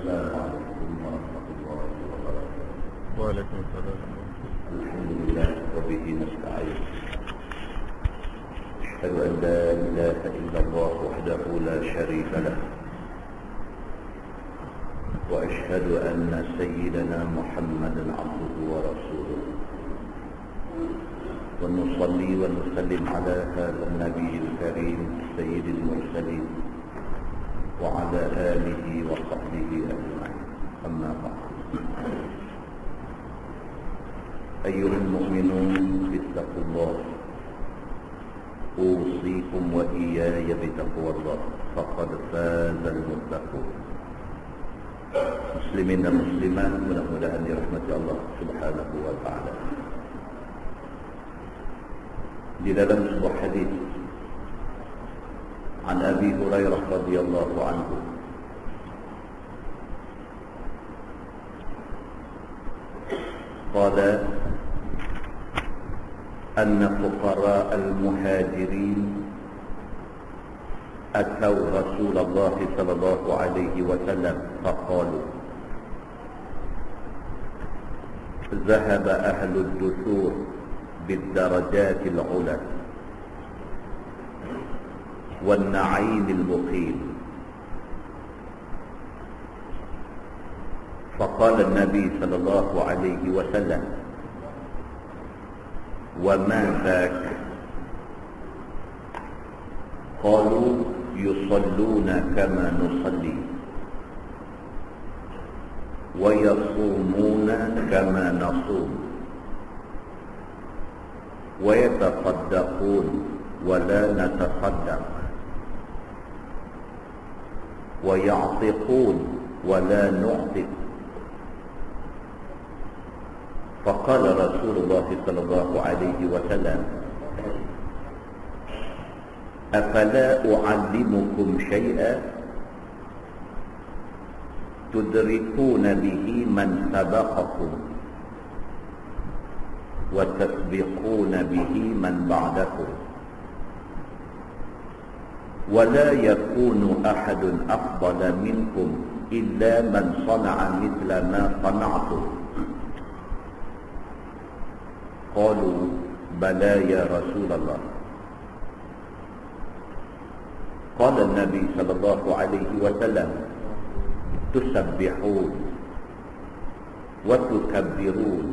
السلام عليكم ورحمة الله وبركاته. وعليكم السلام. الحمد لله وبه نستعين. أشهد أن لا إله إلا الله وحده لا شريك له، وأشهد أن سيدنا محمدا عبده ورسوله، ونصلي ونسلم على هذا النبي الكريم سيد المرسلين وعلى آله وصحبه أجمعين. أما بعد، أيها المؤمنون اتقوا الله، أوصيكم وإياي بتقوى الله، فقد فاز المتقون. Muslimin dan muslimat, mudah-mudahan dirahmati Allah Subhanahu wa taala. Di dalam sebuah hadis an Abi Hurairah radhiyallahu anhu, qala anna fuqara al-muhajirin atau Rasulullah sallallahu alaihi wasallam faqalu ذهب أهل الدثور بالدرجات العلى والنعيم المقيم. فقال النبي صلى الله عليه وسلم وما ذاك؟ قالوا يصلون كما نصلي ويصومون كما نصوم ويتصدقون ولا نتصدق ويعتقون ولا نعتق. فقال رسول الله صلى الله عليه وسلم أفلا أعلمكم شيئا تدركون به من سبقكم وتسبقون به من بعدكم ولا يكون أحد أفضل منكم إلا من صنع مثل ما صنعتم. قالوا بلى يا رسول الله. قال النبي صلى الله عليه وسلم تسبحون وتكبرون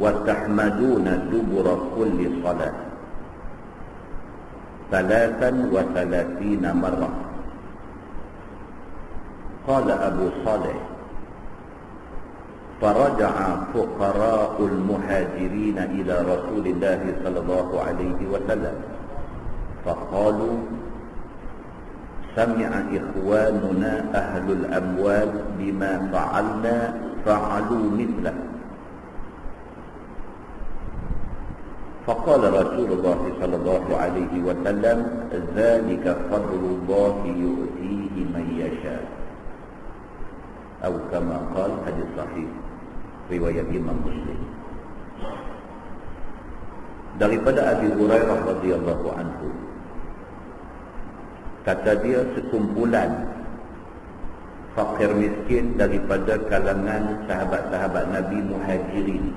وتحمدون دبر كل صلاة 33 مرة. قال أبو صالح فرجع فقراء المهاجرين إلى رسول الله صلى الله عليه وسلم فقالوا سمع إخواننا أهل الأموال بما فعلنا فعلوا مثله. فقال رسول الله صلى الله عليه وسلم ذلك فضل الله يؤتيه من يشاء أو كما قال. hadis sahih riwayat Imam Muslim. Daripada Abi Hurairah radhiyallahu anhu, kata dia, sekumpulan fakir miskin daripada kalangan sahabat-sahabat Nabi Muhajirin,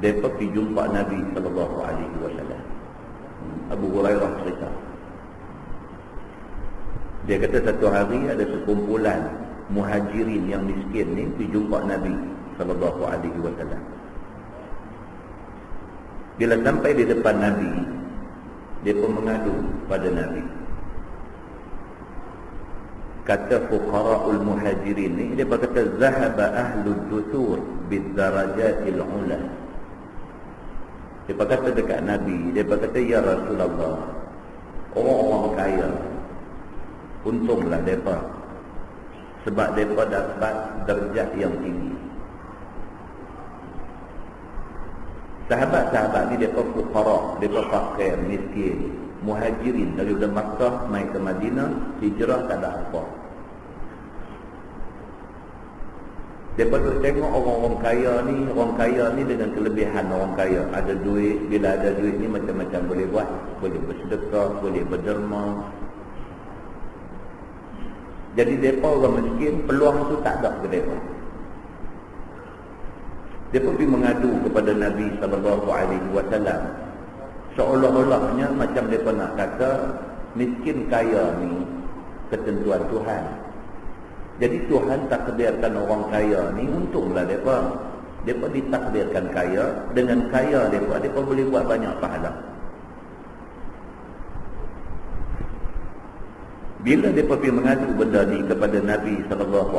mereka pergi jumpa Nabi sallallahu alaihi wasallam. Abu Hurairah cerita, dia kata satu hari ada sekumpulan Muhajirin yang miskin ni pergi jumpa Nabi sallallahu alaihi wasallam. Bila sampai di depan Nabi, dia pun mengadu pada Nabi. Kata fuqara'ul muhajirin ni, dia berkata zahaba ahlud duthur bid-darajatil ula. Dia berkata dekat Nabi, dia berkata ya Rasulullah, orang-orang kaya untunglah mereka, sebab mereka dapat darjat yang tinggi. Sahabat-sahabat ni mereka fuqara, mereka fakir, miskin, muhajirin daripada Makkah mai ke Madinah, hijrah tak ada apa. Mereka tu tengok orang-orang kaya ni dengan kelebihan orang kaya. Ada duit, bila ada duit ni macam-macam boleh buat, boleh bersedekah, boleh berderma. Jadi mereka orang miskin, peluang tu tak ada ke mereka. Mereka pergi mengadu kepada Nabi SAW. Seolah-olahnya macam mereka nak kata, miskin kaya ni ketentuan Tuhan. Jadi Tuhan takdirkan orang kaya ni, untunglah mereka. Mereka ditakdirkan kaya. Dengan kaya mereka boleh buat banyak pahala. Bila mereka pergi mengadu benda ni kepada Nabi SAW,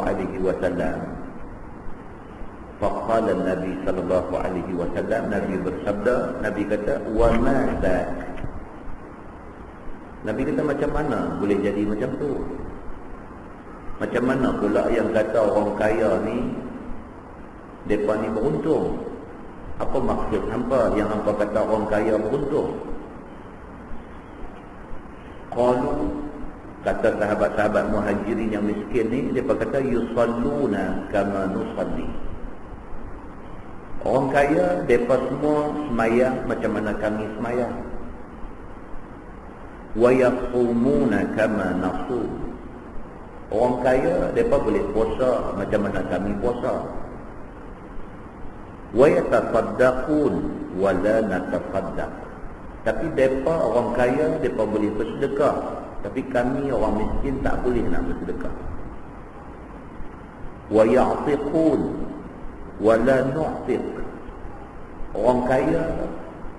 faqala Nabi SAW, Nabi bersabda, Nabi kata, wa ma dzak. Nabi kata, macam mana boleh jadi macam tu? Macam mana pula yang kata orang kaya ni mereka ni beruntung? Apa maksud hampa yang hampa kata orang kaya beruntung? Qalu, kata sahabat-sahabat muhajirin yang miskin ni, mereka kata, yusalluna kama nusalli. Orang kaya, mereka semua semayang macam mana kami semayang. Wa yasumuna kama nasum. Orang kaya, mereka boleh puasa macam mana kami puasa. Wa yatasaddaqun wa la natasaddaq. Tapi mereka orang kaya, mereka boleh bersedekah. Tapi kami orang miskin tak boleh nak bersedekah. Wa ya'tiqun wa la nu'tiq. Orang kaya,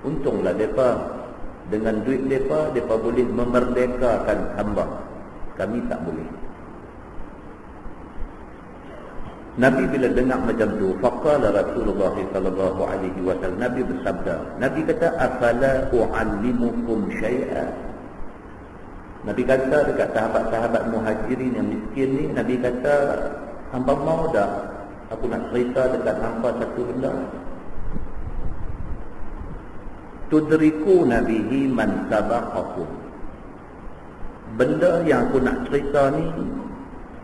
untunglah mereka. Dengan duit mereka boleh memerdekakan hamba. Kami tak boleh. Nabi bila dengar macam tu, faqala Rasulullah sallallahu alaihi wasallam, Nabi bersabda, Nabi kata, afala u'allimukum syai'a. Nabi kata dekat sahabat-sahabat muhajirin yang miskin ni, Nabi kata, hamba mau dah aku nak cerita dekat hamba satu benda. Tudrikuna bihi man sabaqakum. Benda yang aku nak cerita ni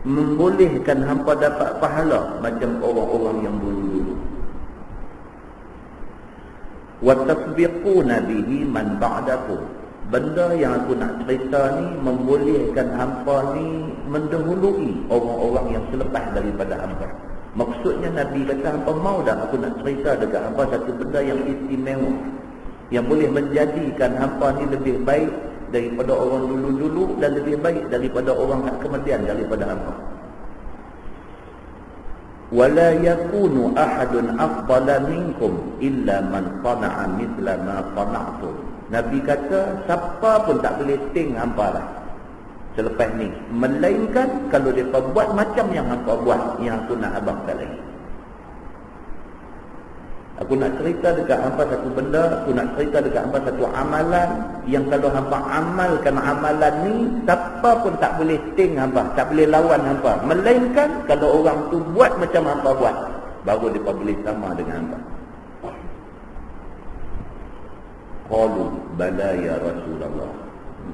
membolehkan hampa dapat pahala macam orang-orang yang dulu-dulu. Wa tasbiquna bihi man ba'dakum. Benda yang aku nak cerita ni membolehkan hampa ni mendahului orang-orang yang selepas daripada hampa. Maksudnya Nabi kata, hampa mau dah aku nak cerita dekat hampa satu benda yang istimewa, yang boleh menjadikan hampa ni lebih baik daripada orang dulu-dulu dan lebih baik daripada orang kemudian daripada hampa. Wala yakunu ahadun afdala minkum illa man qana'a mithla ma qana'tum. Nabi kata, siapa pun tak boleh ting hampa lah selepas ni, melainkan kalau mereka buat macam yang hampa buat, yang aku nak abangkan lagi. Aku nak cerita dekat hampa satu benda, aku nak cerita dekat hampa satu amalan yang kalau hampa amalkan amalan ni, siapa pun tak boleh ting hampa, tak boleh lawan hampa, melainkan kalau orang tu buat macam hampa buat, baru dia boleh sama dengan hampa. Qalu bala ya Rasulullah.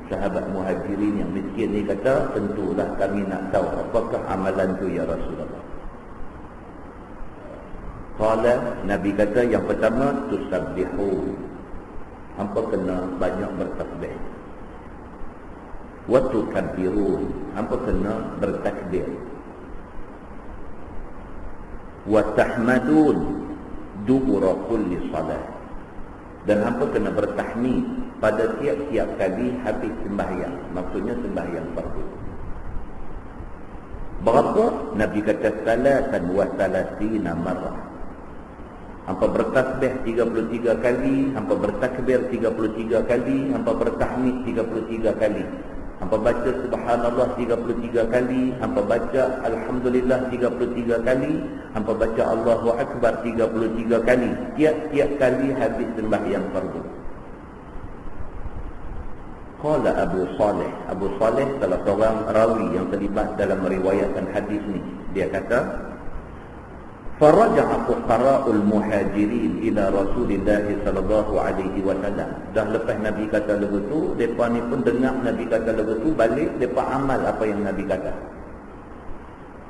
Sahabat muhajirin yang miskin ni kata, tentulah kami nak tahu apakah amalan tu ya Rasulullah. Qala, Nabi kata, yang pertama, tusabbihu. Hampa kena banyak bertasbih. Wa tukabbirun. Hampa kena bertakbir. Wa tahmadun dubura kulli salat. Dan hampa kena bertahmid pada tiap-tiap kali habis sembahyang. Maksudnya sembahyang fardu. Berapa? Nabi kata, salatan wa salatina marrah. Hampa bertasbih 33 kali, hampa bertakbir 33 kali, hampa bertahmid 33 kali. Hampa baca subhanallah 33 kali, hampa baca alhamdulillah 33 kali, hampa baca Allahu akbar 33 kali. Tiap-tiap kali habis sembahyang fardu. Qala Abu Saleh. Abu Saleh salah seorang rawi yang terlibat dalam meriwayatkan hadis ni. Dia kata, faraja'a fuqara'ul muhajirin ila Rasulillah sallallahu alaihi wasallam. Dah lepas Nabi kata lagu tu, depa ni pun dengar Nabi kata lagu tu, balik depa amal apa yang Nabi kata.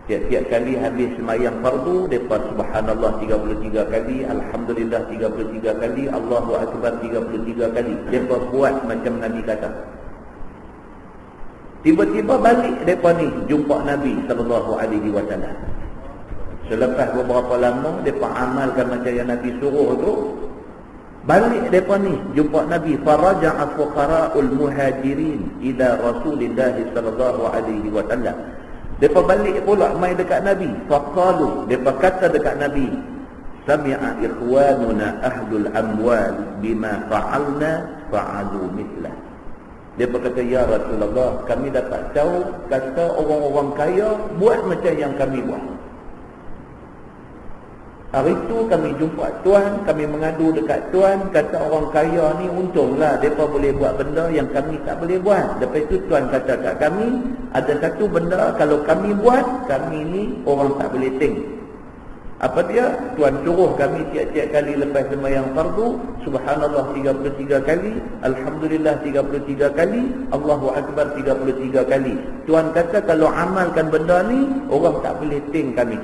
Tiap-tiap kali habis sembahyang fardu, depa subhanallah 33 kali, alhamdulillah 33 kali, Allahu akbar 33 kali. Depa buat macam Nabi kata. Tiba-tiba balik mereka ni jumpa Nabi SAW. Selepas beberapa lama mereka amalkan macam yang Nabi suruh tu, balik mereka ni jumpa Nabi. Faraja'a fuqara'ul muhajirin ila Rasulillah SAW. Mereka balik pula mai dekat Nabi. Faqalu, mereka kata dekat Nabi, sami'a ikhwanuna ahlul amwal bima fa'alna fa'alu mithlah. Dia berkata, ya Rasulullah, kami dapat tahu kata orang-orang kaya buat macam yang kami buat. Hari itu kami jumpa tuan, kami mengadu dekat tuan, kata orang kaya ni untunglah mereka boleh buat benda yang kami tak boleh buat. Lepas itu tuan kata kat kami, ada satu benda kalau kami buat, kami ni orang tak boleh tengok. Apa dia? Tuan suruh kami tiap-tiap kali lepas sembahyang fardu, subhanallah 33 kali, alhamdulillah 33 kali, Allahu akbar 33 kali. Tuan kata kalau amalkan benda ni, orang tak boleh tengok kami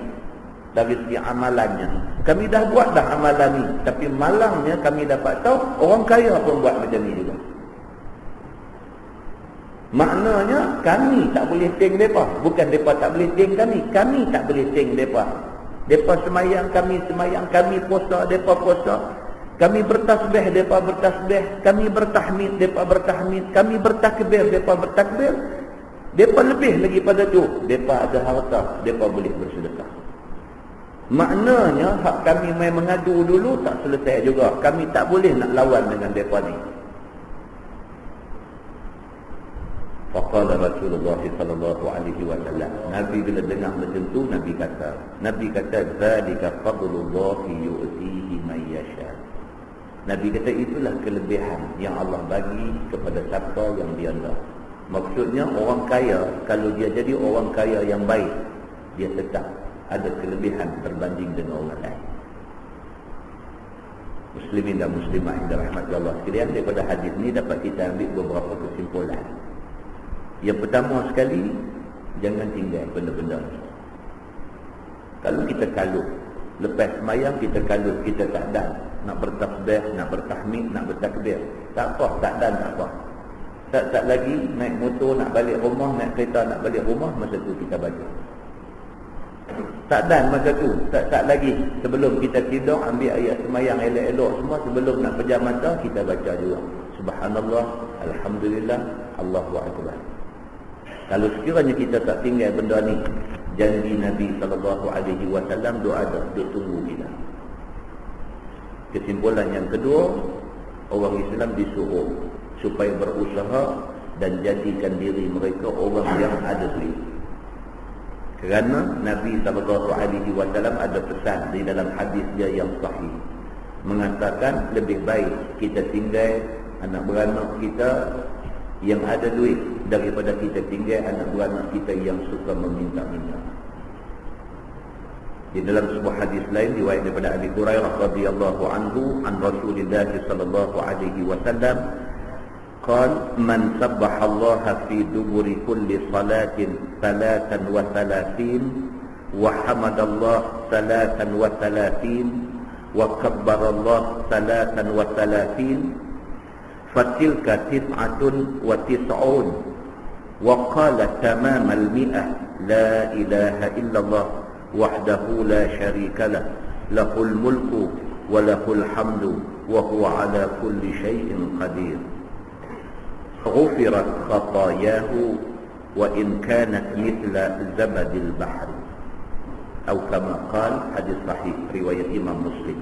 dari segi amalannya. Kami dah buat dah amalan ni, tapi malangnya kami dapat tahu orang kaya pun buat macam ni juga. Maknanya kami tak boleh tengok mereka. Bukan mereka tak boleh tengok kami tak boleh tengok mereka. Mereka semayang, kami puasa, mereka puasa. Kami bertasbih, mereka bertasbih. Kami bertahmid, mereka bertahmid. Kami bertakbir, mereka bertakbir. Mereka lebih lagi pada tu, mereka ada harta, mereka boleh bersedekah. Maknanya hak kami main mengadu dulu tak selesai juga. Kami tak boleh nak lawan dengan mereka ni. Faqala Rasulullah sallallahu alaihi wasallam. Nabi bila dengar macam tu, Nabi kata zalika fadlullah yu'tihi man yasha. Nabi kata itulah kelebihan yang Allah bagi kepada siapa yang dia nak. Maksudnya orang kaya, kalau dia jadi orang kaya yang baik, dia tetap ada kelebihan berbanding dengan orang lain. Muslimin dan muslimah yang dirahmati Allah sekalian, daripada hadis ni dapat kita ambil beberapa kesimpulan. Yang pertama sekali, jangan tinggal benda-benda ni. Kalau kita kalut, lepas semayang kita kalut, kita tak dan nak bertasbih, nak bertahmid, nak bertakbir, tak apa, tak dan tak apa. Tak lagi naik motor nak balik rumah, naik kereta nak balik rumah, masa tu kita baca. Tak dan masa tu, tak lagi sebelum kita tidur ambil ayat semayang elok-elok semua, sebelum nak pejam mata kita baca juga subhanallah, alhamdulillah, Allahu akbar. Kalau sekiranya kita tak tinggal benda ni, janji Nabi SAW doa dia tunggu kita. Kesimpulan yang kedua, orang Islam disuruh supaya berusaha dan jadikan diri mereka orang yang ada duit. Kerana Nabi SAW ada pesan di dalam hadis dia yang sahih, mengatakan lebih baik kita tinggal anak beranak kita yang ada duit daripada kita tinggal anak beranak kita yang suka meminta-minta. Di dalam sebuah hadis lain riwayat daripada Abi Hurairah radhiyallahu anhu an Rasulillah sallallahu alaihi wasallam qala man sabbaha Allah fi duburi kulli salatin 33 wa hamadallah 33 wa kabbara Allah 33 fatilka tis'atun wa tis'un wa qala tamamal mi'ah la ilaha illallah wahdahu la syarika lah lahul mulku wa lahul hamdu wa huwa ala kulli syai'in qadir ghufirat khatayahu wa in kanat mithla zabadil bahri atau kama qala, hadis sahih riwayat Imam Muslim.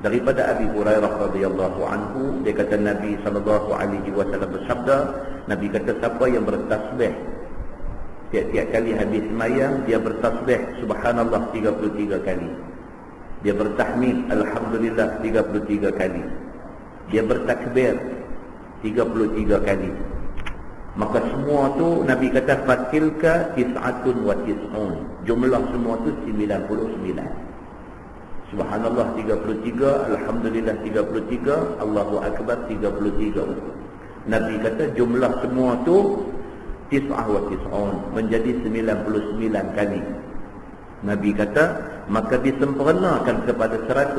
Daripada Abi Hurairah radhiyallahu anhu, dia kata Nabi sallallahu alaihi wasallam bersabda, Nabi kata siapa yang bertasbih tiap-tiap kali habis sembahyang, dia bertasbih subhanallah 33 kali. Dia bertahmid alhamdulillah 33 kali. Dia bertakbir 33 kali. Maka semua tu Nabi kata fatilka tis'atun wa tis'un. Jumlah semua tu 99. Subhanallah 33, alhamdulillah 33, Allahu akbar 33. Nabi kata jumlah semua tu tis'ah wa tis'un, menjadi 99 kali. Nabi kata maka disempurnakan kepada 100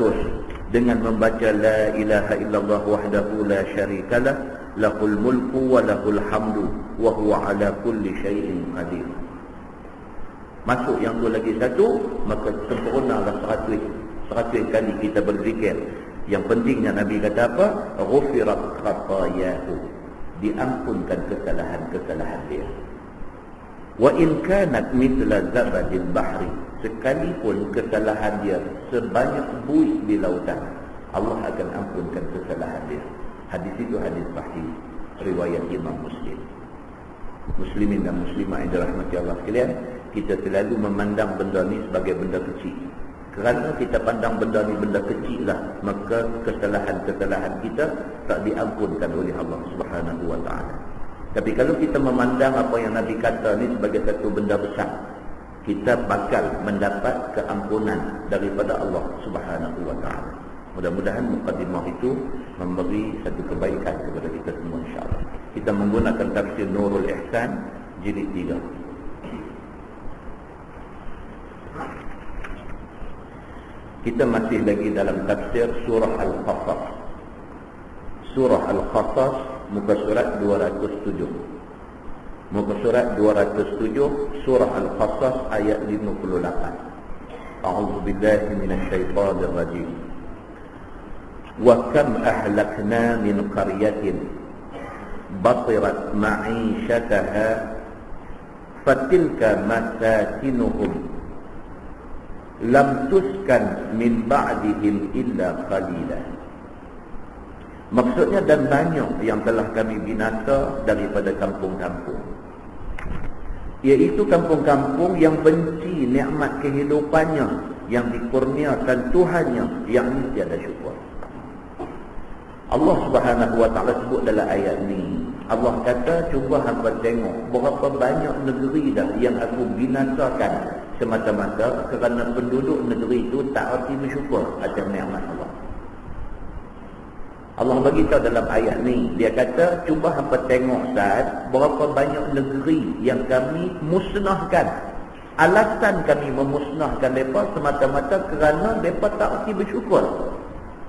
dengan membaca la ilaha illallah wahdahu la syarikalah lahul mulku wa lahul hamdu wa huwa ala kulli syai'in qadir. Masuk yang tu lagi satu, maka sempurnalah 100 kali kita berzikir. Yang pentingnya Nabi kata apa? Ghufirat khatayahu, diampunkan kesalahan-kesalahan dia. Wa in kanat mithla zabadil bahri, sekalipun kesalahan dia sebanyak buih di lautan, Allah akan ampunkan kesalahan dia. Hadis itu hadis sahih riwayat Imam Muslim. Muslimin dan muslimah yang dirahmati Allah sekalian, kita selalu memandang benda ni sebagai benda kecil. Kerana kita pandang benda ni benda kecil lah, maka kesalahan-kesalahan kita tak diampunkan oleh Allah Subhanahu wa ta'ala. Tapi kalau kita memandang apa yang Nabi kata ni sebagai satu benda besar, kita bakal mendapat keampunan daripada Allah Subhanahu wa ta'ala. Mudah-mudahan mukadimah itu memberi satu kebaikan kepada kita semua, insya-Allah. Kita menggunakan tafsir Nurul Ihsan jilid 3. Kita masih lagi dalam tafsir surah Al-Qasas. Surah Al-Qasas, muka surat 207. Muka surat 207, surah Al-Qasas ayat 58. A'udzu billahi minasy syaithanir rajim. Wa kam ahlakna min qaryatin batirat ma'ishataha fatilka masakinuhum lam tuskan min ba'dihim illa qalila. Maksudnya, dan banyak yang telah kami binasa daripada kampung-kampung, iaitu kampung-kampung yang benci nikmat kehidupannya yang dikurniakan Tuhannya, yang tiada syukur. Allah Subhanahu wa ta'ala sebut dalam ayat ni, Allah kata, cuba hangpa tengok berapa banyak negeri dah yang aku binasakan semata-mata kerana penduduk negeri itu tak erti bersyukur atas nikmat Allah. Allah bagi tahu dalam ayat ni, dia kata, cuba hangpa tengok Ustaz, berapa banyak negeri yang kami musnahkan. Alasan kami memusnahkan mereka semata-mata kerana mereka tak erti bersyukur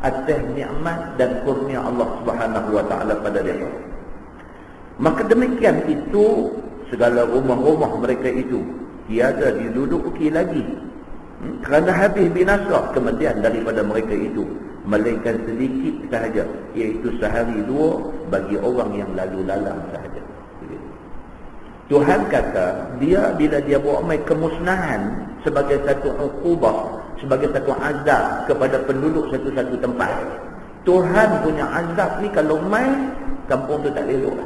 atas nikmat dan kurnia Allah Subhanahu wa ta'ala pada mereka. Maka demikian itu, segala rumah-rumah mereka itu tiada diduduki lagi, kerana habis binasa kemudian daripada mereka itu, melainkan sedikit sahaja, iaitu sehari dua bagi orang yang lalu lalang sahaja. Tuhan kata, dia bila dia buat mai kemusnahan sebagai satu uqubah, sebagai satu azab kepada penduduk satu-satu tempat, Tuhan punya azab ni kalau mai, kampung tu tak elok.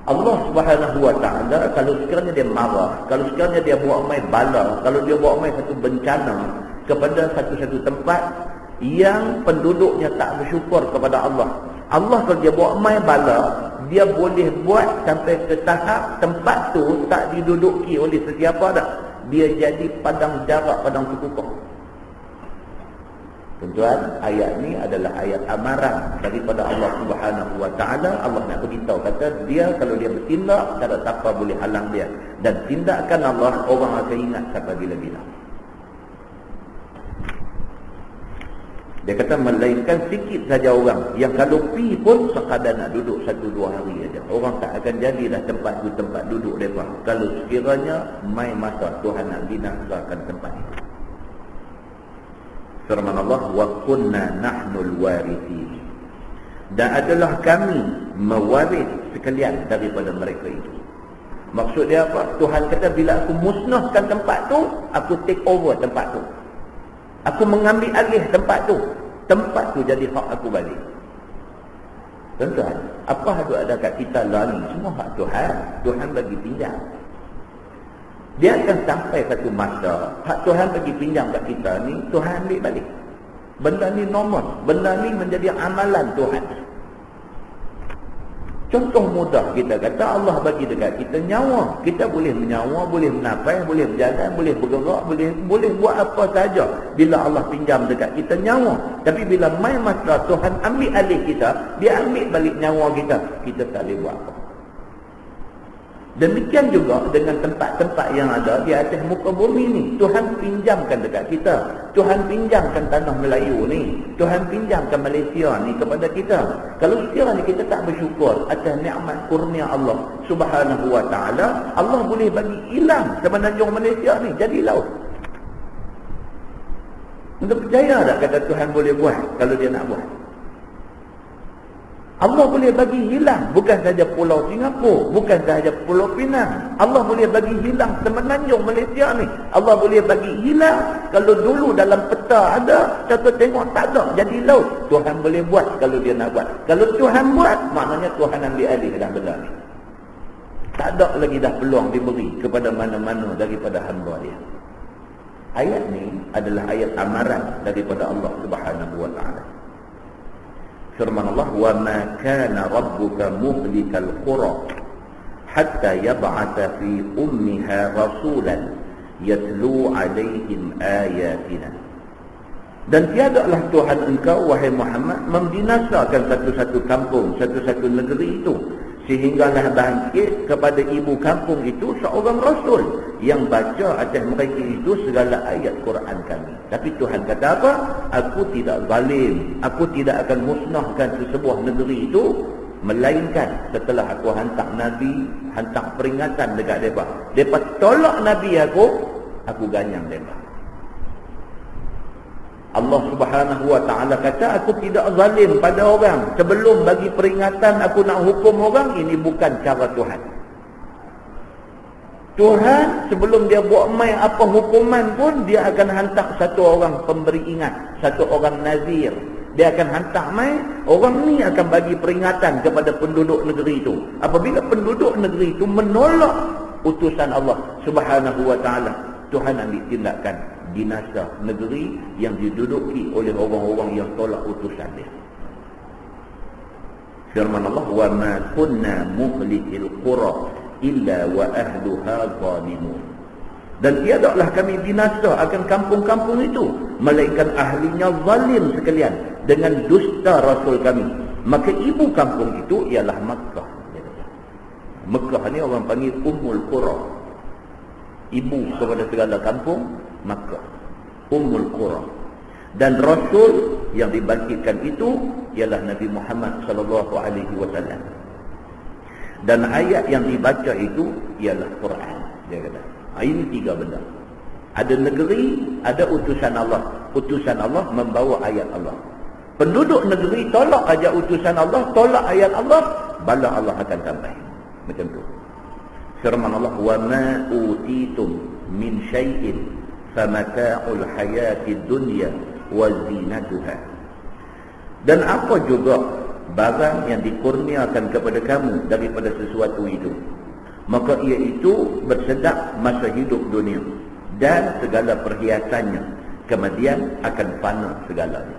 Allah Subhanahu wa ta'ala kalau sekiranya dia marah, kalau sekiranya dia buat mai bala, kalau dia buat mai satu bencana kepada satu-satu tempat yang penduduknya tak bersyukur kepada Allah, Allah kalau dia buat mai bala, dia boleh buat sampai ke tahap tempat tu tak diduduki oleh sesiapa dah. Dia jadi padang jarak, padang terbuka. Tuan-tuan, ayat ni adalah ayat amaran daripada Allah Subhanahu wa ta'ala. Allah nak beritahu, kata dia kalau dia bertindak, tak ada siapa boleh halang dia. Dan tindakan Allah, orang akan ingat sampai bila-bila. Dia kata, melainkan sikit saja orang yang kalau pi pun sekadar nak duduk 1-2 hari aja. Orang tak akan jadilah tempat tu tempat duduk mereka, kalau sekiranya mai masa Tuhan nak binasakan tempat itu. Firman Allah, wa kunna nahnul warithin, dan adalah kami mewaris sekalian daripada mereka itu. Maksud dia apa? Tuhan kata, bila aku musnahkan tempat tu, aku take over tempat tu, aku mengambil alih tempat tu jadi hak aku balik. Tuan-tuan, apa ada kat kita lah ni, semua hak Tuhan. Tuhan bagi pinjam. Dia akan sampai satu masa, hak Tuhan bagi pinjam kat kita ni, Tuhan ambil balik. Benda ni normal, benda ni menjadi amalan Tuhan. Contoh mudah, kita kata Allah bagi dekat kita nyawa. Kita boleh menyawa, boleh menafas, boleh berjalan, boleh bergerak, boleh buat apa saja bila Allah pinjam dekat kita nyawa. Tapi bila mai masa Tuhan ambil alih kita, dia ambil balik nyawa kita, kita tak boleh buat apa. Demikian juga dengan tempat-tempat yang ada di atas muka bumi ni. Tuhan pinjamkan dekat kita. Tuhan pinjamkan tanah Melayu ni. Tuhan pinjamkan Malaysia ni kepada kita. Kalau sekiranya kita tak bersyukur atas nikmat kurnia Allah Subhanahu wa ta'ala, Allah boleh bagi hilang semenanjung Malaysia ni jadi laut. Anda percaya tak kata Tuhan boleh buat kalau dia nak buat? Allah boleh bagi hilang bukan sahaja Pulau Singapura, bukan sahaja Pulau Pinang. Allah boleh bagi hilang semenanjung Malaysia ni. Allah boleh bagi hilang kalau dulu dalam peta ada, satu tengok tak ada jadi laut. Tuhan boleh buat kalau dia nak buat. Kalau Tuhan buat, maknanya Tuhan ambil alih dah benda ni. Tak ada lagi dah peluang diberi kepada mana-mana daripada hamba dia. Ayat ni adalah ayat amaran daripada Allah Subhanahu wa ta'ala. Firman Allah, wa ma kana rabbuka muhlikal qura hatta yab'atha fi ummiha rasulan yatlu 'alaihim ayatina. Dan tiadalah Tuhan engkau wahai Muhammad membinasakan satu-satu kampung, satu-satu negeri itu, sehinggalah bangkit kepada ibu kampung itu seorang rasul yang baca atas mereka itu segala ayat Quran kami. Tapi Tuhan kata apa? Aku tidak zalim, aku tidak akan musnahkan sesebuah negeri itu, melainkan setelah aku hantar Nabi, hantar peringatan dekat mereka. Mereka tolak Nabi aku ganyang mereka. Allah Subhanahu wa ta'ala kata, aku tidak zalim pada orang. Sebelum bagi peringatan aku nak hukum orang, ini bukan cara Tuhan. Tuhan sebelum dia buat mai apa hukuman pun, dia akan hantar satu orang pemberi ingat, satu orang nazir. Dia akan hantar mai, orang ni akan bagi peringatan kepada penduduk negeri itu. Apabila penduduk negeri itu menolak utusan Allah Subhanahu wa ta'ala, Tuhan ambil tindakan binasa negeri yang diduduki oleh orang-orang yang tolak utusan dia. Firman Allah, wa ma kunna muhlikil qura illa wa ahluha zalimun. Dan tiadalah kami binasa akan kampung-kampung itu, melainkan ahlinya zalim sekalian dengan dusta rasul kami. Maka ibu kampung itu ialah Makkah. Makkah ni orang panggil Ummul Qura. Ibu kepada segala kampung, Makkah, Ummul Qura. Dan rasul yang dibangkitkan itu ialah Nabi Muhammad sallallahu alaihi wasallam. Dan ayat yang dibaca itu ialah Quran. Dia kata, ini tiga benda. Ada negeri, ada utusan Allah. Utusan Allah membawa ayat Allah. Penduduk negeri tolak aja utusan Allah, tolak ayat Allah, bala Allah akan sampai. Macam tu. Firman Allah, wa ma utitum min syai'in famata'ul hayatid dunya wa zinatuha. Dan apa juga barang yang dikurniakan kepada kamu daripada sesuatu itu, maka ia itu bersedap masa hidup dunia dan segala perhiasannya, kemudian akan fana segalanya.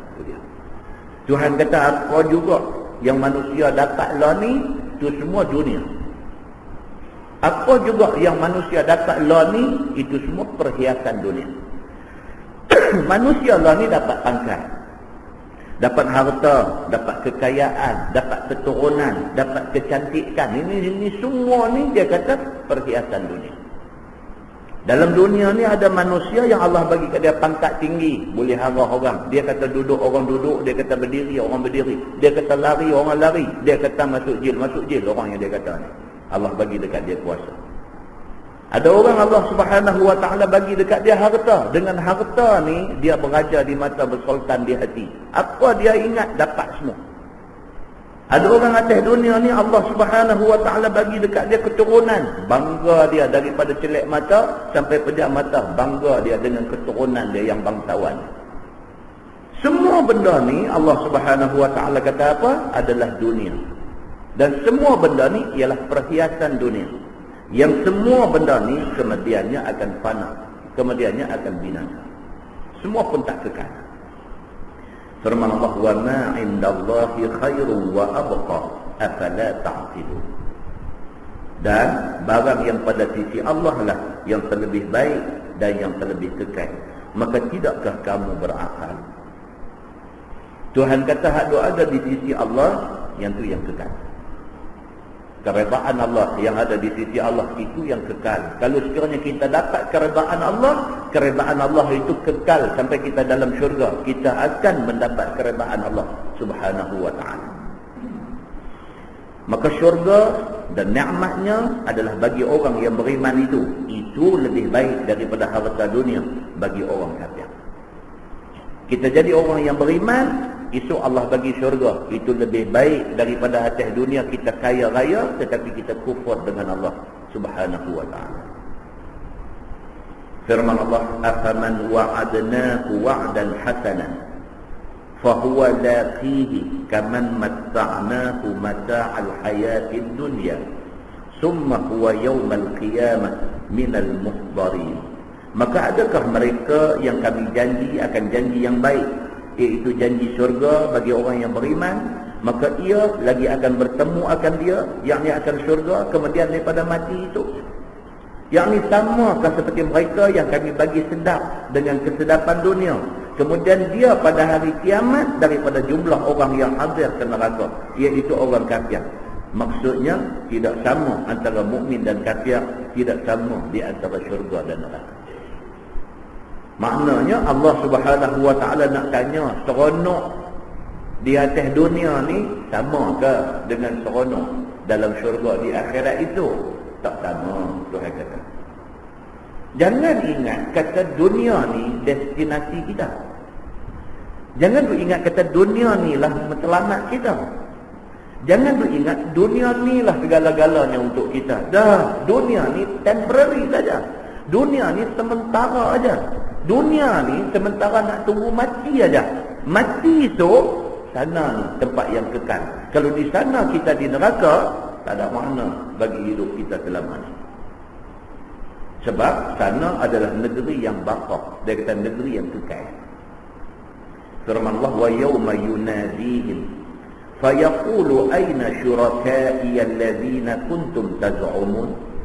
Tuhan kata apa juga yang manusia dapat lah ni, itu semua dunia. Apa juga yang manusia dapat lah ni, itu semua perhiasan dunia. Manusia lah ni dapat pangkat, dapat harta, dapat kekayaan, dapat keturunan, dapat kecantikan. Ini semua ni dia kata perhiasan dunia. Dalam dunia ni ada manusia yang Allah bagi kat dia pangkat tinggi, boleh harah orang. Dia kata duduk, orang duduk. Dia kata berdiri, orang berdiri. Dia kata lari, orang lari. Dia kata masuk jil orang yang dia kata ni. Allah bagi dekat dia kuasa. Ada orang Allah Subhanahu wa ta'ala bagi dekat dia harta. Dengan harta ni dia beraja di mata, bersultan di hati. Apa dia ingat dapat semua. Ada orang atas dunia ni Allah Subhanahu wa ta'ala bagi dekat dia keturunan. Bangga dia daripada celek mata sampai pejam mata. Bangga dia dengan keturunan dia yang bangsawan. Semua benda ni Allah Subhanahu wa ta'ala kata apa? Adalah dunia. Dan semua benda ni ialah perhiasan dunia. Yang semua benda ni kemudiannya akan fana, kemudiannya akan binasa. Semua pun tak kekal. Firman Allah, wa ma 'indallahi khairun wa abqa afala ta'qilun. Dan barang yang pada sisi Allah lah yang terlebih baik dan yang terlebih kekal. Maka tidakkah kamu berakal? Tuhan kata hak ada di sisi Allah, yang tu yang kekal. Keredaan Allah yang ada di sisi Allah itu yang kekal. Kalau sekiranya kita dapat keredaan Allah itu kekal sampai kita dalam syurga, kita akan mendapat keredaan Allah Subhanahu wa ta'ala. Maka syurga dan nikmatnya adalah bagi orang yang beriman itu lebih baik daripada harta dunia bagi orang kafir. Kita jadi orang yang beriman, esok Allah bagi syurga, itu lebih baik daripada atas dunia kita kaya raya tetapi kita kufur dengan Allah Subhanahu wa ta'ala. Firman Allah, afaman wa'adnahu wa'dan hasanan fahuwa laqihi kaman matta'nahu mata'al hayatid dunya summa huwa yawmal qiyamah minal muhdarin. Maka adakah mereka yang kami janji akan janji yang baik, iaitu janji syurga bagi orang yang beriman, maka ia lagi akan bertemu akan dia, yakni akan syurga kemudian daripada mati itu, yakni samakah seperti mereka yang kami bagi sedap dengan kesedapan dunia, kemudian dia pada hari kiamat daripada jumlah orang yang hadir ke neraka, iaitu orang kafir. Maksudnya tidak sama antara mukmin dan kafir, tidak sama di antara syurga dan neraka. Maknanya Allah Subhanahu wa ta'ala nak tanya, seronok di atas dunia ni sama ke dengan seronok dalam syurga di akhirat itu? Tak sama, Tuhan kata. Jangan ingat kata dunia ni destinasi kita. Jangan lu ingat kata dunia ni lah matlamat kita. Jangan lu ingat dunia ni lah segala-galanya untuk kita. Dah, dunia ni temporary saja. Dunia ni sementara aja. Dunia ni sementara nak tunggu mati aja. Mati itu sana ni tempat yang kekal. Kalau di sana kita di neraka, tak ada makna bagi hidup kita selama ni. Sebab sana adalah negeri yang baqa. Dia kata negeri yang kekal. Firman Allah, wa yawma yunadihim fayaqulu aina syuraka'i alladhina kuntum taz'umun.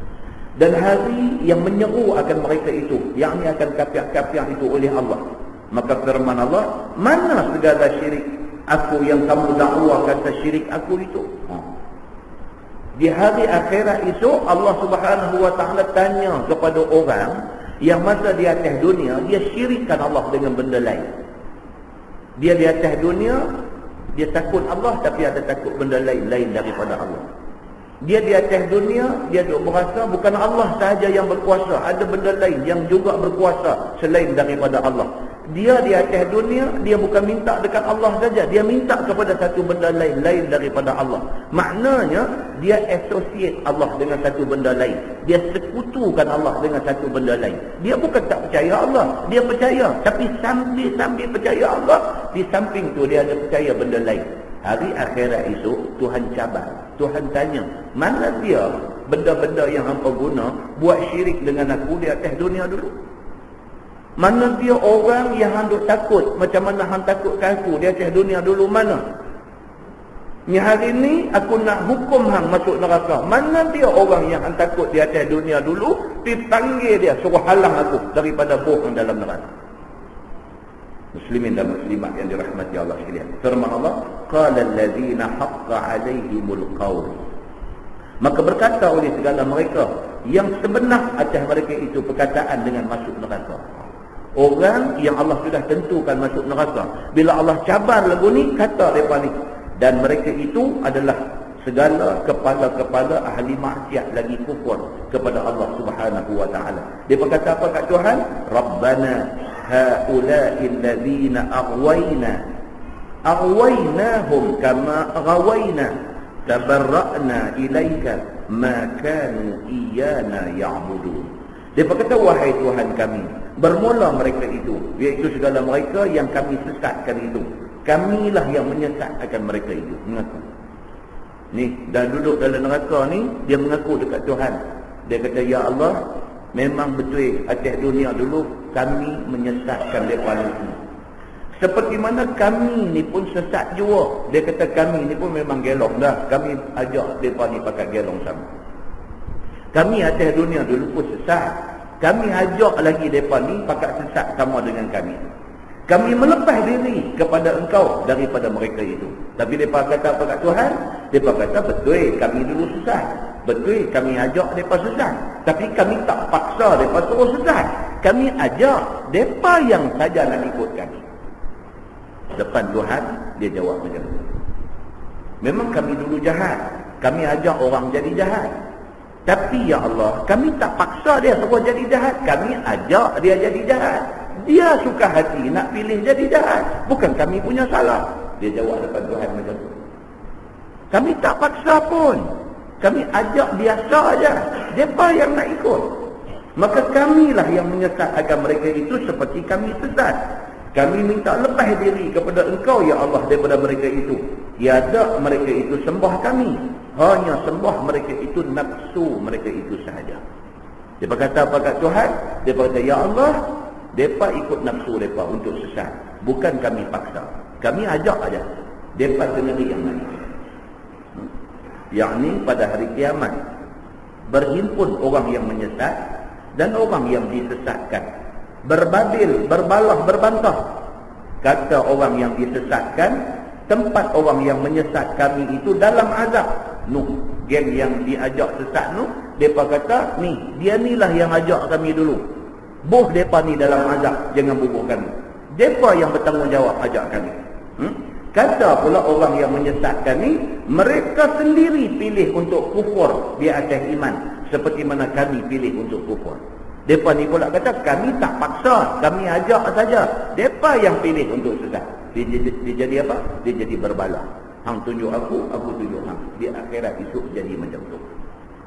Dan hari yang menyeru akan mereka itu, yakni akan kafir-kafir itu oleh Allah. Maka firman Allah, mana segala syirik aku yang kamu dakwa kata syirik aku itu? Di hari akhirat itu Allah Subhanahu wa ta'ala tanya kepada orang yang masa di atas dunia dia syirikkan Allah dengan benda lain. Dia di atas dunia dia takut Allah tapi ada takut benda lain daripada Allah. Dia di atas dunia, dia berasa bukan Allah sahaja yang berkuasa, ada benda lain yang juga berkuasa selain daripada Allah. Dia di atas dunia, dia bukan minta dekat Allah saja, dia minta kepada satu benda lain daripada Allah. Maknanya dia associate Allah dengan satu benda lain. Dia sekutukan Allah dengan satu benda lain. Dia bukan tak percaya Allah, dia percaya, tapi sambil percaya Allah, di samping tu dia ada percaya benda lain. Hari akhirat esok Tuhan cabar, Tuhan tanya, mana dia benda-benda yang hampa guna buat syirik dengan aku di atas dunia dulu? Mana dia orang yang hang takut macam mana hang takut ke aku di atas dunia dulu? Mana? Ni hari ni aku nak hukum hang masuk neraka. Mana dia orang yang hang takut di atas dunia dulu? Dipanggil dia, suruh halang aku daripada buang dalam neraka. Muslimin dan muslimat yang dirahmati Allah sekalian. Firman Allah, qala allazina haqqa 'alaihimul qaul. Maka berkata oleh segala mereka yang sebenar atas mereka itu perkataan dengan masuk neraka. Orang yang Allah sudah tentukan masuk neraka, bila Allah cabar lagu ni, kata mereka ni, dan mereka itu adalah segala kepala-kepala ahli maksiat lagi kufur kepada Allah Subhanahu wa ta'ala. Dia berkata apa kat Tuhan? Rabbana haula'i alladhina aghwaynahum kama aghwayna tabarra'na ilaika ma kanu iyana ya'budun. Dia berkata, wahai Tuhan kami, bermula mereka itu, iaitu segala mereka yang kami sesatkan itu, kamilah yang menyesatkan mereka itu. Mengaku ni dah duduk dalam neraka ni, dia mengaku dekat Tuhan. Dia kata, ya Allah, memang betul atas dunia dulu kami menyesatkan mereka ni. Seperti mana kami ni pun sesat jua. Dia kata kami ni pun memang gelong dah. Kami ajak mereka ni pakai gelong sama. Kami atas dunia dulu pun sesat. Kami ajak lagi mereka ni pakai sesat sama dengan kami. Kami melepas diri kepada engkau daripada mereka itu. Tapi mereka kata apa kat Tuhan? Mereka kata betul kami dulu sesat. Betul kami ajak mereka sesat. Tapi kami tak paksa mereka suruh sesat. Kami ajak mereka yang saja nak ikut kami. Depan Tuhan dia jawab macam tu. Memang kami dulu jahat. Kami ajak orang jadi jahat. Tapi ya Allah, kami tak paksa dia suruh jadi jahat. Kami ajak dia jadi jahat. Dia suka hati nak pilih jadi jahat. Bukan kami punya salah. Dia jawab depan Tuhan macam tu. Kami tak paksa pun. Kami ajak biasa aja. Mereka yang nak ikut. Maka kamilah yang menyesatkan mereka itu seperti kami sesat. Kami minta lepas diri kepada engkau ya Allah daripada mereka itu. Tiada mereka itu sembah kami. Hanya sembah mereka itu nafsu mereka itu sahaja. Dia kata apa kat Tuhan? Dia kata ya Allah, mereka ikut nafsu mereka untuk sesat. Bukan kami paksa. Kami ajak aja. Mereka sendiri yang nak. Yakni pada hari kiamat berhimpun orang yang menyesat dan orang yang disesatkan. Berbabil, berbalah, berbantah. Kata orang yang disesatkan, tempat orang yang menyesat kami itu dalam azab. Nuh, geng yang diajak sesat Nuh, mereka kata, ni, dia ni lah yang ajak kami dulu. Boh mereka ni dalam azab, jangan bubuh kami. Mereka yang bertanggungjawab ajak kami. Kata pula orang yang menyesatkan ni, mereka sendiri pilih untuk kufur di atas iman. Seperti mana kami pilih untuk kufur. Mereka ni pula kata, kami tak paksa, kami ajak saja. Mereka yang pilih untuk sesat. Dia jadi apa? Dia jadi berbalah. Hang tunjuk aku tunjuk hang. Di akhirat esok jadi macam tu.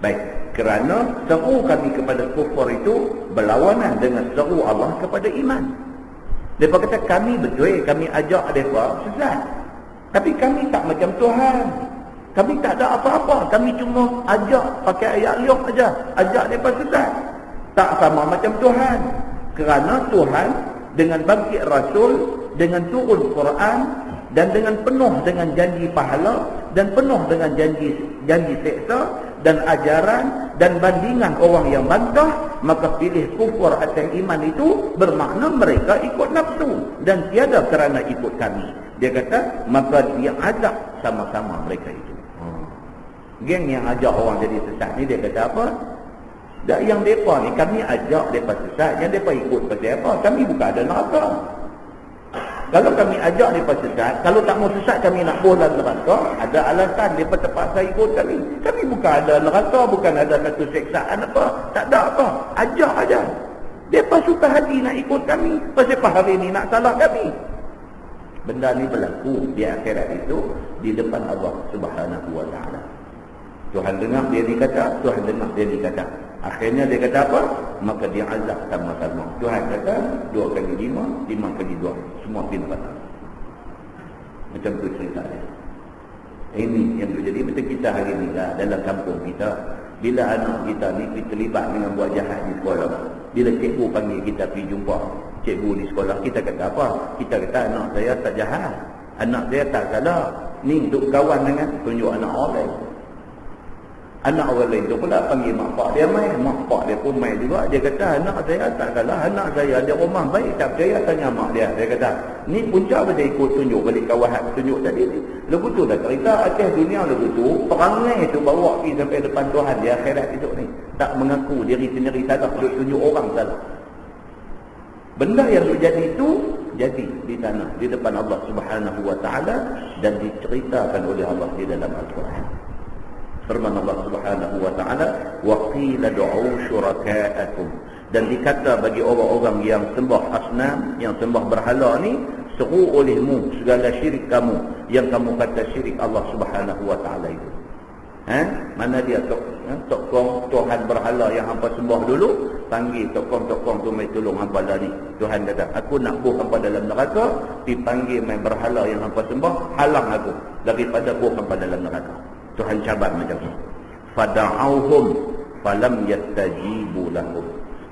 Baik, kerana seru kami kepada kufur itu berlawanan dengan seru Allah kepada iman. Mereka kata kami betul, kami ajak mereka sesat. Tapi kami tak macam Tuhan. Kami tak ada apa-apa. Kami cuma ajak pakai ayat liuk aja. Ajak mereka sesat. Tak sama macam Tuhan. Kerana Tuhan dengan bangkit Rasul, dengan turun Quran, dan dengan penuh dengan janji pahala, dan penuh dengan janji seksa, dan ajaran, dan bandingan orang yang bantah, maka pilih kufur atas iman itu bermakna mereka ikut nafsu. Dan tiada kerana ikut kami. Dia kata, maka dia ajak sama-sama mereka itu. Geng yang ajak orang jadi sesat ni, dia kata apa? Yang mereka ni, kami ajak mereka sesat. Yang mereka ikut pasal apa? Kami bukan ada neraka. Kalau kami ajak mereka sesat, kalau tak mau sesat kami nak boh dalam neraka, ada alasan mereka terpaksa ikut kami. Kami bukan ada neraka, bukan ada satu seksaan apa. Tak ada apa. Ajak aja. Mereka suka hati nak ikut kami. Pasal hari ni nak salah kami. Benda ni berlaku di akhirat itu di depan Allah Subhanahu wa ta'ala. Tuhan dengar dia dikata, Tuhan dengar dia dikata. Akhirnya dia kata apa? Maka dia azab sama-sama. Tuhan kata 2 kali 5, 5 kali 2. Semua pergi neraka. Macam tu cerita dia. Ini yang terjadi macam kita hari ni lah, dalam kampung kita. Bila anak kita ni terlibat dengan buat jahat di sekolah, bila cikgu panggil kita pergi jumpa cikgu di sekolah, kita kata apa? Kita kata anak saya tak jahat, anak saya tak salah. Ni duk kawan dengan, tunjuk anak orang lain. Anak orang lain tu pula panggil mak pak dia main. Mak pak dia pun main juga. Dia kata anak saya tak salah. Anak saya ada rumah baik. Tak percaya tanya mak dia. Dia kata ni punca dia ikut tunjuk balik kawan tunjuk tadi ni. Lepas tu dah cerita atas dunia lepas tu. Perangai tu bawa pergi sampai depan Tuhan di akhirat itu ni. Tak mengaku diri sendiri salah. Duk tunjuk orang salah. Benda yang terjadi itu jadi di sana. Di depan Allah Subhanahu wa ta'ala. Dan diceritakan oleh Allah di dalam Al-Quran. Firman Allah Subhanahu wa ta'ala, wa qila du'u syuraka'akum, dan dikata bagi orang-orang yang sembah asnam, yang sembah berhala ni, seru olehmu segala syirik kamu yang kamu kata syirik Allah Subhanahu wa ta'ala itu. Mana dia tokong Tuhan berhala yang hampa sembah dulu, panggil tokong-tokong tu mai tolong hampa dah ni. Tuhan kata, aku nak buh hampa dalam neraka, dipanggil mai berhala yang hampa sembah, halang aku daripada buh hampa dalam neraka. Tuhan cabar macam tu. Fada'auhum falam yastajibu lahum.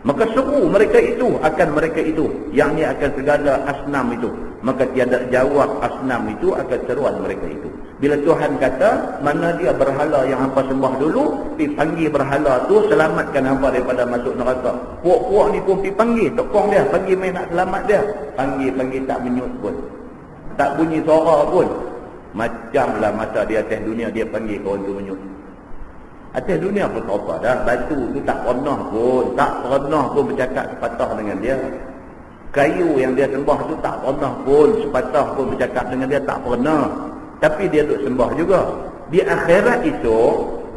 Maka seru mereka itu akan mereka itu, yakni akan segala asnam itu. maka tiada jawab asnam itu akan seruan mereka itu. Bila Tuhan kata, mana dia berhala yang hampa sembah dulu, pergi panggil berhala tu, selamatkan hampa daripada masuk neraka. Puak-puak ni pun pergi panggil, tokong dia, panggil main nak selamat dia. Panggil tak menyut pun. Tak bunyi suara pun. Macamlah masa di atas dunia dia panggil kawan tu menyut. Atas dunia pun tak apa dah. Batu tu tak pernah pun bercakap sepatah dengan dia. Kayu yang dia sembah tu tak pernah pun sepatah pun bercakap dengan dia, tak pernah. Tapi dia duk sembah juga. Di akhirat itu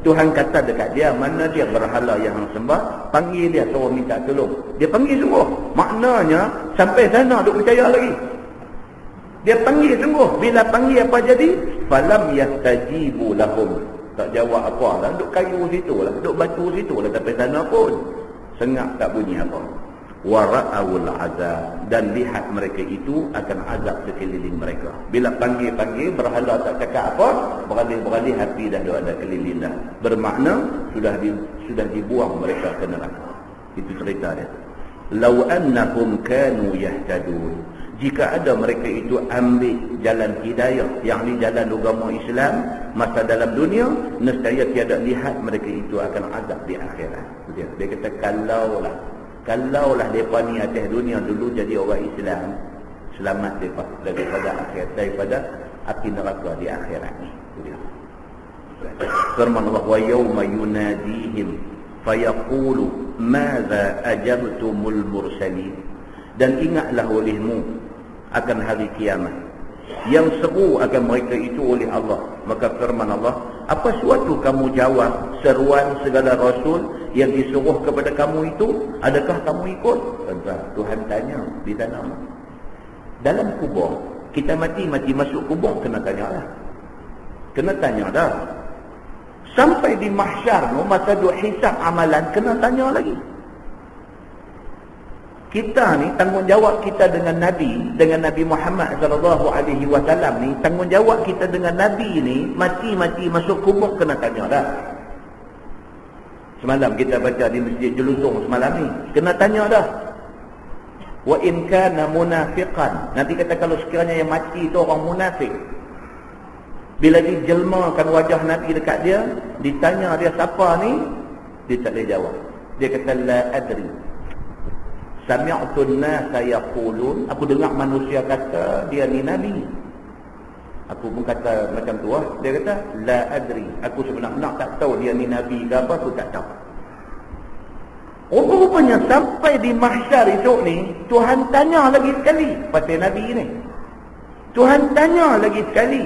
Tuhan kata dekat dia, mana dia berhala yang sembah, panggil dia, suruh minta tolong. Dia panggil sungguh. Maknanya sampai sana duk percaya lagi. Dia panggil sungguh. Bila panggil apa jadi? Falam yastajibu lahum. Tak jawab apa lah. Duk kayu situ lah, duk batu situ lah, sampai sana pun sengak tak bunyi apa. Wara'awul azab, dan lihat mereka itu akan azab sekeliling mereka. Bila panggil berhala tak cakap apa, beralih-beralih hati dah ada keliling dah. Bermakna sudah dibuang mereka ke neraka. Itu cerita dia. Lau annahum kanu yahtadun, jika ada mereka itu ambil jalan hidayah, yakni jalan agama Islam masa dalam dunia, nescaya tiada lihat mereka itu akan azab di akhirat. Dia kata kalaulah mereka ni atas dunia dulu jadi orang Islam, selamat mereka daripada akhirat, daripada api neraka di akhirat ni. Firman Allah, wa yawma yunadihim fayaqulu madza ajabtumul mursalin. Dan ingatlah olehmu akan hari kiamat, yang seru akan mereka itu oleh Allah. Maka firman Allah, apa suatu kamu jawab seruan segala rasul yang disuruh kepada kamu itu? Adakah kamu ikut? Tuhan tanya di sana. Dalam kubur, kita mati masuk kubur, kena tanya dah. Sampai di mahsyar, masa duk hisab amalan, kena tanya lagi. Kita ni tanggungjawab kita dengan Nabi Muhammad SAW ni, tanggungjawab kita dengan Nabi ni, mati masuk kubur kena tanya dah. Semalam kita baca di Masjid Jelutong semalam ni, kena tanya dah. Wa in kana munafiqan, nanti kata kalau sekiranya yang mati itu orang munafik, bila dijelmakan wajah Nabi dekat dia, ditanya dia siapa ni, dia tak boleh jawab. Dia kata la adri. Sami'tun nasa yaqulun, aku dengar manusia kata dia ni nabi. Aku pun kata macam tu lah. Dia kata la adri, aku sebenarnya tak tahu dia ni nabi ke apa, aku tak tahu. Rupanya sampai di mahsyar esok ni, Tuhan tanya lagi sekali pasal nabi ni. Tuhan tanya lagi sekali.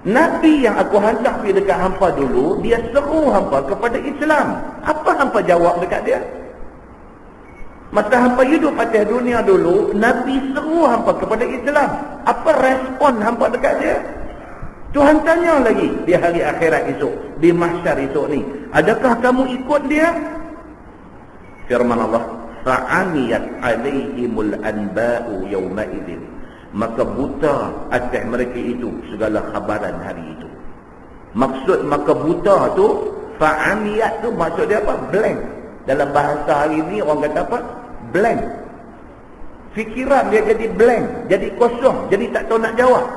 Nabi yang aku hantar pergi dekat hampa dulu, dia seru hampa kepada Islam. Apa hampa jawab dekat dia? Masa hampa hidup atas dunia dulu, Nabi seru hampa kepada Islam. Apa respon hampa dekat dia? Tuhan tanya lagi di hari akhirat esok, di mahsyar esok ni, adakah kamu ikut dia? Firman Allah, fa'amiyat alaihimul anba'u yawma idzin, maka buta atas mereka itu segala khabaran hari itu. Maksud maka buta tu, fa'amiyat tu maksud dia apa? Blank. Dalam bahasa hari ni orang kata apa? Blank. Fikiran dia jadi blank, jadi kosong, jadi tak tahu nak jawab.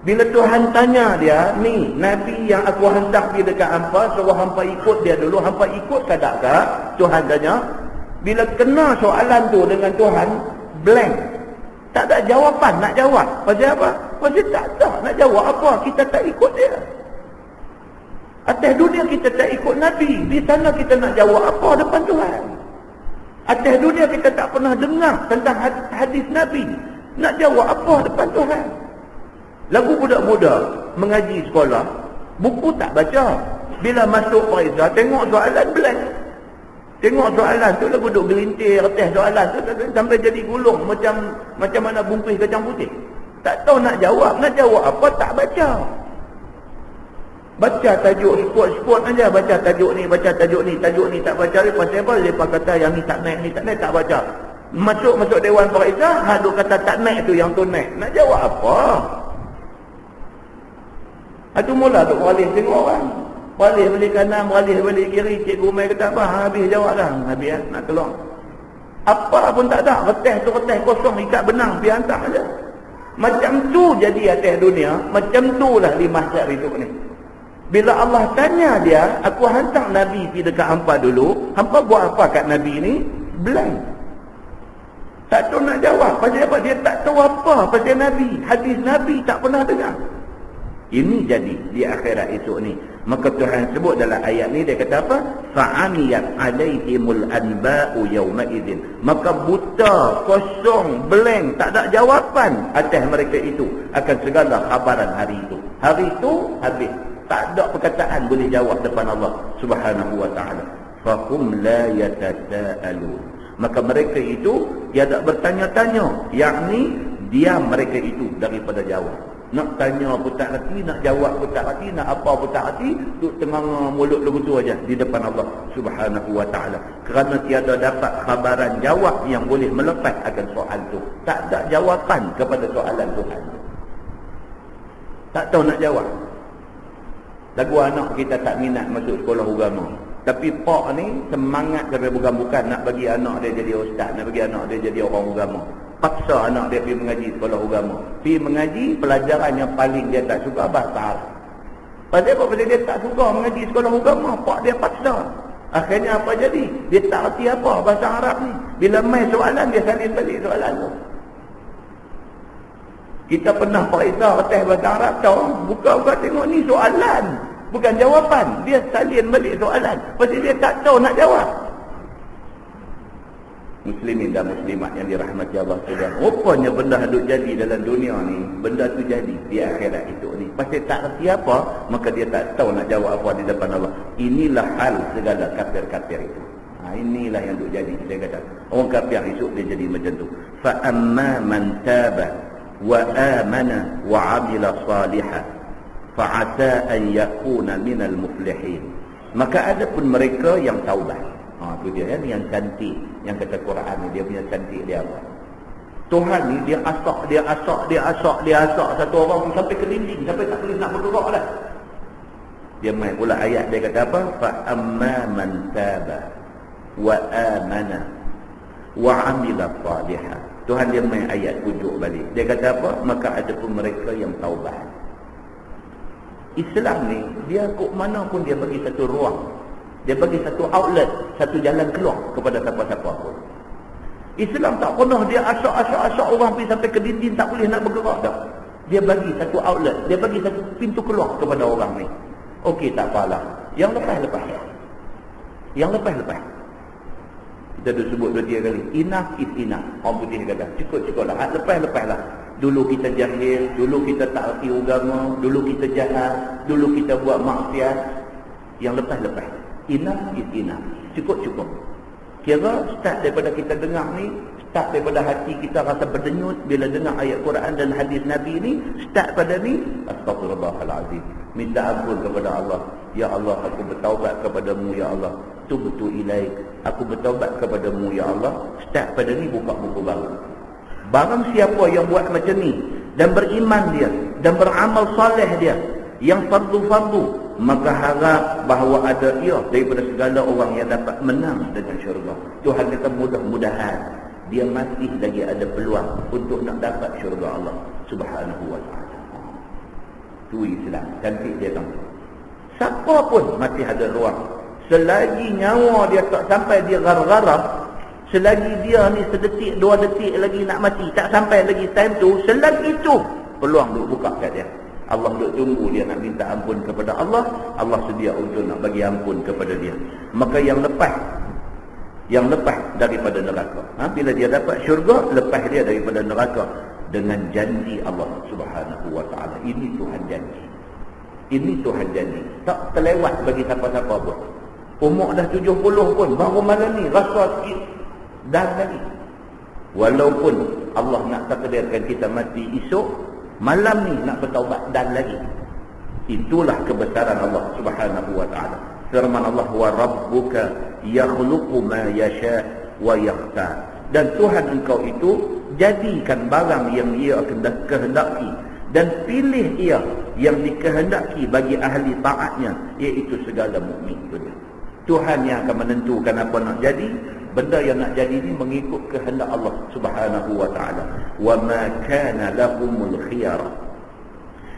Bila Tuhan tanya dia, ni Nabi yang aku hantar pergi dekat hampa, suruh hampa ikut dia dulu, hampa ikut ke tak? Tuhan tanya. Bila kena soalan tu dengan Tuhan, blank. Tak ada jawapan nak jawab. Pasal apa? Pasal tak tahu nak jawab apa, kita tak ikut dia. Atas dunia kita tak ikut Nabi, di sana kita nak jawab apa depan Tuhan? Atas dunia kita tak pernah dengar tentang hadis Nabi, nak jawab apa depan Tuhan? Lagu budak-budak mengaji sekolah, buku tak baca. Bila masuk periksa, tengok soalan blank. Tengok soalan tu lagu duduk gelintir atas soalan tu sampai jadi gulung macam mana bungkus kacang putih. Tak tahu nak jawab apa, tak baca. Baca tajuk sport aja, baca tajuk ni tak baca. Pasal apa? Lepas kata yang ni tak naik, tak baca. Masuk dewan periksa, duk kata tak naik tu, yang tu naik. Nak jawab apa? Itu mula duk beralih tengok orang. Beralih balik kanan, beralih balik kiri, cikgu mai kata apa? Habis jawab dah. Habis nak keluar. Apa pun tak ada. Reteh tu reteh kosong, ikat benang, pergi hantar saja. Macam tu jadi atas dunia. Macam tu lah di mahsyar hidup ni. Bila Allah tanya dia, aku hantar Nabi pergi dekat hampa dulu, hampa buat apa kat Nabi ni? Blank. Tak tahu nak jawab. Pasal apa? Dia tak tahu apa pasal Nabi. Hadis Nabi tak pernah dengar. Ini jadi di akhirat esok ni. Maka Tuhan sebut dalam ayat ni, dia kata apa? Fa'amiyat alaihimul anba'u yawma idzin. Maka buta, kosong, blank, tak ada jawapan atas mereka itu akan segala khabaran hari itu. Hari itu habis. Tak ada perkataan boleh jawab depan Allah Subhanahu wa ta'ala. Fahum la yatasa'alun. Maka mereka itu tiada bertanya-tanya, yakni diam mereka itu daripada jawab. Nak tanya pun tak reti, nak jawab pun tak reti, nak apa pun tak reti, duduk tengah mulut begitu aja di depan Allah Subhanahu wa ta'ala. Kerana tiada dapat khabaran jawab yang boleh melepas akan soal tu. Tak ada jawapan kepada soalan Tuhan. Tak tahu nak jawab. Lagu anak kita tak minat masuk sekolah agama. Tapi pak ni semangat kerana bukan-bukan nak bagi anak dia jadi ustaz, nak bagi anak dia jadi orang agama. Paksa anak dia pergi mengaji sekolah agama. Pergi mengaji, pelajaran yang paling dia tak suka bahasa Arab. Pasal apa? Pasal dia tak suka mengaji sekolah agama. Pak dia paksa. Akhirnya apa jadi? Dia tak erti apa bahasa Arab ni. Bila main soalan, dia salin balik soalan tu. Kita pernah periksa atas bahasa Arab tahu. Buka-buka tengok ni soalan. Bukan jawapan. Dia salin balik soalan. Pasal dia tak tahu nak jawab. Muslimin dan muslimat yang dirahmati Allah sekalian. Rupanya benda duk jadi dalam dunia ni. Benda tu jadi di akhirat itu ni. Pasal tak erti apa. Maka dia tak tahu nak jawab apa di depan Allah. Inilah hal segala kafir-kafir itu. Inilah yang duk jadi. Saya kata. Orang kafir esok dia jadi macam tu. فَأَمَّا مَنْ تَابَ وَآمَنَ وَعَمِلَ صَالِحًا فَعَسَىٰ أَنْ يَكُونَ مِنَ الْمُفْلِحِينَ. Maka ada pun mereka yang taubat. Itu dia kan, yang cantik. Yang kata Quran ni, dia punya cantik dia apa? Tuhan ni, dia asak satu orang sampai kelinding, sampai tak boleh nak bergerak dah. Dia main pula ayat, dia kata apa? فَأَمَّا مَنْ تَابَ وَآمَنَ وَعَمِلَ صَالِحًا. Tuhan dia main ayat pujuk balik. Dia kata apa? Maka ada pun mereka yang taubat. Islam ni, dia kok mana pun dia bagi satu ruang. Dia bagi satu outlet, satu jalan keluar kepada siapa-siapa pun. Islam tak pernah dia asak orang pergi sampai ke dinding tak boleh nak bergerak dah. Dia bagi satu outlet, dia bagi satu pintu keluar kepada orang ni. Okey, tak apalah. Yang lepas. Kita dah sebut 2-3 kali. Enough is enough. Orang putih kata, cukup lah. Lepas lah. Dulu kita jahil, dulu kita tak erti agama, dulu kita jahat, dulu kita buat maksiat. Yang lepas. Enough is enough. Cukup. Kira start daripada kita dengar ni, start daripada hati kita rasa berdenyut bila dengar ayat Quran dan hadis Nabi ni, start pada ni, astagfirullahalazim. Minta ampun kepada Allah. Ya Allah, aku bertaubat kepadamu ya Allah. Tubtu ilaik. Aku bertaubat kepadamu ya Allah. Start pada ni, buka buku baru. Barang siapa yang buat macam ni dan beriman dia dan beramal soleh dia yang fardu-fardu, maka harap bahawa ada ia daripada segala orang yang dapat menang dengan syurga. Tuhan kata mudah-mudahan dia masih lagi ada peluang untuk nak dapat syurga Allah Subhanahu wa ta'ala. Itu Islam. Cantik dia tahu. Siapa pun masih ada ruang. Selagi nyawa dia tak sampai dia gar-garah, selagi dia ni sedetik, 2 detik lagi nak mati, tak sampai lagi time tu, selagi itu peluang duk buka kat dia. Allah duk tunggu dia nak minta ampun kepada Allah. Allah sedia untuk nak bagi ampun kepada dia. Maka yang lepas daripada neraka. Bila dia dapat syurga, lepas dia daripada neraka dengan janji Allah Subhanahu wa ta'ala. Ini Tuhan janji. Tak terlewat bagi siapa-siapa pun. Umur dah 70 pun, baru malam ni rasa sikit dan lagi. Walaupun Allah nak takdirkan kita mati esok, malam ni nak bertaubat dan lagi. Itulah kebesaran Allah Subhanahu wa ta'ala. Firman Allah, wa rabbuka yakhluqu ma yasha wa yakhtar. Dan Tuhan engkau itu jadikan barang yang ia akan kehendaki dan pilih ia yang dikehendaki bagi ahli taatnya, iaitu segala mukmin. Tuhan yang akan menentukan apa nak jadi, Benda yang nak jadi ni mengikut kehendak Allah Subhanahu wa ta'ala. Wa ma kana lahumul khiyarah.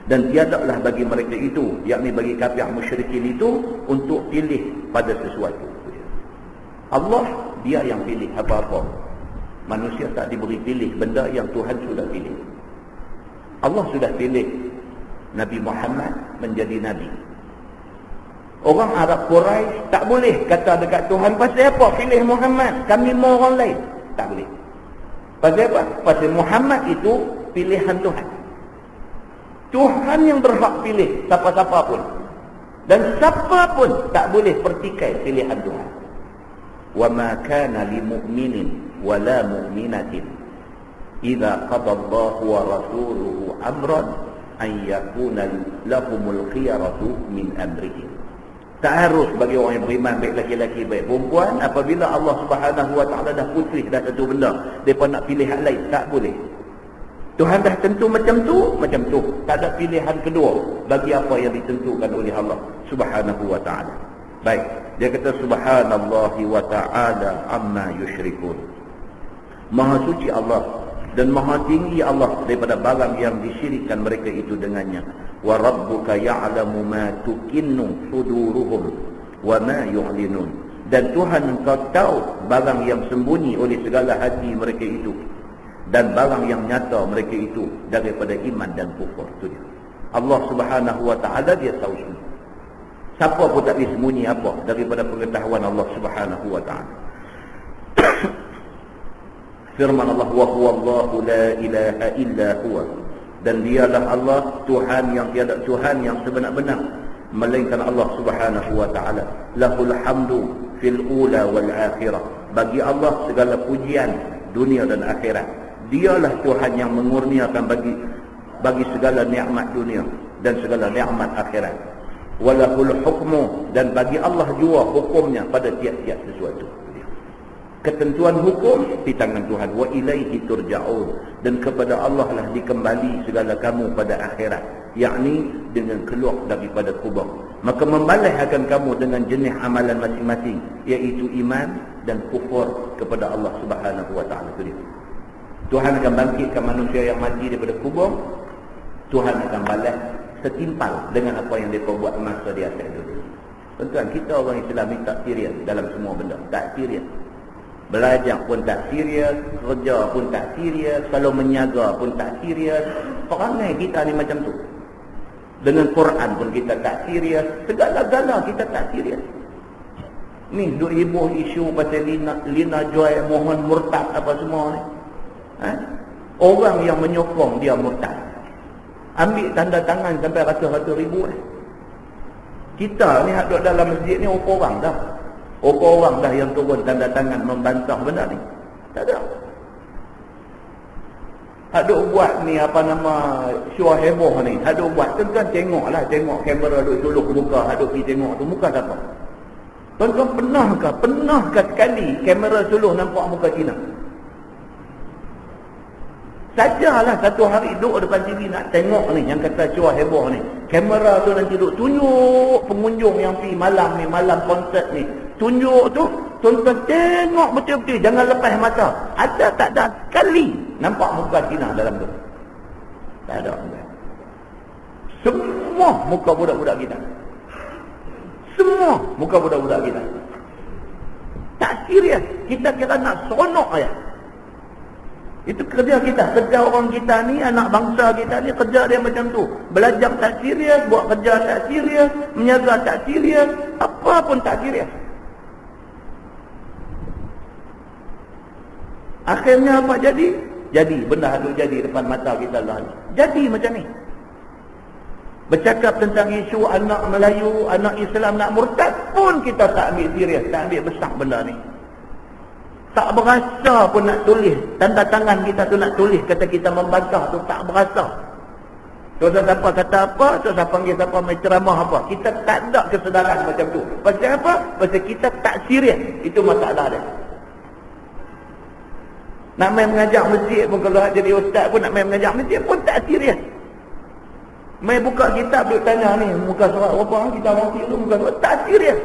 Dan tiadalah bagi mereka itu, yakni bagi kafir musyrikin itu, untuk pilih pada sesuatu. Allah, dia yang pilih apa-apa. Manusia tak diberi pilih benda yang Tuhan sudah pilih. Allah sudah pilih Nabi Muhammad menjadi Nabi. Orang Arab Quraisy tak boleh kata dekat Tuhan, pasal apa pilih Muhammad? Kami mau orang lain. Tak boleh. Pasal apa? Pasal Muhammad itu pilihan Tuhan. Tuhan yang berhak pilih siapa-siapa pun. Dan siapa pun tak boleh pertikai pilihan Tuhan. Wa ma kana li mu'minin wa la mu'minatin idza qada Allahu wa rasuluhu amran an yakuna lahumul khiyaratu min amrihim. Tak harus bagi orang yang beriman, baik laki-laki baik perempuan, apabila Allah Subhanahu wa ta'ala dah putih dah satu benda, mereka nak pilih hal lain, tak boleh. Tuhan dah tentu macam tu, tak ada pilihan kedua bagi apa yang ditentukan oleh Allah Subhanahu wa ta'ala. Baik, dia kata subhanallahi wa ta'ala amma yusyrikun. Maha suci Allah dan maha tinggi Allah daripada barang yang disyirikkan mereka itu dengannya. Wa rabbuka ya'lamu ma tukinnu suduruhum wa ma yu'linun. Dan Tuhan engkau tahu barang yang sembunyi oleh segala hati mereka itu dan barang yang nyata mereka itu daripada iman dan kufur. Itu dia. Allah Subhanahu wa ta'ala dia tahu semua. Siapa pun tak boleh sembunyi apa daripada pengetahuan Allah Subhanahu wa ta'ala. Firman Allah, wa huwallahu la ilaha illa huwa. Dan dialah Allah Tuhan yang tiada Tuhan yang sebenar-benar melainkan Allah Subhanahu wa ta'ala. Lahul hamdu fil ula wal akhirah. Bagi Allah segala pujian dunia dan akhirat. Dialah Tuhan yang mengurniakan bagi segala nikmat dunia dan segala nikmat akhirat. Walahul hukmu, dan bagi Allah jua hukumnya pada tiap-tiap sesuatu. Ketentuan hukum di tangan Tuhan. Wa ilaihi turja'un, dan kepada Allah lah dikembali segala kamu pada akhirat, yakni dengan keluar daripada kubur. Maka membalas akan kamu dengan jenis amalan masing-masing, iaitu iman dan kufur kepada Allah Subhanahu wa ta'ala. Tuhan akan bangkitkan manusia yang mati daripada kubur. Tuhan akan balas setimpal dengan apa yang mereka buat masa di atas dunia. Tuan-tuan, kita orang Islam ni tak serius dalam semua benda. Tak serius. Belajar pun tak serius, kerja pun tak serius, kalau menyaga pun tak serius. Perangai kita ni macam tu. Dengan Quran pun kita tak serius, segala-gala kita tak serius. Ni duk heboh isu pasal Lina Joy mohon murtad apa semua ni. Orang yang menyokong dia murtad, ambil tanda tangan sampai ratus-ratus ribu. Kita ni hak duduk dalam masjid ni berapa orang dah? Berapa orang dah yang turun tanda tangan membantah benda ni? Tak ada. Hak duk buat ni apa nama syuah heboh ni, hak duk buat tuan-tuan tengoklah, tengok kamera duk suluk muka, hak duk pergi tengok tu muka siapa? Tuan-tuan pernahkah sekali kamera suluk nampak muka Cina? Sajalah satu hari duduk depan TV nak tengok ni yang kata cuah heboh ni. Kamera tu nanti duduk tunjuk pengunjung yang pergi malam ni, malam konsert ni. Tunjuk tu, tuan-tuan tengok betul-betul, jangan lepas mata. Ada tak ada sekali nampak muka Cina dalam tu? Tak ada. Semua muka budak-budak kita. Semua muka budak-budak kita. Tak serius. Kita kira nak seronok aja. Itu kerja kita, kerja orang kita ni, anak bangsa kita ni, kerja dia macam tu. Belajar tak serius, buat kerja tak serius, menjaga tak serius, apa pun tak serius. Akhirnya apa jadi? Jadi, benda itu jadi depan mata kita lah. Jadi macam ni. Bercakap tentang isu anak Melayu, anak Islam nak murtad pun kita tak ambil serius, tak ambil besar benda ni. Tak berasa pun nak tulis. Tanda tangan kita tu nak tulis. Kata kita membantah tu tak berasa. Tuan siapa kata apa, tuan siapa panggil siapa main ceramah apa. Kita tak ada kesedaran macam tu. Pasal apa? Pasal kita tak serius. Itu masalah dia. Nak main mengajar masjid pun, kalau jadi ustaz pun nak main mengajar masjid pun tak serius. Main buka kitab duk tanya ni, muka surat berapa, kita mati tu muka surat, tak serius.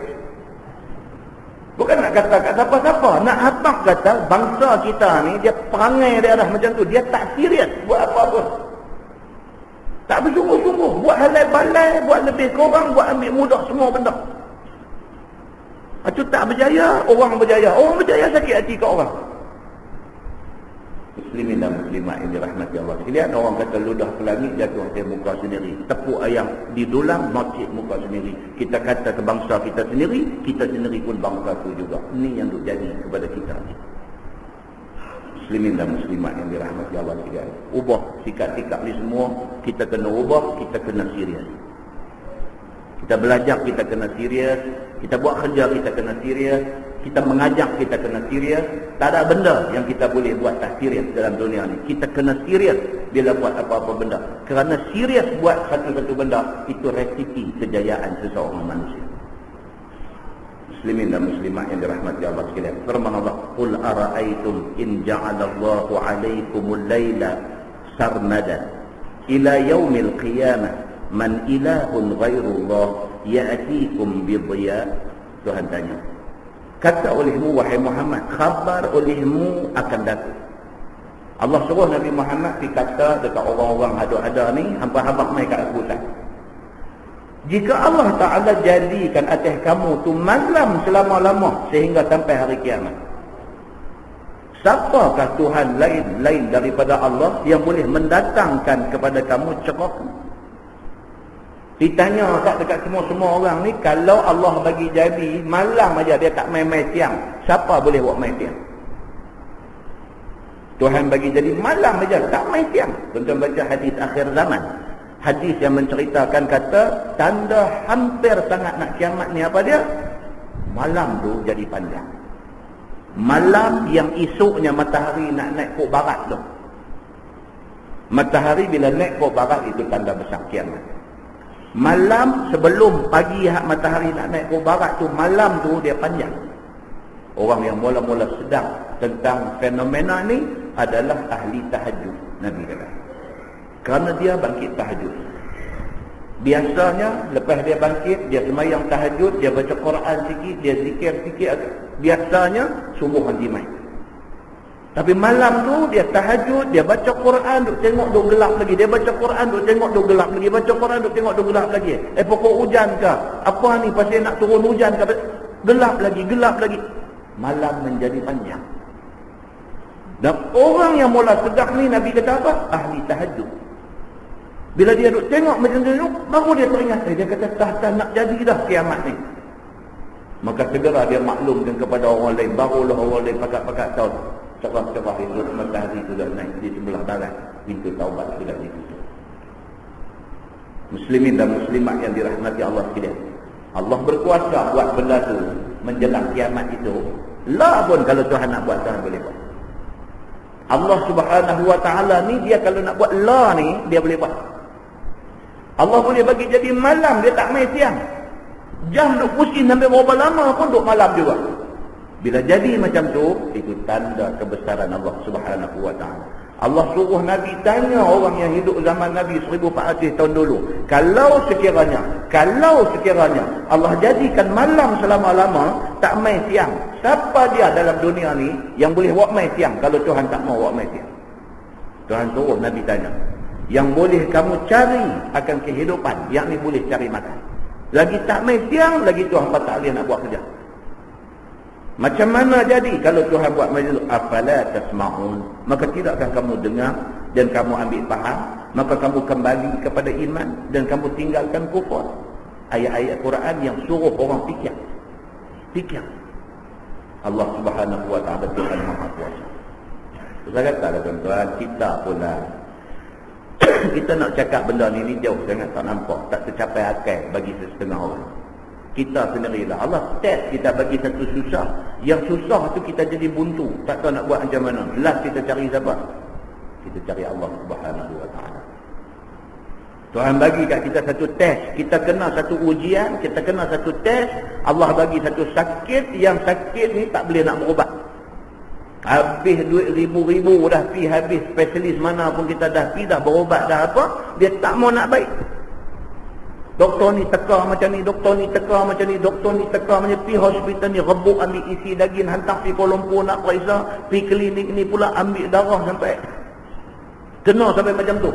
Bukan nak kata kat siapa-siapa. Nak abang kata bangsa kita ni dia perangai dia dah macam tu. Dia tak serius buat apa-apa. Tak bersungguh-sungguh. Buat halai balai, buat lebih kurang, buat ambil mudah semua benda. Itu tak berjaya, orang berjaya. Orang berjaya sakit hati kat orang. Muslimin dan muslimat yang dirahmati Allah sekalian, orang kata ludah ke langit jatuh atas muka sendiri. Tepuk ayam didulang nocik muka sendiri. Kita kata ke bangsa kita sendiri pun bangsa tu juga. Ini yang duk jadi kepada kita ni. Muslimin dan muslimat yang dirahmati Allah sekalian, ubah sikap-sikap ni semua. Kita kena ubah, kita kena serius. Kita belajar, kita kena serius. Kita buat kerja, kita kena serius. Kita mengajar, kita kena serius. Tak ada benda yang kita boleh buat tak serius dalam dunia ni. Kita kena serius bila buat apa-apa benda. Kerana serius buat satu-satu benda, itu resiti kejayaan seseorang manusia. Muslimin dan muslimat yang dirahmati Allah sekalian, firman Allah, qul ara'aytum in ja'alallahu 'alaykumul laila sarmadan ila yaumil qiyamah man ilahun ghairullah ya'tikum bidhiya. Tuhan tanya, kata olehmu wahai Muhammad, khabar olehmu akan datang. Allah suruh Nabi Muhammad pergi kata dekat orang-orang ada-ada ni, hamba-hamba mai kat aku tak. Jika Allah Ta'ala jadikan atas kamu tu malam selama-lama sehingga sampai hari kiamat, siapakah Tuhan lain daripada Allah yang boleh mendatangkan kepada kamu cerah? Ditanya dekat semua orang ni, kalau Allah bagi jadi malam aja dia tak main-main siang, siapa boleh buat main siang? Tuhan bagi jadi malam aja tak main siang. Tuan-tuan baca hadis akhir zaman. Hadis yang menceritakan kata tanda hampir sangat nak kiamat ni apa dia? Malam tu jadi panjang. Malam yang esoknya matahari nak naik ke barat tu. Matahari bila naik ke barat itu tanda besar kiamat. Malam sebelum pagi matahari nak naik ke barat tu, malam tu dia panjang. Orang yang mula-mula sedang tentang fenomena ni adalah ahli tahajud, Nabi kata. Kerana dia bangkit tahajud. Biasanya lepas dia bangkit, dia sembahyang tahajud, dia baca Quran sikit, dia zikir sikit. Biasanya subuh nanti main. Tapi malam tu dia tahajud, dia baca Quran, duk tengok duk gelap lagi. Dia baca Quran, duk tengok duk gelap lagi. Baca Quran, duk tengok duk gelap lagi. Pokok hujan ke? Apa ni pasal nak turun hujan ke? Gelap lagi. Malam menjadi panjang. Dan orang yang mula sedar ni, Nabi kata apa? Ahli tahajud. Bila dia duk tengok macam tu, baru dia teringat. Dia kata, tak nak jadi dah kiamat ni. Maka segera dia maklumkan kepada orang lain. Barulah orang lain pakat-pakat tahu. Cerah-cerah itu matahari sudah naik di sebelah barat. Pintu taubat sudah ditutup. Muslimin dan muslimat yang dirahmati Allah sekalian, Allah berkuasa buat benda tu menjelang kiamat itu. Lah pun kalau Tuhan nak buat, Tuhan boleh buat. Allah Subhanahu wa ta'ala ni, dia kalau nak buat lah ni, dia boleh buat. Allah boleh bagi jadi malam, dia tak main siang. Jam duk pusing sampai berapa lama pun duk malam juga. Bila jadi macam tu, itu tanda kebesaran Allah Subhanahu wa ta'ala. Allah suruh Nabi tanya orang yang hidup zaman Nabi 1400 tahun dulu. Kalau sekiranya Allah jadikan malam selama-lama, tak main siang, siapa dia dalam dunia ni yang boleh buat main siang kalau Tuhan tak mau buat main siang? Tuhan suruh Nabi tanya. Yang boleh kamu cari akan kehidupan, yakni boleh cari makan. Lagi tak main siang, lagi Tuhan tak boleh nak buat kerja. Macam mana jadi kalau Tuhan buat macam itu? Afala tasma'un. Maka tidakkah kamu dengar dan kamu ambil faham? Maka kamu kembali kepada iman dan kamu tinggalkan kufur. Ayat-ayat Quran yang suruh orang fikir. Allah Subhanahu wa ta'ala Tuhan Maha Kuasa. Saya kata tuan-tuan, kita pula kita nak cakap benda ni jauh sangat tak nampak, tak tercapai akal bagi setengah orang. Kita sendirilah. Allah test kita bagi satu susah. Yang susah tu kita jadi buntu, tak tahu nak buat macam mana. Last kita cari siapa? Kita cari Allah Subhanahu wa ta'ala. Tuhan bagi kat kita satu test, kita kena satu ujian, kita kena satu test. Allah bagi satu sakit, yang sakit ni tak boleh nak berubat. Habis duit ribu-ribu dah pi, habis spesialis mana pun kita dah pi, dah berubat dah apa, dia tak mau nak baik. Doktor ni teka macam ni, doktor ni teka macam ni, doktor ni teka macam ni, pergi hospital ni rebuk ambil isi daging, hantar pergi Kuala Lumpur nak periksa, pergi klinik ni pula ambil darah sampai kena sampai macam tu.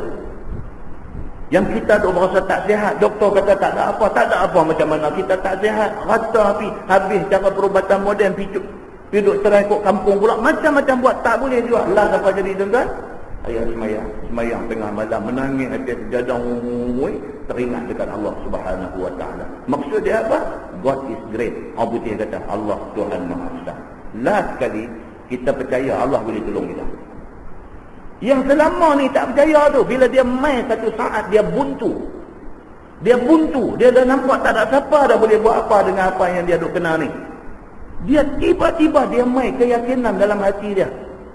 Yang kita duk berasa tak sihat, doktor kata tak ada apa macam mana kita tak sihat, rata habis cara perubatan moden, pergi duk cerai kok kampung pula, macam-macam buat, tak boleh juga. Lah apa jadi tuan-tuan? Ayah semayang tengah malam, menangis atas sejadah, teringat dekat Allah Subhanahu wa ta'ala. Maksud dia apa? God is great. Orang putih kata Allah Tuhan Maha Besar. Last sekali kita percaya Allah boleh tolong kita. Yang selama ni tak percaya tu, bila dia main satu saat dia buntu, dia dah nampak tak ada siapa dah boleh buat apa dengan apa yang dia duk kena ni. Dia tiba-tiba dia main keyakinan dalam hati dia,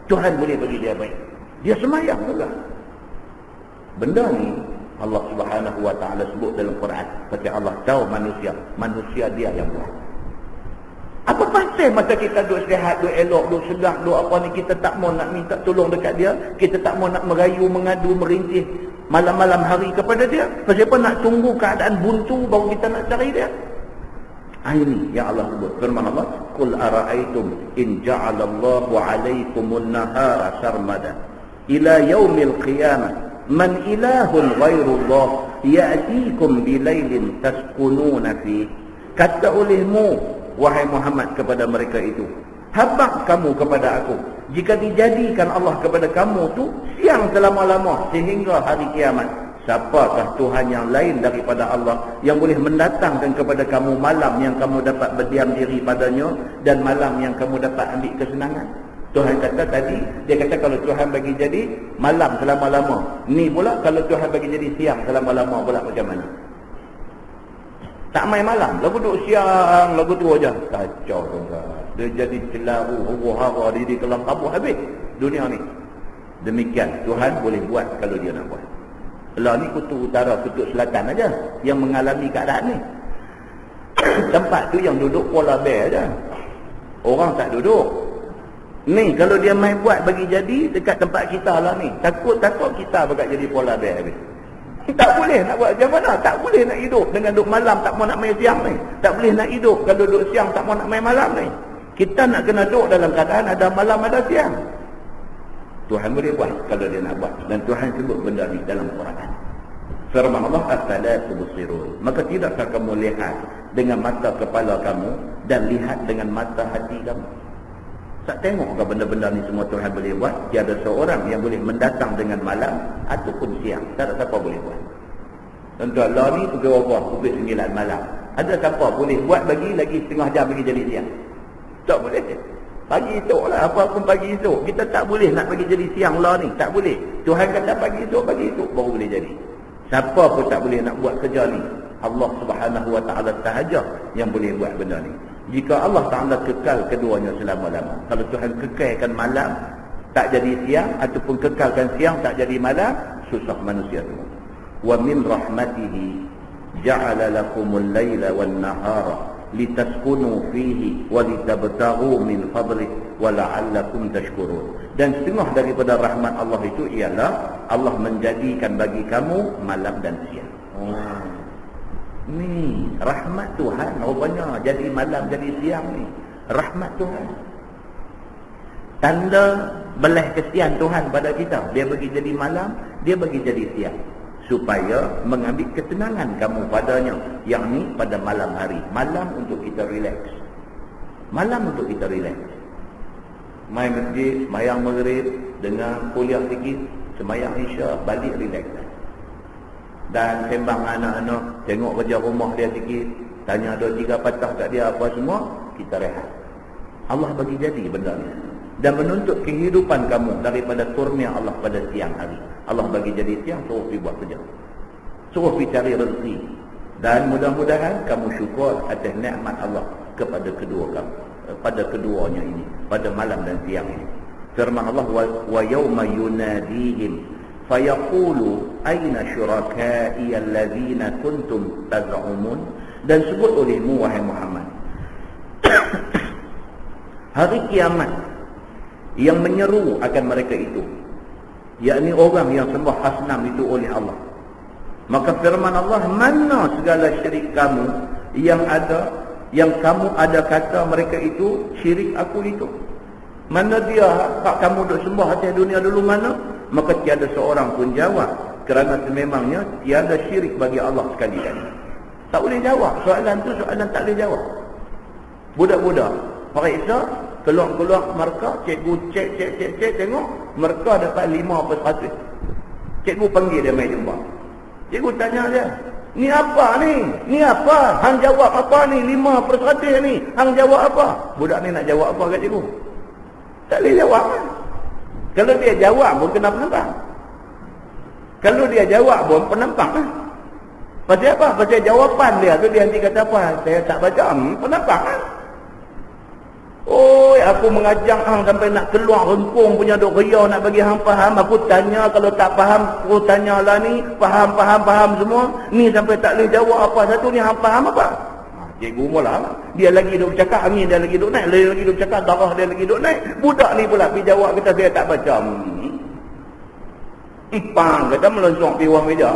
Tuhan boleh bagi dia baik. Dia semayang juga. Benda ni Allah Subhanahu wa ta'ala sebut dalam Quran. Pasal Allah tahu manusia dia yang buat. Apa pasal masa kita duk sihat, duk elok, duk sedap, duk apa ni, kita tak mau nak minta tolong dekat dia, kita tak mau nak merayu, mengadu, merintih malam-malam hari kepada dia. Pasal apa nak tunggu keadaan buntu baru kita nak cari dia? Ini yang Allah sebut. Firman Allah, "Qul ara'aytum in ja'alallahu 'alaykumun nahara sarmada ila yaumil qiyamah man ilahun ghairullah ya'tikum bilailin taskununa fi." Kata olehmu wahai Muhammad kepada mereka itu, habaq kamu kepada aku jika dijadikan Allah kepada kamu tu siang selama-lama sehingga hari kiamat. Siapakah Tuhan yang lain daripada Allah yang boleh mendatangkan kepada kamu malam yang kamu dapat berdiam diri padanya dan malam yang kamu dapat ambil kesenangan? Tuhan kata tadi, dia kata kalau Tuhan bagi jadi malam selama-lama. Ni pula kalau Tuhan bagi jadi siang selama-lama pula macam mana? Tak main malam, lagu duduk siang, lagu tu aja. Kacau tuan-tuan. Dia jadi celaru, huru-hara, diri kelam kabut habis dunia ni. Demikian Tuhan boleh buat kalau dia nak buat. Lah ni kutub utara, kutub selatan aja yang mengalami keadaan ni. Tempat tu yang duduk polar bear aja. Orang tak duduk. Ni kalau dia main buat bagi jadi dekat tempat kita lah ni, takut-takut kita bakal jadi polar bear habis. Tak boleh nak buat macam mana? Tak boleh nak hidup dengan duduk malam tak mau nak main siang ni. Tak boleh nak hidup kalau duduk siang tak mau nak main malam ni. Kita nak kena duduk dalam keadaan ada malam ada siang. Tuhan boleh buat kalau dia nak buat. Dan Tuhan sebut benda ni dalam Quran. Firman Allah, "Afala tubsirun." Maka tidakkah kamu lihat dengan mata kepala kamu dan lihat dengan mata hati kamu? Tak tengok ke benda-benda ni semua Tuhan boleh buat? Tiada seorang yang boleh mendatang dengan malam ataupun siang. Tak ada siapa boleh buat. Tentu Allah ni pukul berapa? Pukul 9 malam. Ada siapa boleh buat bagi lagi setengah jam bagi jadi siang? Tak boleh. Pagi esok lah, apa pun pagi esok. Kita tak boleh nak bagi jadi siang lah ni. Tak boleh. Tuhan kata pagi esok baru boleh jadi. Siapa pun tak boleh nak buat kerja ni. Allah Subhanahu wa ta'ala sahaja yang boleh buat benda ni. Jika Allah Ta'ala kekal keduanya selama-lama. Kalau Tuhan kekalkan malam tak jadi siang, ataupun kekalkan siang tak jadi malam, susah manusia tu. Wa min rahmatihi ja'ala lakumul laila wan nahara litaskunu fihi wa litabtaghu min fadlihi wa la'allakum tashkurun. Dan setengah daripada rahmat Allah itu ialah Allah menjadikan bagi kamu malam dan siang. Ni rahmat Tuhan rupanya jadi malam jadi siang ni. Rahmat Tuhan. Tanda belah kesian Tuhan pada kita. Dia bagi jadi malam, dia bagi jadi siang. Supaya mengambil ketenangan kamu padanya. Yang ni pada malam hari. Malam untuk kita relax. Malam untuk kita relax. Main masjid, semayang maghrib, dengar kuliah sikit, semayang isya, balik relax. Dan sembang anak-anak, tengok kerja rumah dia sikit, tanya 2-3 patah kat dia apa semua, kita rehat. Allah bagi jadi benda ni. Dan menuntut kehidupan kamu daripada kurnia Allah pada siang hari. Allah bagi jadi siang, suruh pergi buat kerja. Suruh pergi cari rezeki. Dan mudah-mudahan kamu syukur atas nikmat Allah kepada kedua kamu. Pada keduanya ini, pada malam dan siang ini. Firman Allah, wa yawma yunadihim fayaqulu aina syuraka'i allazina kuntum taz'umun. Dan sebut olehmu wahai Muhammad, hari kiamat yang menyeru akan mereka itu, yakni orang yang sembah asnam itu oleh Allah. Maka firman Allah, mana segala syirik kamu yang ada, yang kamu ada kata mereka itu syirik aku itu. Mana dia hak kamu duk sembah atas dunia dulu mana? Maka tiada seorang pun jawab. Kerana sememangnya tiada syirik bagi Allah sekali-kali. Tak boleh jawab. Soalan tu soalan tak boleh jawab. Budak-budak periksa, keluar-keluar markah, cikgu cek tengok, markah dapat 5%. Cikgu panggil dia main jumpa. Cikgu tanya dia, ni apa ni? Ni apa? Hang jawab apa ni? 5% ni. Hang jawab apa? Budak ni nak jawab apa kat cikgu? Tak boleh jawab. Kalau dia jawab pun kena penambang. Kalau dia jawab pun penambang. Pasal apa? Pasal jawapan dia tu dia nanti kata apa? Saya tak baca. Penambang. Oi, aku mengajar hang sampai nak keluar rengkung punya duk riau nak bagi hang faham. Aku tanya, kalau tak faham, aku tanyalah ni. Faham semua. Ni sampai tak boleh jawab apa satu ni, hang faham apa? Cikgu mula. Dia lagi duk cakap, angin dia lagi duk naik. Dia lagi duk cakap, darah dia lagi duk naik. Budak ni pula pergi jawab, kata saya tak baca. Empang, kata melonsong pergi ruang meja.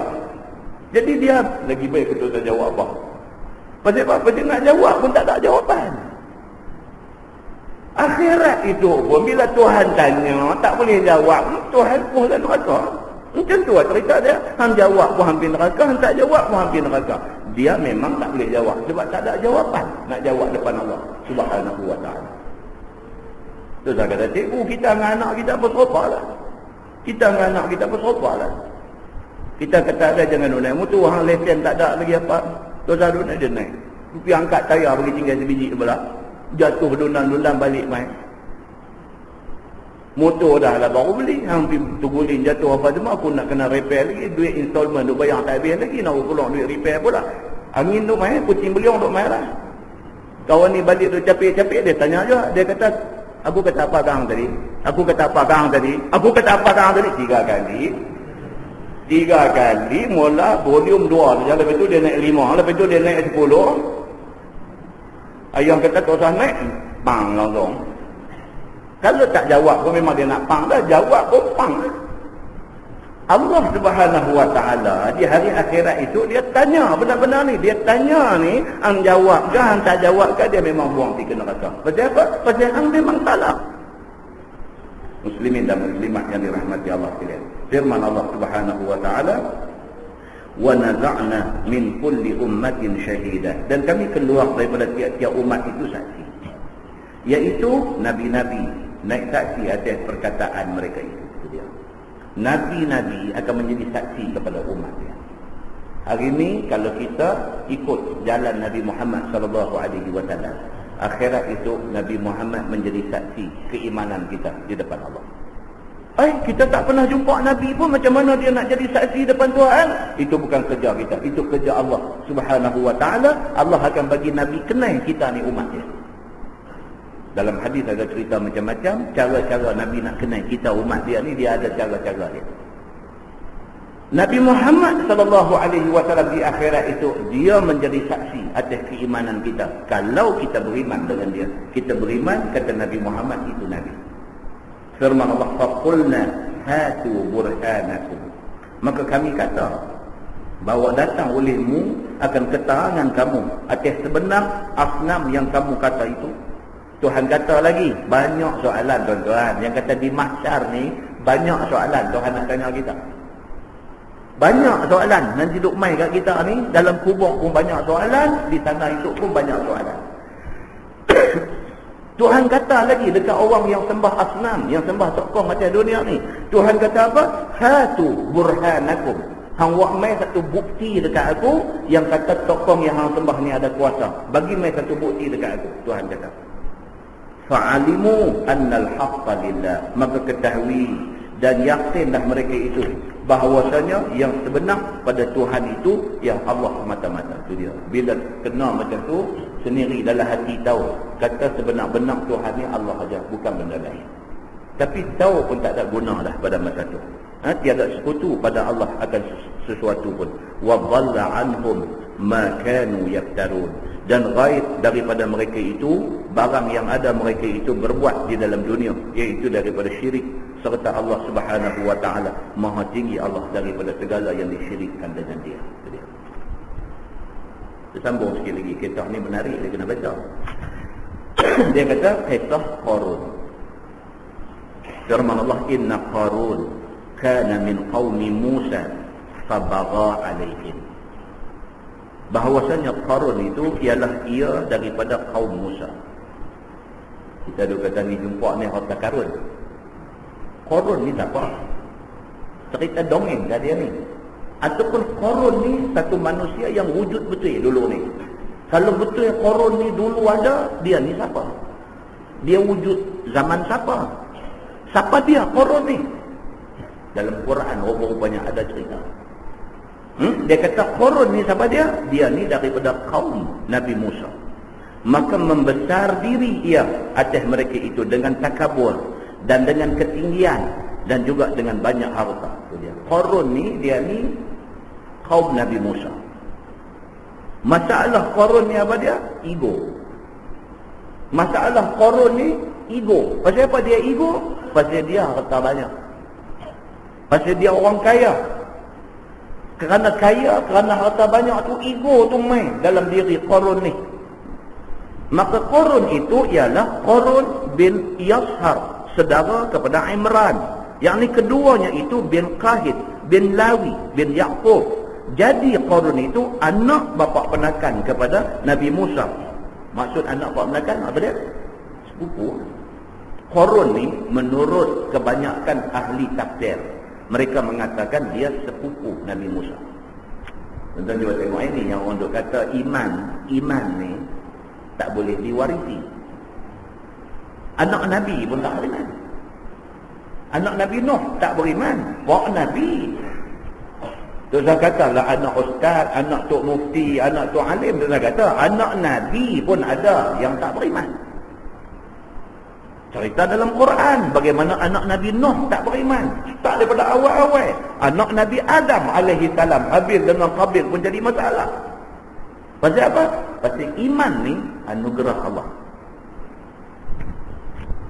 Jadi dia lagi baik kata tak jawab apa. Pasal apa? Pasal nak jawab pun tak ada jawapan. Akhirat itu pun bila Tuhan tanya tak boleh jawab, Tuhan pun dalam neraka. Macam tu lah cerita dia. Hang jawab pun hampir neraka, hang tak jawab pun hampir neraka. Dia memang tak boleh jawab sebab tak ada jawapan nak jawab depan Allah Subhanahu wa ta'ala. Tu saya kata, cikgu kita dengan anak kita pun serupa lah. Kita dengan anak kita pun serupa lah. Kita kata ada jangan naik motor, hang lesen tak ada lagi apa. Tu saya naik dia naik. Pergi angkat tayar pergi tinggal sebiji sebelah. Jatuh dulan-dulan balik main. Motor dah lah baru beli, hampir terguling jatuh apa semua, aku nak kena repair lagi, duit installment duk bayar tak habis lagi, nak pulang duit repair pula. Angin duk main, kucing beliung duk main lah. Kawan ni balik duk capek-capek, dia tanya je, dia kata, aku kata apa kang tadi? Aku kata apa kang tadi? Aku kata apa kang tadi? 3 kali. 3 kali mula volume 2 saja, lepas tu dia naik 5, lepas tu dia naik 10. Ayah kata tak usah naik, pang langsung. Kalau tak jawab pun memang dia nak pang dah, jawab pun pang. Allah Subhanahu wa ta'ala di hari akhirat itu dia tanya benar-benar ni, dia tanya ni, hang jawab ke, hang tak jawab ke, dia memang buang pergi ke neraka. Pasal apa? Pasal hang memang salah. Muslimin dan muslimat yang dirahmati Allah sekalian. Firman Allah Subhanahu wa ta'ala, wa naza'na min kulli ummatin syahidah, dan kami keluar daripada tiap-tiap umat itu saksi, iaitu nabi-nabi naik saksi atas perkataan mereka itu. Nabi-nabi akan menjadi saksi kepada umat dia. Hari ini kalau kita ikut jalan Nabi Muhammad sallallahu alaihi wasallam, akhirat itu Nabi Muhammad menjadi saksi keimanan kita di depan Allah. Kita tak pernah jumpa Nabi pun, macam mana dia nak jadi saksi depan Tuhan? Itu bukan kerja kita, itu kerja Allah Subhanahu wa ta'ala. Allah akan bagi Nabi kenal kita ni umat dia. Dalam hadis ada cerita macam-macam, cara-cara Nabi nak kenal kita umat dia ni, dia ada cara-cara dia. Nabi Muhammad sallallahu alaihi wasallam di akhirat itu, dia menjadi saksi atas keimanan kita. Kalau kita beriman dengan dia, kita beriman kata Nabi Muhammad itu Nabi. Firman Allah, faqulna hatu burhanakum, maka kami kata, bawa datang olehmu akan keterangan kamu atas sebenar asnam yang kamu kata itu. Tuhan kata lagi, banyak soalan tuan-tuan. Yang kata di mahsyar ni, banyak soalan Tuhan nak tanya kita. Banyak soalan. Nanti duk main kat kita ni, dalam kubur pun banyak soalan, di sana itu pun banyak soalan. Tuhan kata lagi dekat orang yang sembah asnam, yang sembah sokong atas dunia ni. Tuhan kata apa? Hatu burhanakum. Hang buat mai satu bukti dekat aku yang kata sokong yang hang sembah ni ada kuasa. Bagi mai satu bukti dekat aku. Tuhan kata. Fa'alimu annal haqqa lillah, maka ketahui dan yakinlah mereka itu bahawasanya yang sebenar pada Tuhan itu yang Allah semata-mata. Itu dia. Bila kena macam tu, sendiri dalam hati tahu, kata sebenar-benar Tuhan ni Allah aja, bukan benda lain. Tapi tahu pun tak ada guna dah pada masa tu. Tiada sekutu pada Allah akan sesuatu pun. Wa dhalla anhum ma kanu yaftarun, dan ghaib daripada mereka itu barang yang ada mereka itu berbuat di dalam dunia, iaitu daripada syirik. serta Allah Subhanahu wa taala maha tinggi Allah daripada segala yang disyirikkan dengan dia. Sambung sikit lagi, kisah ni menarik, dia kena baca. Dia kata kisah Qarun. Firman Allah, inna Qarun kana min qaumi Musa fabagha alaihim. Bahawasanya Qarun itu ialah ia daripada kaum Musa. Kita duk kata ni jumpa ni harta karun. Qarun ni siapa? Cerita dongeng dah dia ni. Ataupun Qarun ni satu manusia yang wujud betul dulu ni. Kalau betul Qarun ni dulu ada, dia ni siapa? Dia wujud zaman siapa? Siapa dia Qarun ni? Dalam Quran rupa-rupanya ada cerita. Dia kata Qarun ni siapa dia? Dia ni daripada kaum Nabi Musa. Maka membesar diri ia atas mereka itu dengan takabur dan dengan ketinggian dan juga dengan banyak harta. Itu dia. Qarun ni, dia ni kaum Nabi Musa. Masalah Qarun ni apa dia? Ego. Masalah Qarun ni ego. Pasal apa dia ego? Pasal dia harta banyak. Pasal dia orang kaya. Kerana kaya, kerana harta banyak tu, ego tu main dalam diri Qarun ni. Maka Qarun itu ialah Qarun bin Yashar, saudara kepada Imran. Yang ni keduanya itu bin Qahid, bin Lawi, bin Yaqub. Jadi Qarun itu anak bapa penakan kepada Nabi Musa. Maksud anak bapa penakan apa dia? Sepupu. Qarun ni menurut kebanyakan ahli tafsir, mereka mengatakan dia sepupu Nabi Musa. Tuan-tuan cuba tengok ini yang orang duk kata iman ni tak boleh diwarisi. Anak Nabi pun tak beriman. Anak Nabi Nuh tak beriman. Pak Nabi. Tuan-tuan kata lah anak ustaz, anak tok mufti, anak tok alim. Tuan-tuan kata anak Nabi pun ada yang tak beriman. Cerita dalam Quran bagaimana anak Nabi Nuh tak beriman. Tak daripada awal-awal. Anak Nabi Adam alaihi salam, Habil dengan Qabil pun jadi masalah. Pasal apa? Pasal iman ni anugerah Allah.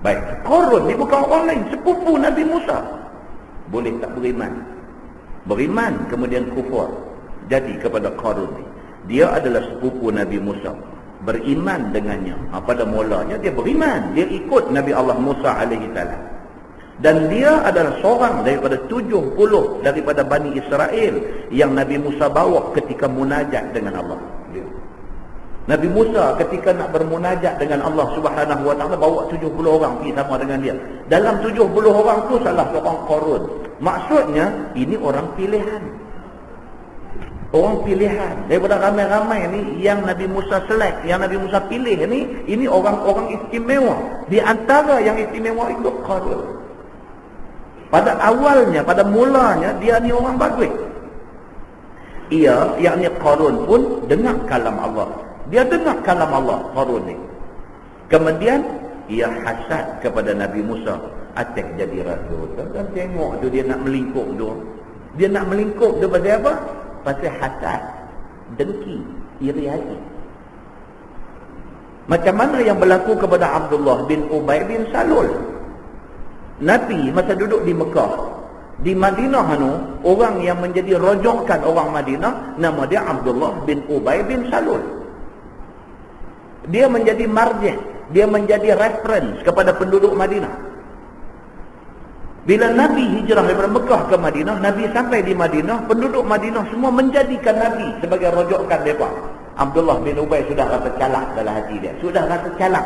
Baik, Qarun ni bukan orang lain, sepupu Nabi Musa. Boleh tak beriman? Beriman kemudian kufur. Jadi kepada Qarun ni, dia adalah sepupu Nabi Musa. Beriman dengannya. Pada mulanya dia beriman, dia ikut Nabi Allah Musa alaihi salam. Dan dia adalah seorang daripada 70 daripada Bani Israel yang Nabi Musa bawa ketika munajat dengan Allah. Nabi Musa ketika nak bermunajat dengan Allah Subhanahu wa taala bawa 70 orang pergi sama dengan dia. Dalam 70 orang tu salah seorang Qarun. Maksudnya ini orang pilihan. Orang pilihan daripada ramai-ramai ni yang Nabi Musa select, yang Nabi Musa pilih ni, ini orang-orang istimewa. Di antara yang istimewa itu Qarun. Pada awalnya, pada mulanya dia ni orang bagus. Ia, yakni Qarun pun dengar kalam Allah. Dia dengar kalam Allah, Qarun ni. Kemudian ia hasad kepada Nabi Musa atas jadi rasul. Dan tengok tu dia nak melingkup tu. Dia nak melingkup tu pasal apa? Pasal hasad, dengki, iri hati. Macam mana yang berlaku kepada Abdullah bin Ubay bin Salul. Nabi masa duduk di Mekah, di Madinah orang yang menjadi rojokan orang Madinah nama dia Abdullah bin Ubay bin Salul. Dia menjadi marjah, dia menjadi reference kepada penduduk Madinah. Bila Nabi hijrah daripada Mekah ke Madinah, Nabi sampai di Madinah, penduduk Madinah semua menjadikan Nabi sebagai rojokan mereka. Abdullah bin Ubay sudah rasa calak dalam hati dia. Sudah rasa calak.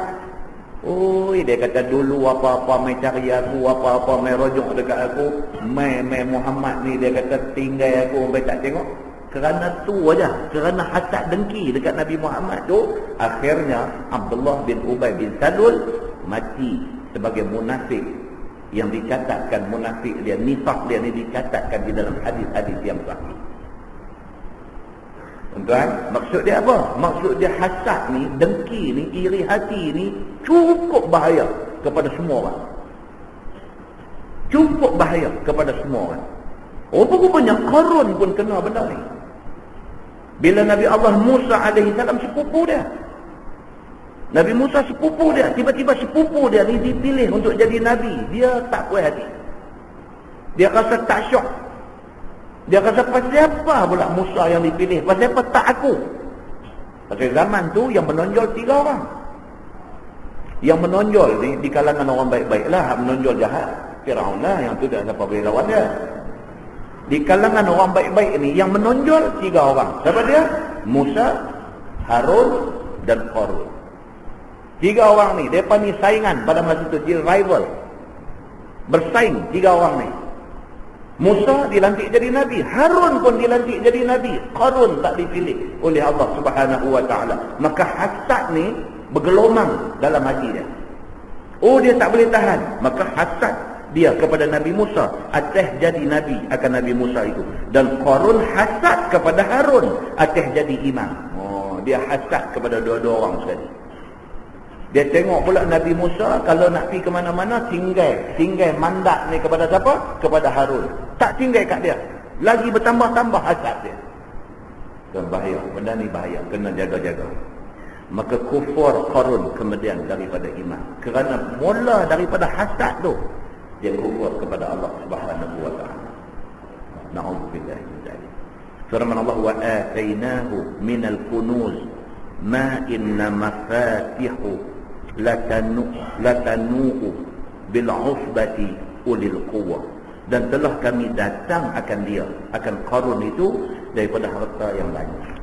Oh, dia kata dulu apa-apa mai cari aku, apa-apa mai rojok dekat aku, mai Muhammad ni dia kata tinggal aku sampai tak tengok. Kerana tu aja, kerana hasad dengki dekat Nabi Muhammad tu, akhirnya Abdullah bin Ubay bin Salul mati sebagai munafik. Yang dicatatkan munafik dia, nifak dia ni dicatatkan di dalam hadis-hadis yang sahih. Tuan-tuan, maksud dia apa? Maksud dia hasad ni, dengki ni, iri hati ni cukup bahaya kepada semua orang. Cukup bahaya kepada semua orang. Rupanya Qarun pun kena benda ni. Bila Nabi Allah Musa alaihi salam sepupu dia. Nabi Musa sepupu dia, tiba-tiba sepupu dia ni dipilih untuk jadi Nabi. Dia tak puas hati. Dia rasa tak syok. Dia rasa pasal apa pula Musa yang dipilih? Pasal apa tak aku? Pasal zaman tu yang menonjol 3 orang. Yang menonjol di kalangan orang baik-baik lah, menonjol jahat Firaun lah, yang tu tak siapa boleh lawan dia. Di kalangan orang baik-baik ni yang menonjol 3 orang. Siapa dia? Musa, Harun dan Qarun. 3 orang ni, mereka ni saingan pada masa tu, dia rival. Bersaing 3 orang ni. Musa dilantik jadi Nabi, Harun pun dilantik jadi Nabi, Qarun tak dipilih oleh Allah Subhanahu Wa Taala. Maka hasad ni bergelomang dalam hati dia. Oh, dia tak boleh tahan. Maka hasad dia kepada Nabi Musa atas jadi Nabi akan Nabi Musa itu. Dan Qarun hasad kepada Harun atas jadi imam. Oh, dia hasad kepada dua-dua orang sekali. Dia tengok pula Nabi Musa kalau nak pergi ke mana-mana tinggal mandat ni kepada siapa? Kepada Harun. Tak tinggal kat dia. Lagi bertambah-tambah hasad dia. Dan bahaya. Benda ni bahaya. Kena jaga-jaga. Maka kufur Qarun kemudian daripada iman. Kerana mula daripada hasad tu, dia kufur kepada Allah Subhanahu Wa Taala. Na'udzubillah min dzalik. Firman Allah, wa atainahu minal kunuz ma inna mafatihu latanu'u bil usbati ulil quwwah. Dan telah kami datang akan dia, akan Qarun itu daripada harta yang banyak.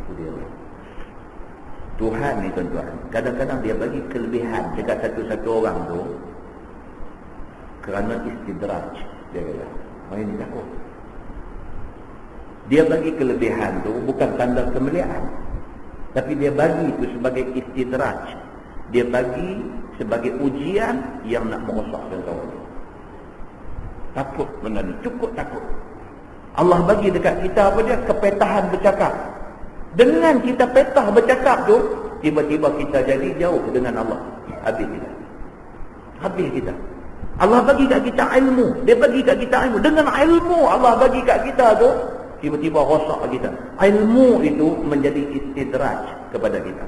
Tuhan ni tuan-tuan, kadang-kadang dia bagi kelebihan dekat satu-satu orang tu kerana istidraj. Dia kata, orang ini takut. Dia bagi kelebihan tu bukan tanda kemuliaan, tapi dia bagi itu sebagai istidraj. Dia bagi sebagai ujian yang nak merosakkan kawan. Takut benda ni, cukup takut. Allah bagi dekat kita apa dia? Kepetahan bercakap. Dengan kita petah bercakap tu, tiba-tiba kita jadi jauh dengan Allah. Habis kita. Habis kita. Allah bagi kat kita ilmu. Dia bagi kat kita ilmu. Dengan ilmu Allah bagi kat kita tu, tiba-tiba rosak kita. Ilmu itu menjadi istidraj kepada kita.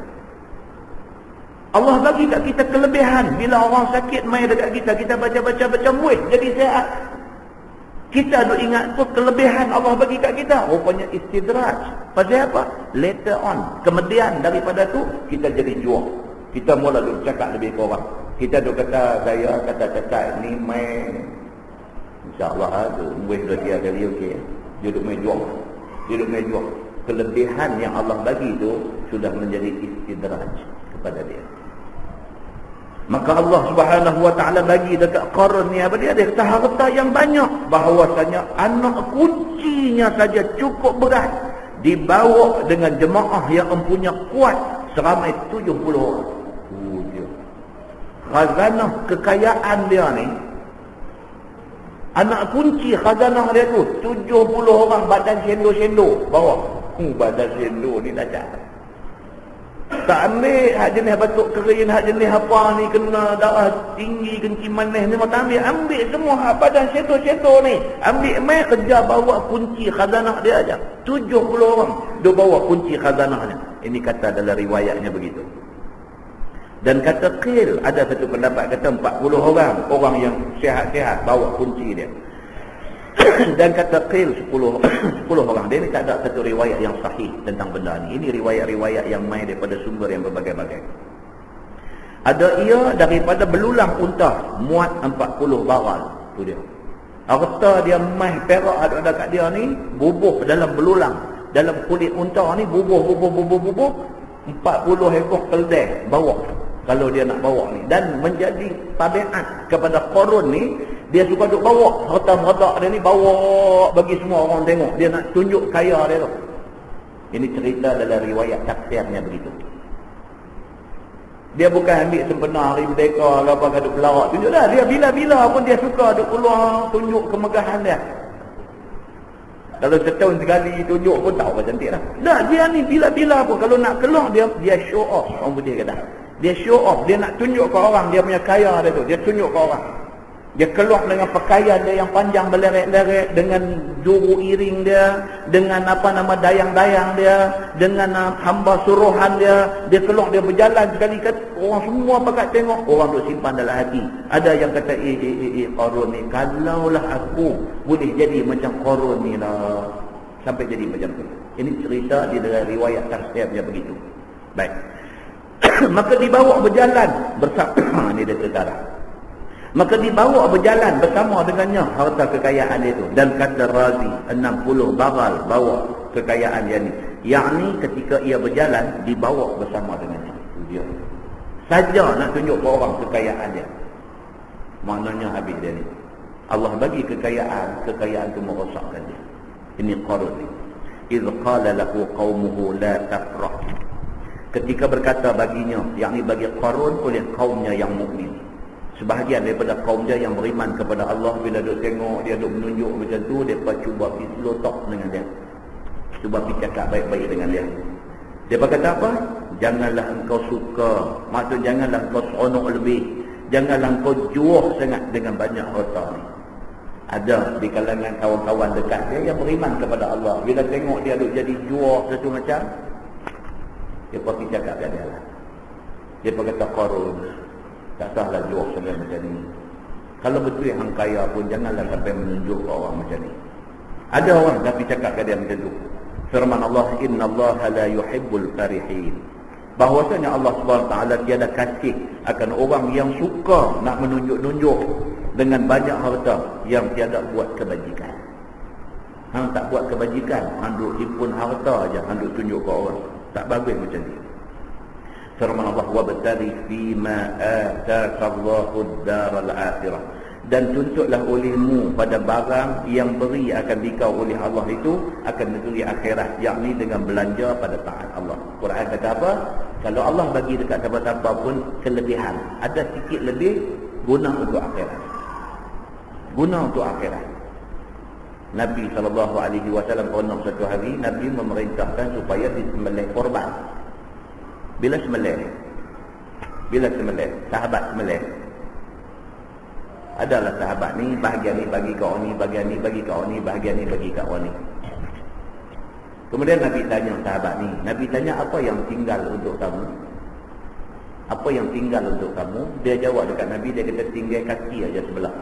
Allah bagi kat kita kelebihan. Bila orang sakit main dekat kita, kita baca-baca muih jadi sihat. Kita duk ingat tu kelebihan Allah bagi kat kita. Rupanya istidraj. Pasal apa? Later on, kemudian daripada tu kita jadi jual. Kita mula duk cakap lebih kurang. Kita duk kata saya kata cakap ni main, insya-Allah tu muih 2-3 kali okey. Dia duk main jual. Dia duk main jual. Kelebihan yang Allah bagi tu sudah menjadi istidraj kepada dia. Maka Allah Subhanahu Wa Taala bagi dekat Qarun ni apa dia? Dia kata harta yang banyak, bahawasanya anak kuncinya saja cukup berat dibawa dengan jemaah yang empunya kuat seramai 70 orang. Khazanah kekayaan dia ni, anak kunci khazanah dia tu 70 orang badan sendo-sendo bawa. Badan sendo ni dahsyat. Tak ambil hak jenis batuk kering, hak jenis apa ni kena darah tinggi, kencing manis ni tak ambil. Ambil semua hak badan sendo-sendo ni. Ambil mai kerja bawa kunci khazanah dia aja. 70 orang dia bawa kunci khazanahnya. Ini kata dalam riwayatnya begitu. Dan kata qil, ada satu pendapat kata 40 orang yang sihat-sihat bawa kunci dia. Dan kata qil 10 orang. Dia ni tak ada satu riwayat yang sahih tentang benda ni. Ini riwayat-riwayat yang main daripada sumber yang berbagai-bagai. Ada ia daripada belulang unta muat 40 baral. Tu dia. Harta dia mai perak ada kat dia ni bubuh dalam belulang, dalam kulit unta ni bubuh 40 ekor keldai bawa. Kalau dia nak bawa ni, dan menjadi tabiat kepada Qarun ni, dia suka duk bawa harta-harta dia ni, bawa bagi semua orang tengok. Dia nak tunjuk kaya dia tu. Ini cerita dalam riwayat tafsirnya begitu. Dia bukan ambil sempena hari merdeka ke apa ke duk pelawak tunjuk dah. Dia bila-bila pun dia suka duk keluar tunjuk kemegahan dia. Kalau setahun sekali tunjuk pun tahu apa cantik dah. Dah dia ni bila-bila pun kalau nak keluar dia show off, orang putih kata. Dia show off, dia nak tunjuk ke orang dia punya kaya dia tu, dia tunjuk ke orang. Dia keluar dengan pakaian dia yang panjang berleret-leret, dengan juru iring dia, dengan dayang-dayang dia, dengan hamba suruhan dia. Dia keluar, dia berjalan sekali, orang semua pakat tengok, orang tu simpan dalam hati. Ada yang kata, Qarun ni, kalaulah aku boleh jadi macam Qarun ni lah, sampai jadi macam tu. Ini cerita di dalam riwayat tafsir dia begitu. Baik. Maka dibawa berjalan bersama ni dia cerita. Maka dibawa berjalan bersama dengannya harta kekayaan dia itu. Dan kata Razi, 60 baral bawa kekayaan dia ni. Yakni ketika ia berjalan, dibawa bersama dengannya. Itu dia. Saja nak tunjuk ke orang kekayaan dia. Maknanya habis dia ni. Allah bagi kekayaan itu merosakkan dia. Ini Qarun ni. Idh qala lahu qaumuhu la tafrah. Ketika berkata baginya, yakni bagi Qarun oleh kaumnya yang mukmin. Sebahagian daripada kaum dia yang beriman kepada Allah, bila duk tengok dia duk menunjuk macam tu, mereka cuba pergi slow talk dengan dia, cuba pergi cakap baik-baik dengan dia. Dia kata apa? Janganlah engkau suka, maksud janganlah engkau seronok lebih, janganlah engkau juah sangat dengan banyak harta ni. Ada di kalangan kawan-kawan dekat dia yang beriman kepada Allah, bila tengok dia duk jadi juah satu macam, dia pergi cakap dengan dia lah. Dia kata, Qarun, tak sahlah jual sampai macam ni. Kalau betul hang kaya pun janganlah sampai menunjuk orang macam ni. Ada orang tapi cakap ke dia macam tu. Firman Allah, innallaha la yuhibbul farihin. Bahwasanya Allah Subhanahu taala tiada kasih akan orang yang suka nak menunjuk-nunjuk dengan banyak harta yang tiada buat kebajikan. Hang tak buat kebajikan, hang duk himpun harta aja, hang duk tunjuk ke orang. Tak bagus macam ni. Firman Allah, wabtaghi fima ataka Allahu ad-daral akhirah. Dan tuntutlah olehmu pada barang yang beri akan dikau oleh Allah itu akan negeri akhirat, yakni dengan belanja pada taat Allah. Quran kata apa? Kalau Allah bagi dekat siapa-siapa pun kelebihan, ada sikit lebih, guna untuk akhirat. Guna untuk akhirat. Nabi SAW pernah satu hari Nabi memerintahkan supaya disembelih korban. Bila sembelih, sahabat sembelih, adalah sahabat ni, bahagian ni bagi kau ni, bahagian ni bagi kau ni, bahagian ni bagi kau ni. Kemudian Nabi tanya sahabat ni, Nabi tanya, apa yang tinggal untuk kamu? Apa yang tinggal untuk kamu? Dia jawab dekat Nabi, dia kata tinggal kaki aja sebelah.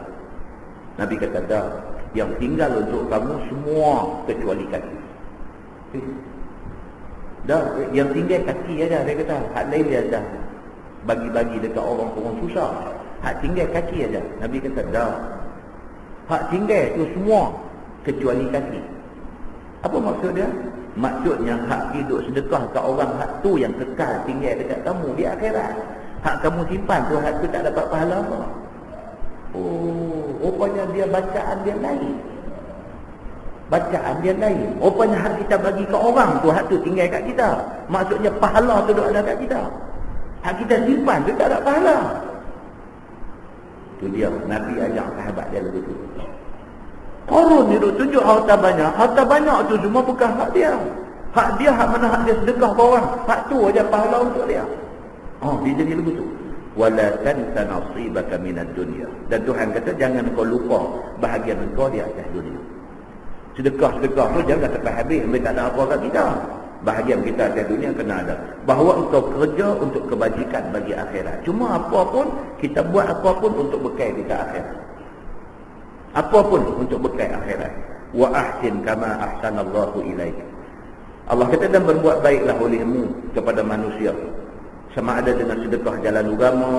Nabi kata, dah, yang tinggal untuk kamu semua kecuali kaki. Dah, yang tinggal kaki aja, dia kata. Hak lain dia dah bagi-bagi dekat orang-orang susah. Hak tinggal kaki aja. Nabi kata, dah, hak tinggal tu semua kecuali kaki. Apa maksud dia? Maksudnya hak hidup sedekah ke orang, hak tu yang kekal tinggal dekat kamu di akhirat. Hak kamu simpan tu, hak tu tak dapat pahala apa. Oh, rupanya dia bacaan dia lain. Bacaan dia lain. Rupanya hak kita bagi ke orang tu, hak tu tinggal kat kita. Maksudnya pahala tu ada kat kita. Hak kita simpan tu tak ada pahala. Tu dia Nabi ajak sahabat dia begitu. Qarun ni duk tunjuk harta banyak. Harta banyak tu semua bukan hak dia. Hak dia, hak mana hak dia sedekah ke orang. Hak tu aja pahala untuk dia. Oh, dia jadi begitu. Wala tansa nasibaka minad dunya. Dan Tuhan kata jangan kau lupa bahagian engkau di atas dunia. Sedekah-sedekah tu jangan sampai habis, mereka tak ada apa kat kita. Bahagian kita atas dunia kena ada. Bahawa engkau kerja untuk kebajikan bagi akhirat. Cuma apapun, kita buat apapun untuk bekal kita akhirat. Apapun untuk bekal akhirat. Wa ahsin kama ahsanallahu ilaik. Allah kata, dan berbuat baiklah olehmu kepada manusia. Sama ada dengan sedekah jalan agama,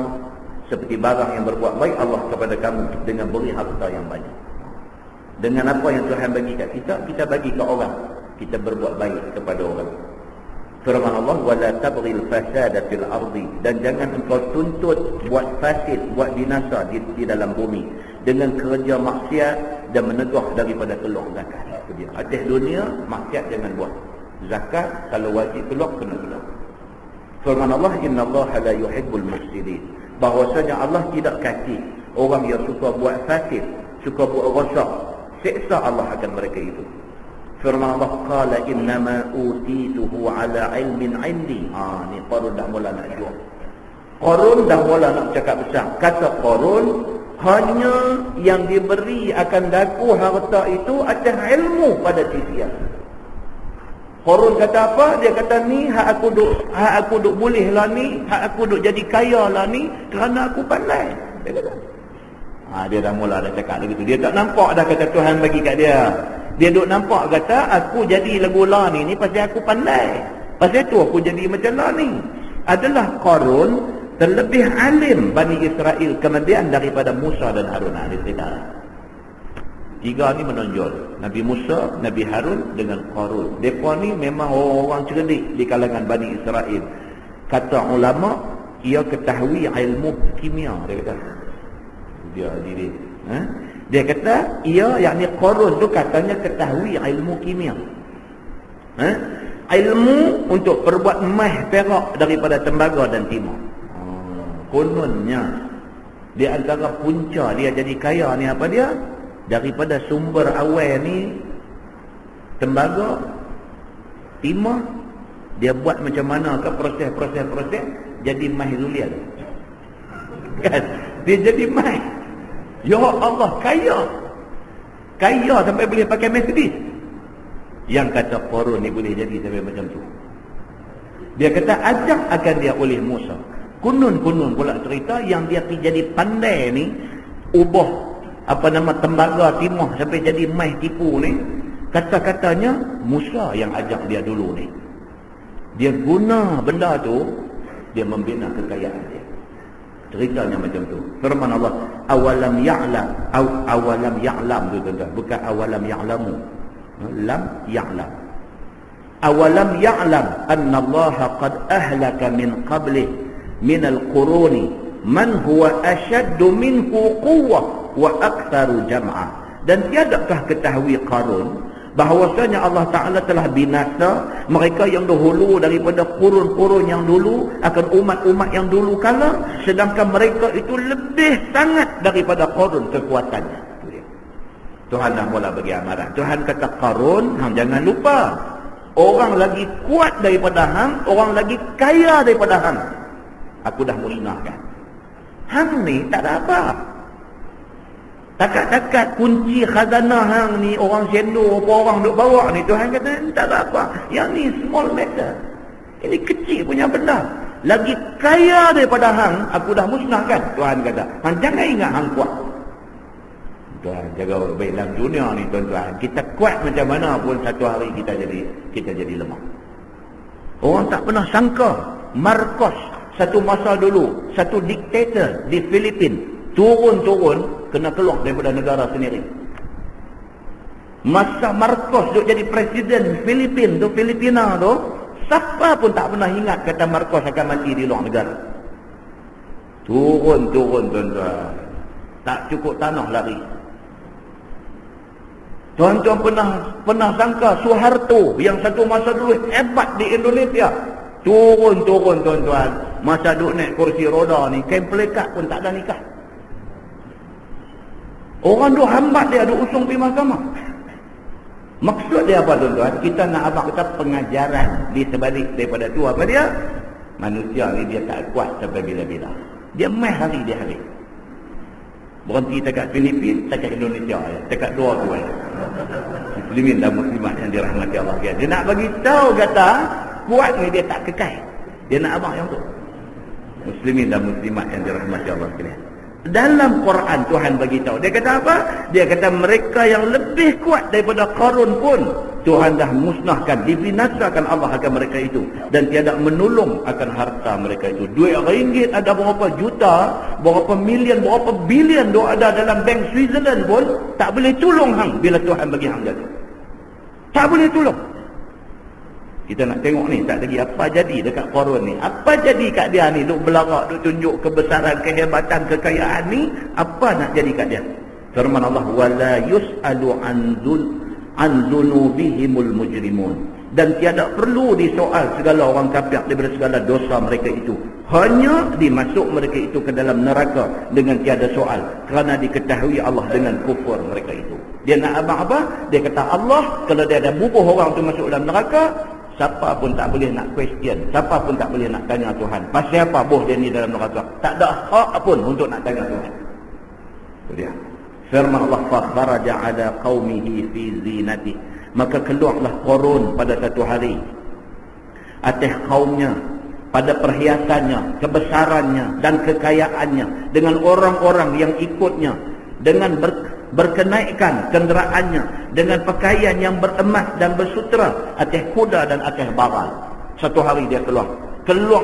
seperti barang yang berbuat baik Allah kepada kamu dengan beri harta yang banyak. Dengan apa yang Tuhan bagi kat kita, kita bagi ke orang. Kita berbuat baik kepada orang. Firman Allah, wala tabghil fasada fil ardi. Dan jangan engkau tuntut buat fasid, buat binasa di dalam bumi dengan kerja maksiat dan menegah daripada keluar zakat. Itu dia. Atas dunia maksiat jangan buat. Zakat kalau wajib keluar, kena keluar. Firman Allah, innallaha la yuhibbul mufsidin. Bahwasanya Allah tidak kasih orang yang suka buat fasid, suka buat rosak. Siksa Allah akan mereka itu. Firman Allah, qala innama utituhu ala ilmin indi. Ni Qarun dah mula nak jual. Qarun dah mula nak cakap besar. Kata Qarun, hanya yang diberi akan daku harta itu atas ilmu pada sisian. Qarun kata apa? Dia kata ni hak aku duk boleh lah ni, hak aku duk jadi kaya lah ni kerana aku pandai. Dia kata. Dia dah mula dah cakap begitu. Dia tak nampak dah kata Tuhan bagi kat dia. Dia duk nampak kata aku jadi legula ni pasal aku pandai. Pasal tu aku jadi macam lah ni. Adalah Qarun terlebih alim Bani Israel kemudian daripada Musa dan Harun AS. Tiga ni menonjol. Nabi Musa, Nabi Harun dengan Qarun. Mereka ni memang orang cerdik di kalangan Bani Israel. Kata ulama, ia ketahui ilmu kimia. Dia kata. Dia kata, ia yakni Qarun tu katanya ketahui ilmu kimia. Ilmu untuk perbuat emas perak daripada tembaga dan timah. Kononnya di antara punca dia jadi kaya ni apa dia? Daripada sumber awal ni tembaga, timah, dia buat macam mana ke proses jadi emas zulian. Kan? Dia jadi emas. Ya Allah, kaya. Kaya sampai boleh pakai Mercedes. Yang kata Qarun ni boleh jadi sampai macam tu. Dia kata ajak akan dia oleh Musa. Kunun pula cerita yang dia pergi jadi pandai ni, ubah tembaga timah sampai jadi emas tipu ni. Kata-katanya Musa yang ajak dia dulu ni. Dia guna benda tu, dia membina kekayaan dia. Ceritanya macam tu. Firman Allah, awalam ya'lam tu tuan-tuan, bukan awalam ya'lamu. Lam ya'lam. Awalam ya'lam anna Allah qad ahlaka min qablih min al-quruni man huwa ashaddu minhu quwwah wa aktsaru jam'ah. Dan tiadakah ketahui Qarun bahawasanya Allah Ta'ala telah binasa mereka yang dahulu daripada kurun-kurun yang dulu akan umat-umat yang dulu kala, sedangkan mereka itu lebih sangat daripada Qarun kekuatannya. Tuhan dah mula bagi amaran. Tuhan kata Qarun, jangan lupa, orang lagi kuat daripada hang, orang lagi kaya daripada hang, aku dah musnahkan. Hang ni tak ada apa. Takat-takat kunci khazanah hang ni orang sendok apa orang duk bawa ni, Tuhan kata tak ada apa. Yang ni small matter. Ini kecil punya benda. Lagi kaya daripada hang, aku dah musnahkan. Tuhan kata, hang jangan ingat hang kuat. Tuhan jaga baik dalam dunia ni tuan-tuan. Kita kuat macam mana pun satu hari kita jadi lemah. Orang tak pernah sangka Marcos satu masa dulu, satu diktator di Filipina, turun-turun kena keluar daripada negara sendiri. Masa Marcos duk jadi presiden Filipina tu, siapa pun tak pernah ingat kata Marcos akan mati di luar negara. Turun-turun tuan-tuan. Tak cukup tanah lari. Tuan-tuan pernah sangka Suharto yang satu masa dulu hebat di Indonesia, turun-turun tuan-tuan. Masa duk naik kursi roda ni, kain pelekat pun tak ada nikah. Orang duk hambat dia, duk usung pergi mahkamah. Maksud dia apa tuan-tuan? Kita nak abang kata pengajaran di sebalik daripada tu apa dia? Manusia ni dia tak kuat sampai bila-bila. Dia mai hari dia hari. Berhenti dekat Filipina, dekat Indonesia, dekat dua tu. Muslimin dan muslimat yang dirahmati Allah. Dia nak bagi tahu kata kuat ni dia tak kekal. Dia nak abang yang tu. Muslimin dan muslimat yang dirahmati Allah sekalian. Dalam Quran Tuhan bagi tahu. Dia kata apa? Dia kata mereka yang lebih kuat daripada Qarun pun Tuhan dah musnahkan, dibinasakan Allah akan mereka itu, dan tiada menolong akan harta mereka itu. Duit ringgit ada berapa juta, berapa million, berapa billion do ada dalam bank Switzerland pun tak boleh tolong hang bila Tuhan bagi hang jatuh. Tak boleh tolong. Kita nak tengok ni, tak lagi apa jadi dekat Qarun ni. Apa jadi kat dia ni, duk belarak, duk tunjuk kebesaran, kehebatan, kekayaan ni, apa nak jadi kat dia? Firman Allah, wala yus'alu an dzunubihimul mujrimun. Dan tiada perlu disoal segala orang kafir daripada segala dosa mereka itu. Hanya dimasuk mereka itu ke dalam neraka dengan tiada soal, kerana diketahui Allah dengan kufur mereka itu. Dia nak abang apa? Dia kata Allah, kalau dia ada bubuh orang tu masuk dalam neraka, siapa pun tak boleh nak question, siapa pun tak boleh nak tanya Tuhan pasal apa boh dia ni dalam neraka. Tak ada hak pun untuk nak tanya Tuhan. Itu dia. Firman Allah, fa kharaja ala qaumihi fi zinati. Maka keluarlah Qarun pada satu hari atas kaumnya, pada perhiasannya, kebesarannya dan kekayaannya, dengan orang-orang yang ikutnya, dengan berkenaikan kenderaannya, dengan pakaian yang beremas dan bersutera, atas kuda dan atas baral. Satu hari dia keluar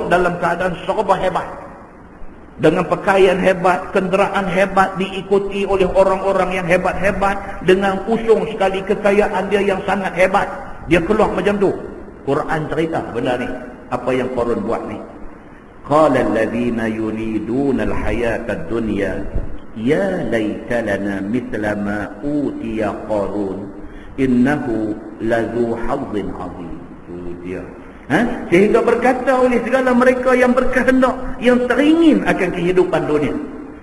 dalam keadaan serba hebat, dengan pakaian hebat, kenderaan hebat, diikuti oleh orang-orang yang hebat-hebat, dengan usung sekali kekayaan dia yang sangat hebat. Dia keluar macam tu. Quran cerita benda ni, apa yang Qarun buat ni. Qala alladhina yuriduna alhayata ad-dunya ya laita lana mithla ma utiya Qarun innahu lazu hazzin azim. Itu dia. Sehingga berkata oleh segala mereka yang berkehendak, yang teringin akan kehidupan dunia.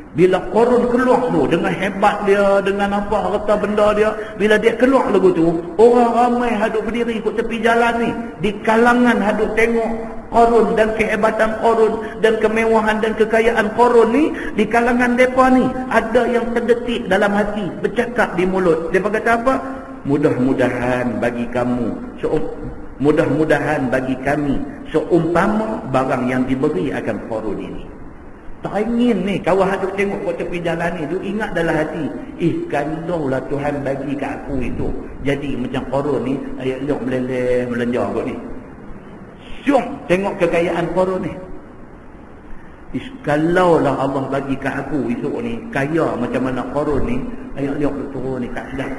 Bila Qarun keluar tu dengan hebat dia, dengan apa harta benda dia, bila dia keluar lagu tu, orang ramai hadut berdiri ikut tepi jalan ni, di kalangan hadut tengok Qarun dan kehebatan Qarun dan kemewahan dan kekayaan Qarun ni. Di kalangan mereka ni ada yang terdetik dalam hati, bercakap di mulut. Dia kata apa? Mudah-mudahan bagi kamu, mudah-mudahan bagi kami seumpama barang yang diberi akan Qarun ini. Tak ingin ni kawan hadut tengok kat tepi jalan ni, tu ingat dalam hati, kalaulah Tuhan bagi kat aku itu jadi macam Qarun ni, ayat liuk meleleh melenjar kot ni. Syok tengok kekayaan Qarun ni. Kalaulah Allah bagi kat aku esok ni kaya macam mana Qarun ni, ayat liuk turun ni kat sedah.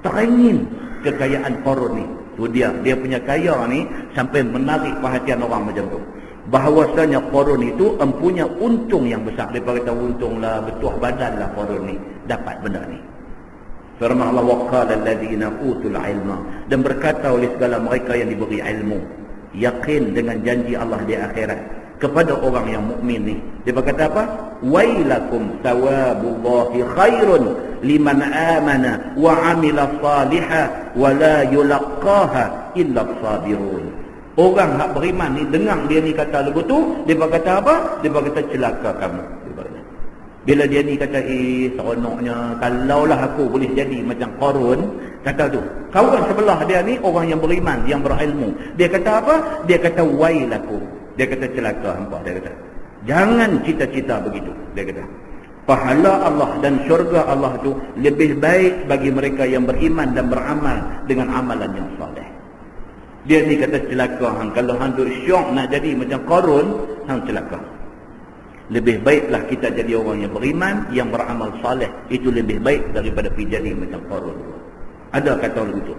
Tak ingin kekayaan Qarun ni. Tu dia punya kaya ni sampai menarik perhatian orang macam tu. Bahawasanya Qarun itu mempunyai untung yang besar. Dia kata untung lah, betuah badan lah Qarun ni dapat benda ni. Firman Allah, wa qala alladhina utul ilma, dan berkata oleh segala mereka yang diberi ilmu, yakin dengan janji Allah di akhirat kepada orang yang mukmin ni. Dia berkata apa? Wailakum thawabullahi khairun liman amana wa amila salihah wa la yulaqaha illa sabirun. Orang hak beriman ni dengar dia ni kata lagu tu, dia berkata apa? Dia berkata celaka kamu. Bila dia ni kata seronoknya kalaulah aku boleh jadi macam Qarun, kata tu. Kawan sebelah dia ni orang yang beriman, yang berilmu. Dia kata apa? Dia kata wailakum. Dia kata celaka hampa, dia kata. Jangan cita-cita begitu, dia kata. Pahala Allah dan syurga Allah tu lebih baik bagi mereka yang beriman dan beramal dengan amalan yang soleh. Dia ni kata celaka hang, kalau hang duk syok nak jadi macam Qarun, hang celaka. Lebih baiklah kita jadi orang yang beriman, yang beramal soleh. Itu lebih baik daripada pergi jadi macam Qarun. Ada kata begitu.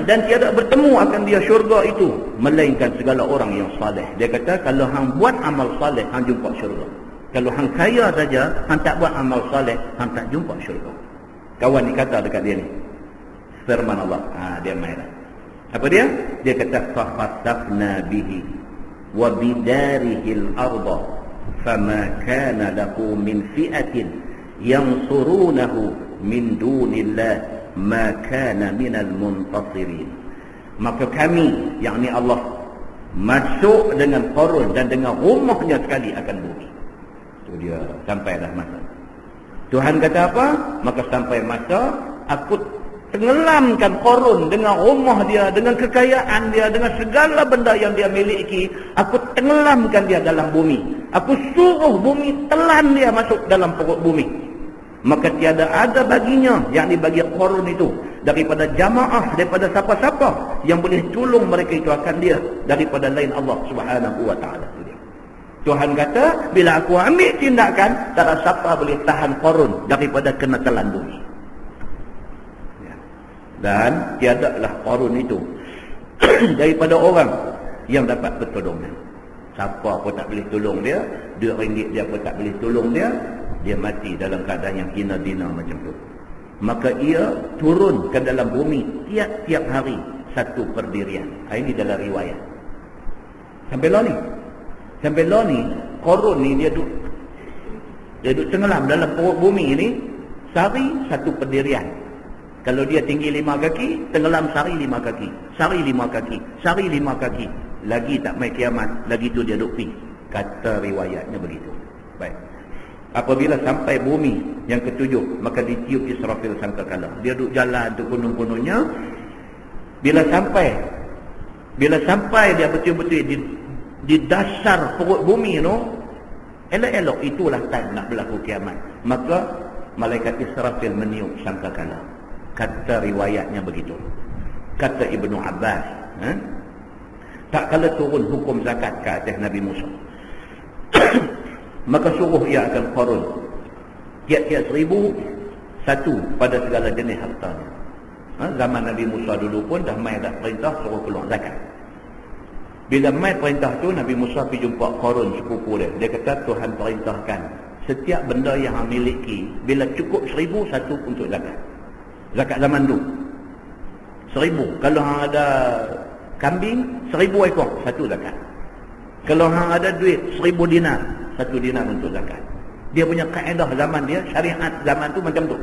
Dan tiada bertemu akan dia syurga itu melainkan segala orang yang soleh. Dia kata kalau hang buat amal soleh, hang jumpa syurga. Kalau hang kaya saja, hang tak buat amal soleh, hang tak jumpa syurga. Kawan ni kata dekat dia ni, firman Allah. Dia main lah. Apa dia? Dia kata fakhasafna bihi wa bidarihil arda fama kana lahu min fi'atin yansurunahu min dunillah ma kana minal muntasirin. Maka kami, yakni Allah, masuk dengan Qarun dan dengan rumahnya sekali akan bumi. Itu dia, sampailah masa. Tuhan kata apa? Maka sampai masa aku tenggelamkan Qarun dengan rumah dia, dengan kekayaan dia, dengan segala benda yang dia miliki. Aku tenggelamkan dia dalam bumi. Aku suruh bumi telan dia masuk dalam perut bumi. Maka tiada ada baginya, yakni bagi Qarun itu, daripada jamaah, daripada siapa-siapa yang boleh tolong mereka itu akan dia daripada lain Allah Subhanahu wa ta'ala. Tuhan kata, bila aku ambil tindakan, tak ada siapa boleh tahan Qarun daripada kena telan bumi. Dan tiadalah Qarun itu daripada orang yang dapat pertolongan. Siapa pun tak boleh tolong dia, RM2 dia pun tak boleh tolong dia. Dia mati dalam keadaan yang hina-dina macam tu. Maka ia turun ke dalam bumi tiap-tiap hari satu perdirian. Ini dalam riwayat. Sampai lah ni Qarun ni dia duduk tenggelam dalam perut bumi ni sehari satu perdirian. Kalau dia tinggi 5 kaki, tenggelam sehari 5 kaki. Sehari 5 kaki. Sehari 5 kaki. Lagi tak mai kiamat, lagi tu dia duduk pergi. Kata riwayatnya begitu. Baik. Apabila sampai bumi yang ketujuh, maka ditiup Israfil sangkakala. Dia duduk jalan tu kuno-kunonya. Bila sampai dia betul-betul di dasar perut bumi tu, elok-elok itulah time nak berlaku kiamat. Maka malaikat Israfil meniup sangkakala. Kata riwayatnya begitu. Kata Ibnu Abbas, tak kala turun hukum zakat ke atas Nabi Musa. Maka suruh ia akan Qarun tiap-tiap 1000 satu pada segala jenis hartanya. Zaman Nabi Musa dulu pun dah mai dah perintah suruh keluar zakat. Bila mai perintah tu, Nabi Musa pergi jumpa Qarun sepupu dia. Dia kata Tuhan perintahkan setiap benda yang hang miliki, bila cukup 1000 satu untuk zakat. Zakat zaman dulu 1000. Kalau hang ada kambing 1000 ekor, satu zakat. Kalau hang ada duit 1000 dinar, 1 dinar untuk zakat. Dia punya kaedah zaman dia, syariat zaman tu macam tu.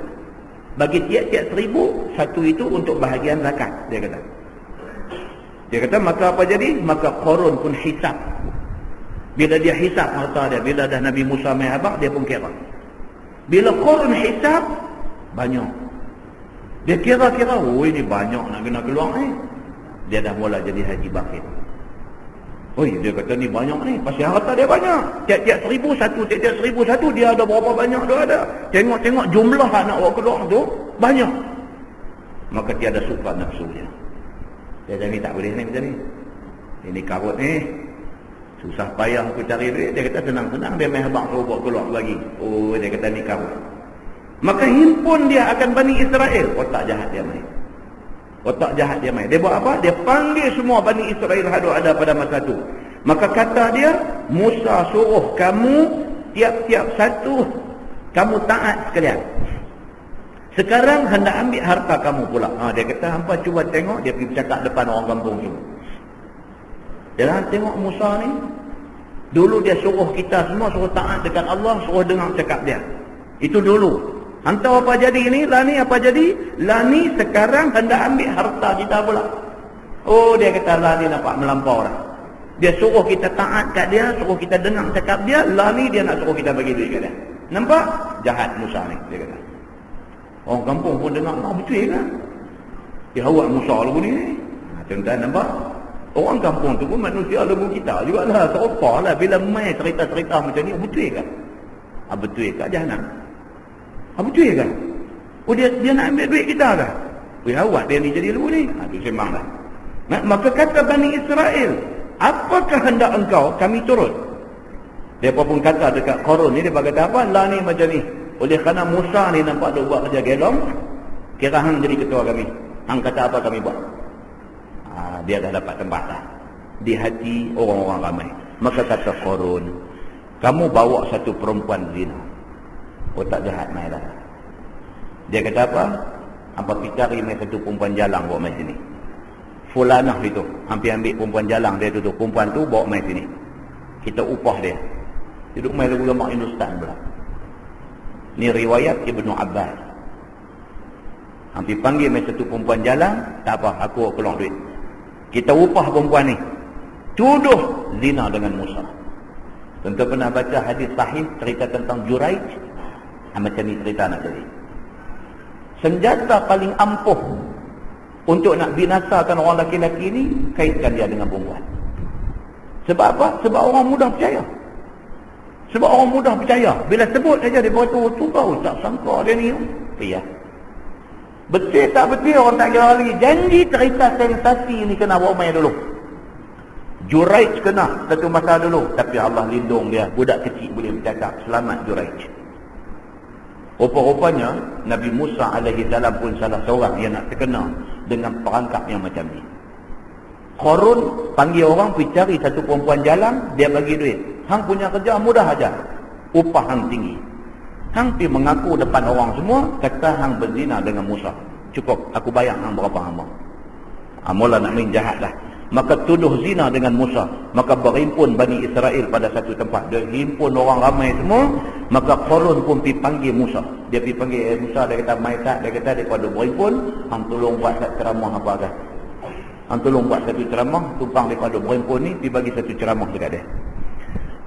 Bagi tiap-tiap 1000, satu itu untuk bahagian zakat, dia kata. Dia kata, maka apa jadi? Maka Qarun pun hisap. Bila dia hisap harta dia, bila dah Nabi Musa mai habaq, dia pun kira. Bila Qarun hisap, banyak. Dia kira-kira, oh ini banyak nak kena keluar ni. Dia dah mula jadi haji bakhil. Oh, dia kata ni banyak ni. Pasal harta dia banyak. Tiap-tiap 1000 satu, tiap-tiap 1000 satu. Dia ada berapa banyak dia ada. Tengok-tengok jumlah nak bawa keluar tu, banyak. Maka tiada suka nafsu dia. Dia kata ni tak boleh ni macam ni. Ini karut ni. Susah payah aku cari duit. Dia kata senang-senang. Dia main habaq suruh bawa keluar lagi. Oh, dia kata ni karut. Maka himpun dia akan Bani Israel. Otak jahat dia main. Otak jahat dia main. Dia buat apa? Dia panggil semua Bani Israel ada pada masa tu. Maka kata dia, Musa suruh kamu tiap-tiap satu kamu taat sekalian. Sekarang hendak ambil harta kamu pula. Dia kata, hampa cuba tengok. Dia pergi bercakap depan orang kampung semua. Jangan tengok Musa ni. Dulu dia suruh kita semua suruh taat dekat Allah, suruh dengar cakap dia. Itu dulu. Hantar apa jadi ni? Lani apa jadi? Lani sekarang hendak ambil harta kita pula. Oh, dia kata Lani nampak melampau dah. Dia suruh kita taat kat dia, suruh kita dengar cakap dia. Lani dia nak suruh kita bagi duit kat dia. Nampak? Jahat Musa ni, dia kata. Orang kampung pun dengar, betul kan? Dia awak Musa lagu ni. Tuan-tuan nampak? Orang kampung tu pun manusia lagu kita jugalah. Serupa lah bila main cerita-cerita macam ni. Betul kan? Betul kan jahanam? Betul kan? Oh, dia nak ambil duit kita kan? Awak dia ni jadi lagu ni. Itu sembang dah. Maka kata Bani Israel, apakah hendak engkau kami turut? Dia pun kata dekat Qarun ni, dia berkata apa? Lah ni macam ni. Oleh kerana Musa ni nampak dia buat kerja gelong, kira hang jadi ketua kami. Hang kata apa kami buat? Dia dah dapat tempat dah di hati orang-orang ramai. Maka kata Qarun, kamu bawa satu perempuan zina. Otak jahat mai dah. Dia kata apa? Hampa pergi cari mai satu perempuan jalang bawa mai sini. Fulanah itu, hampir ambil perempuan jalang dia tu. Perempuan tu bawa mai sini. Kita upah dia. Duduk mai lagu lemak Hindustan pula. Ni riwayat Ibnu Abbas. Hampir panggil mai satu perempuan jalang, tak apa, aku keluar duit. Kita upah perempuan ni. Tuduh zina dengan Musa. Tentu pernah baca hadis sahih cerita tentang Juraij. Macam ni cerita nak jadi. Senjata paling ampuh untuk nak binasakan orang lelaki-lelaki ni, kaitkan dia dengan perempuan. Sebab apa? Sebab orang mudah percaya. Sebab orang mudah percaya. Bila sebut saja dia berkata, tu kau tak sangka dia ni. Ya. Betul tak betul orang tak kira lagi. Janji cerita sensasi ni kena bawa main dulu. Juraij kena satu masa dulu. Tapi Allah lindung dia. Budak kecil boleh bercakap. Selamat Juraij. Rupa-rupanya Nabi Musa alaihi salam pun salah seorang yang nak terkena dengan perangkap yang macam ni. Qarun panggil orang pergi cari satu perempuan jalan, dia bagi duit. Hang punya kerja mudah aja. Upah hang tinggi. Hang pergi mengaku depan orang semua, kata hang berzina dengan Musa. Cukup, aku bayar hang berapa hang mau. Mula nak main jahat dah. Maka tuduh zina dengan Musa. Maka berhimpun Bani Israel pada satu tempat. Dia himpun orang ramai semua. Maka Qarun pun pergi panggil Musa. Dia pergi panggil Musa. Dia kata, mai tak? Dia kata, daripada berhimpun, hang tolong buat satu ceramah apa kan? Hang tolong buat satu ceramah. Tumpang daripada berhimpun ni, pergi bagi satu ceramah dekat dia.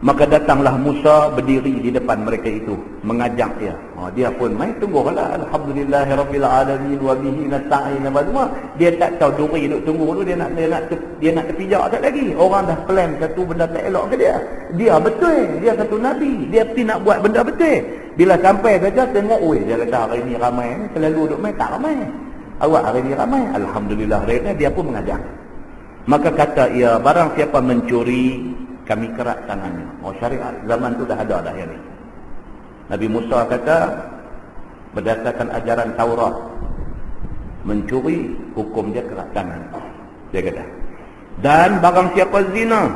Maka datanglah Musa berdiri di depan mereka itu, mengajak dia. Dia pun main tunggulah. Alhamdulillahirabbil alamin wa bihi nasta'in. Dia tak tahu duri duk tunggu dulu, dia nak terpijak tak lagi. Orang dah plan satu benda tak elok ke dia. Dia betul, dia satu nabi, dia mesti nak buat benda betul. Bila sampai saja tengok, dia kata hari ni ramai, selalu duk main tak ramai. Awak hari ni ramai, alhamdulillah. Dia pun mengajak. Maka kata ia, barang siapa mencuri, kami kerat tangannya. Syariat zaman tu dah ada dah yang ni. Nabi Musa kata, berdasarkan ajaran Taurat, mencuri hukum dia kerat tangan. Dia kata. Dan barang siapa zina,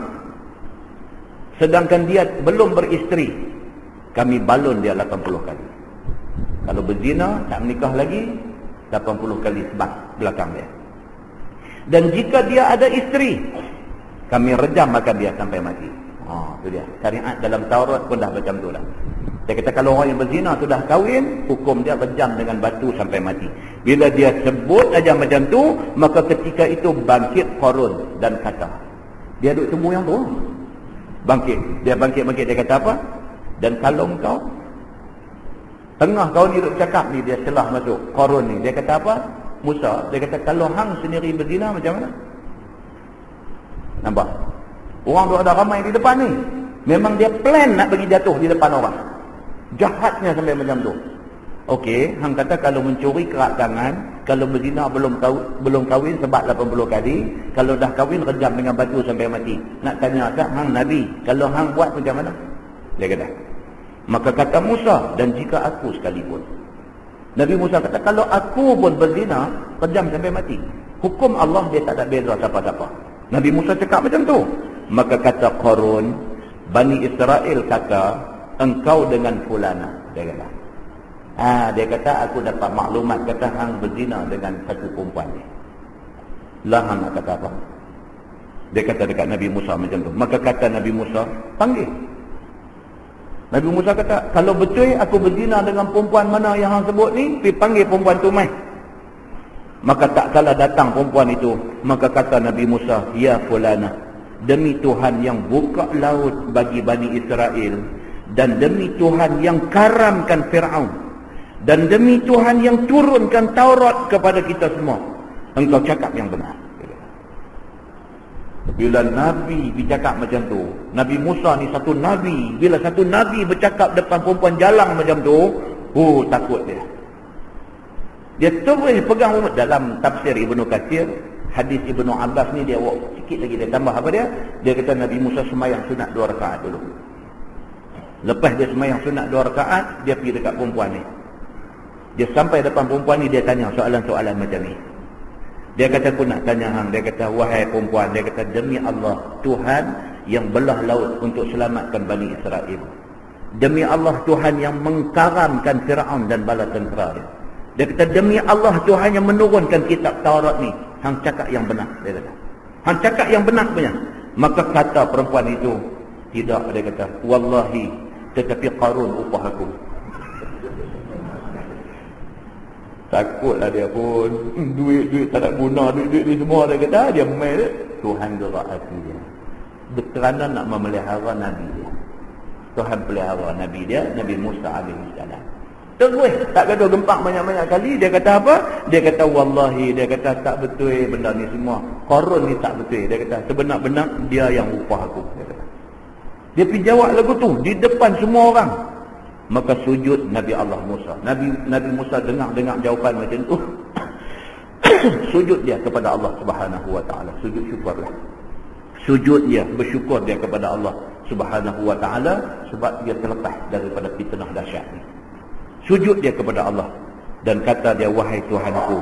sedangkan dia belum beristeri, kami balun dia 80 kali. Kalau berzina, tak menikah lagi, 80 kali sebab belakang dia. Dan jika dia ada isteri, kami rejam makan dia sampai mati. Itu dia. Syariat dalam Taurat pun dah macam tu lah. Dia kata kalau orang yang berzina tu dah kahwin, hukum dia rejam dengan batu sampai mati. Bila dia sebut aja macam tu, maka ketika itu bangkit Qarun dan kata. Dia duduk tunggu yang tu. Bangkit. Dia bangkit. Dia kata apa? Dan kalau engkau, tengah kau ni duduk cakap ni, dia celah masuk. Qarun ni. Dia kata apa? Musa. Dia kata kalau hang sendiri berzina macam mana? Nampak? Orang tu ada ramai di depan ni. Memang dia plan nak bagi jatuh di depan orang. Jahatnya sampai macam tu. Okey, hang kata kalau mencuri kerat tangan, kalau berzina belum kahwin sebab 80 kali, kalau dah kahwin rejam dengan batu sampai mati. Nak tanya tak hang Nabi, kalau hang buat macam mana? Dia kata. Maka kata Musa, dan jika aku sekalipun. Nabi Musa kata kalau aku pun berzina, rejam sampai mati. Hukum Allah dia tak ada beza siapa-siapa. Nabi Musa cakap macam tu. Maka kata Qarun, Bani Israel kata, engkau dengan fulana. Dia kata. Dia kata aku dapat maklumat kata hang berzina dengan satu perempuan ni. Lah hang nak kata apa? Dia kata dekat Nabi Musa macam tu. Maka kata Nabi Musa, panggil. Nabi Musa kata, kalau betul aku berzina dengan perempuan mana yang hang sebut ni, pergi panggil perempuan tu mai. Maka tak kala datang perempuan itu, maka kata Nabi Musa, ya fulana, demi Tuhan yang buka laut bagi Bani Israel, dan demi Tuhan yang karamkan Fir'aun, dan demi Tuhan yang turunkan Taurat kepada kita semua, engkau cakap yang benar. Bila Nabi bercakap macam tu, Nabi Musa ni satu Nabi, bila satu Nabi bercakap depan perempuan jalang macam tu, takut dia. Dia terus pegang dalam tafsir Ibnu Katsir, hadis Ibnu Abbas ni dia sikit lagi dia tambah apa dia? Dia kata Nabi Musa sembahyang sunat 2 rakaat dulu. Lepas dia sembahyang sunat 2 rakaat, dia pergi dekat perempuan ni. Dia sampai depan perempuan ni, dia tanya soalan-soalan macam ni. Dia kata aku nak tanya hang, dia kata wahai perempuan, dia kata demi Allah, Tuhan yang belah laut untuk selamatkan Bani Israel. Demi Allah Tuhan yang mengkaramkan Fir'aun dan bala tentera dia. Dia kata demi Allah Tuhan yang menurunkan kitab Taurat ni, hang cakap yang benar. Dia kata hang cakap yang benar punya. Maka kata perempuan itu, tidak, dia kata wallahi, tetapi Qarun upah aku. Takutlah dia pun, duit tak ada guna, duit ni semua. Dia kata dia main dia. Tuhan gerak hati dia kerana nak memelihara Nabi dia. Tuhan pelihara Nabi dia, Nabi Musa alaihissalam. Terus tak kata gempak banyak-banyak kali. Dia kata apa? Dia kata wallahi, dia kata tak betul benda ni semua. Qarun ni tak betul. Dia kata sebenar-benar dia yang upah aku. Dia pergi jawab lagu tu di depan semua orang. Maka sujud Nabi Allah Musa. Nabi Musa dengar jawapan macam tu. Sujud dia kepada Allah Subhanahu wa taala. Sujud syukurlah. Sujud dia, bersyukur dia kepada Allah Subhanahu wa taala sebab dia terlepas daripada fitnah dahsyat ni. Sujud dia kepada Allah dan kata dia, wahai Tuhanku,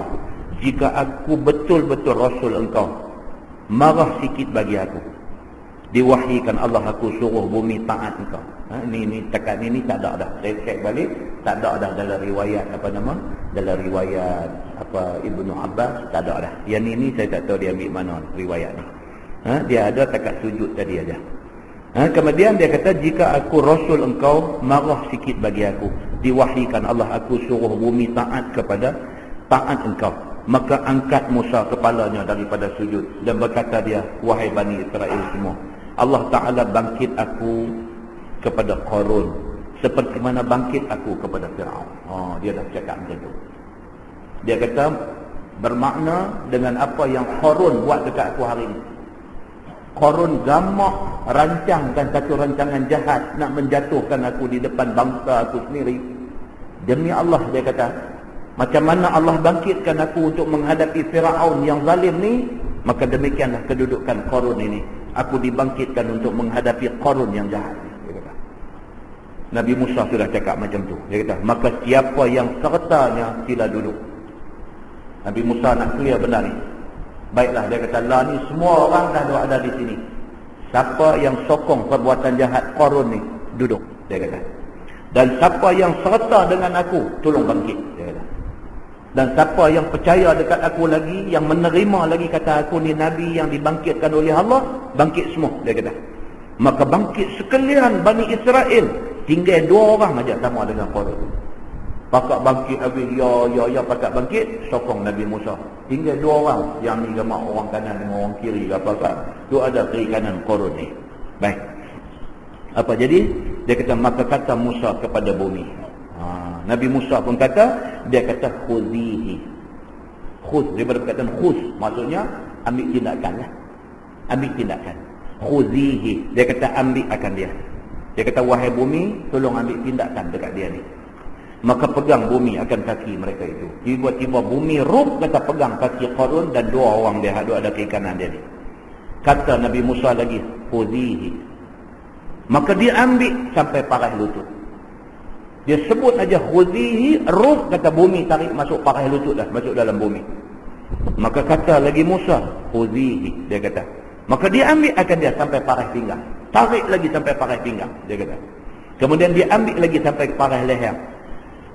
jika aku betul-betul rasul engkau, marah sikit bagi aku. Diwahyikan Allah aku suruh bumi taat engkau. Ini takat ni tak ada dah. Saya cek balik, tak ada dah dalam riwayat dalam riwayat Ibnu Abbas, tak ada dah. Yang ini saya tak tahu dia ambil mana riwayat ni. Dia ada takat sujud tadi aja. Kemudian dia kata jika aku rasul engkau, marah sikit bagi aku. Diwahyikan Allah aku suruh bumi taat engkau. Maka angkat Musa kepalanya daripada sujud dan berkata dia, wahai Bani Israel semua, Allah Ta'ala bangkit aku kepada Qarun seperti mana bangkit aku kepada Firaun. Dia dah cakap macam tu. Dia kata bermakna dengan apa yang Qarun buat dekat aku hari ini. Qarun gamak rancangkan satu rancangan jahat nak menjatuhkan aku di depan bangsa aku sendiri. Demi Allah, dia kata, macam mana Allah bangkitkan aku untuk menghadapi Firaun yang zalim ni, maka demikianlah kedudukan Qarun ini. Aku dibangkitkan untuk menghadapi Qarun yang jahat. Dia kata. Nabi Musa sudah cakap macam tu. Dia kata, maka siapa yang sertanya sila duduk. Nabi Musa nak clear benda ni. Baiklah, dia kata, lah ni semua orang dah ada di sini. Siapa yang sokong perbuatan jahat Qarun ni, duduk. Dia kata. Dan siapa yang serta dengan aku, tolong bangkit. Dia kata. Dan siapa yang percaya dekat aku lagi, yang menerima lagi kata aku ni Nabi yang dibangkitkan oleh Allah, bangkit semua. Dia kata. Maka bangkit sekalian Bani Israel. Tinggal 2 orang aja sama dengan Qarun. Pakak bangkit habis, ya pakak bangkit, sokong Nabi Musa. Tinggal 2 orang, yang ni gemak orang kanan dengan orang kiri ke apa-apa. Tu ada kiri kanan Qarun ni. Baik. Apa jadi? Dia kata, maka kata Musa kepada bumi. Nabi Musa pun kata, dia kata khuzihi. Khuz, daripada perkataan khuz, maksudnya ambil tindakan lah. Ambil tindakan. Khuzihi, dia kata ambil akan dia. Dia kata, wahai bumi, tolong ambil tindakan dekat dia ni. Maka pegang bumi akan kaki mereka itu. Tiba-tiba bumi ruk, kata pegang kaki Qarun dan 2 orang dia ada kiri kanan dia ni. Kata Nabi Musa lagi, khuzihi. Maka dia ambil sampai paras lutut. Dia sebut aja khuzihi, ruk, kata bumi tarik masuk paras lutut dah, masuk dalam bumi. Maka kata lagi Musa, khuzihi, dia kata. Maka dia ambil akan dia sampai paras pinggang. Tarik lagi sampai paras pinggang, dia kata. Kemudian dia ambil lagi sampai paras leher.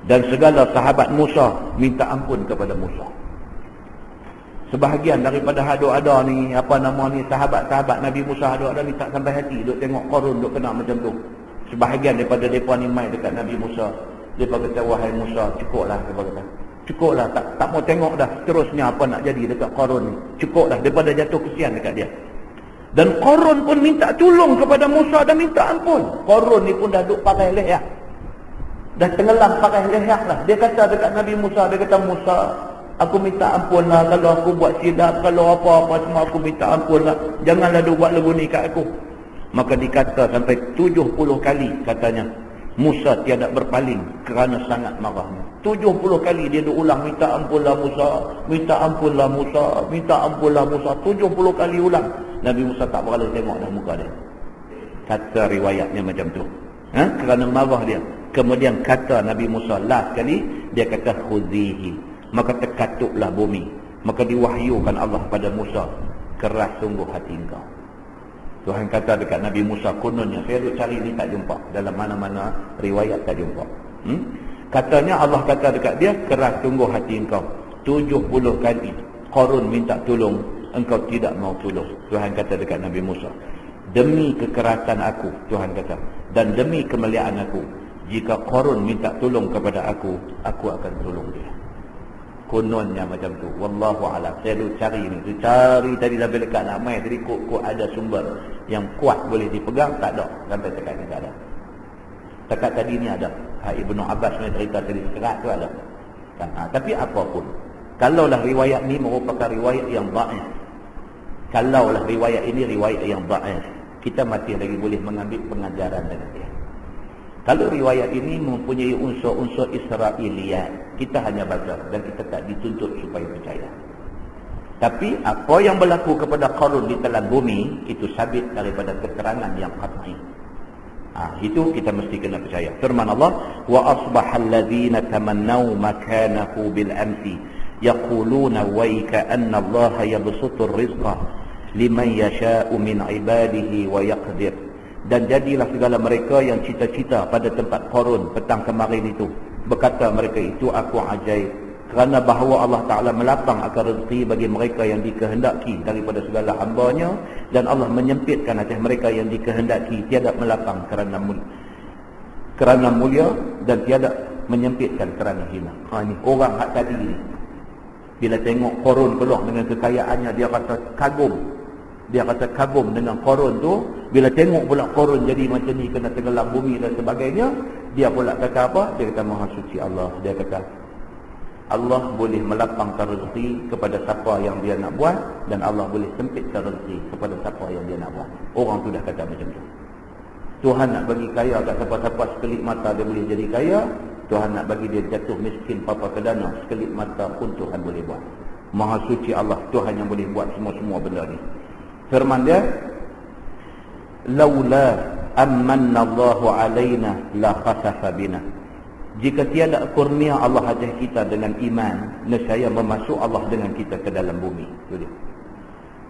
Dan segala sahabat Musa minta ampun kepada Musa. Sebahagian daripada ada ni, apa nama ni, sahabat-sahabat Nabi Musa ada ni tak sampai hati duk tengok Qarun duk kena macam tu. Sebahagian daripada mereka ni mai dekat Nabi Musa. Mereka kata, wahai Musa, cukuplah. Mereka kata, cukuplah, tak mau tengok dah terusnya apa nak jadi dekat Qarun ni. Cukuplah, daripada jatuh kesian dekat dia. Dan Qarun pun minta tolong kepada Musa dan minta ampun. Qarun ni pun dah duk pakai leher. Dah tenggelam pakai leher lah. Dia kata dekat Nabi Musa, dia kata, Musa, aku minta ampun lah kalau aku buat silap, kalau apa-apa semua aku minta ampun lah. Janganlah dia buat lagu ni kat aku. Maka dikata sampai 70 kali katanya, Musa tiada berpaling kerana sangat marahnya. 70 kali dia ulang, minta ampunlah Musa, minta ampunlah Musa, minta ampunlah Musa. 70 kali ulang. Nabi Musa tak berani tengok dah muka dia. Kata riwayatnya macam tu. Kerana marah dia. Kemudian kata Nabi Musa last kali, dia kata khuzihi. Maka terkatuklah bumi. Maka diwahyukan Allah pada Musa, keras sungguh hati engkau. Tuhan kata dekat Nabi Musa, kononnya saya duk cari ni tak jumpa. Dalam mana-mana riwayat tak jumpa. Katanya Allah kata dekat dia, keras sungguh hati engkau. 70 kali Qarun minta tolong, engkau tidak mau tolong. Tuhan kata dekat Nabi Musa, demi kekerasan aku, Tuhan kata, dan demi kemuliaan aku, jika Qarun minta tolong kepada aku akan tolong dia. Kononnya macam tu. Wallahu a'lam. Saya duk cari ni. Cari tadi sampai dekat nak main. Tadi kok ada sumber yang kuat boleh dipegang. Tak ada. Sampai dekat ni tak ada. Dekat tadi ni ada. Ibnu Abbas punya cerita tadi sekerat tu ada. Tapi apapun. Kalaulah riwayat ni merupakan riwayat yang dhaif. Kalaulah riwayat ini riwayat yang dhaif, kita masih lagi boleh mengambil pengajaran dari dia. Kalau riwayat ini mempunyai unsur-unsur Israiliyat, kita hanya baca dan kita tak dituntut supaya percaya. Tapi apa yang berlaku kepada Qarun di telan bumi, itu sabit daripada keterangan yang qat'i. Itu kita mesti kena percaya. Firman Allah, wa asbahal ladzina tamannaw makanahu bil amsi yaquluna wa ka'anna Allah yabsutur rizqa liman yasha'u min ibadihi wa yaqdir. Dan jadilah segala mereka yang cita-cita pada tempat Qarun petang kemarin itu. Berkata mereka itu, aku ajaib. Kerana bahawa Allah Ta'ala melapang akan rezeki bagi mereka yang dikehendaki daripada segala hambanya. Dan Allah menyempitkan atas mereka yang dikehendaki tiada melapang kerana mulia dan tiada menyempitkan kerana hina. Ini orang hak tadi ni. Bila tengok Qarun keluar dengan kekayaannya, dia rasa kagum. Dia rasa kagum dengan Qarun tu. Bila tengok pula Qarun jadi macam ni, kena tenggelam bumi dan sebagainya, dia pula kata apa? Dia kata maha suci Allah. Dia kata Allah boleh melapangkan rezeki kepada siapa yang dia nak buat, dan Allah boleh sempitkan rezeki kepada siapa yang dia nak buat. Orang tu dah kata macam tu. Tuhan nak bagi kaya kat siapa-siapa, sekelip mata dia boleh jadi kaya. Tuhan nak bagi dia jatuh miskin papa kedana, sekelip mata pun Tuhan boleh buat. Maha suci Allah, Tuhan yang boleh buat semua-semua benda ni. Firman dia, laula amanna Allahu alaina la khasafa bina. Jika tiada kurnia Allah atas kita dengan iman, nescaya memasuk Allah dengan kita ke dalam bumi. Itu dia.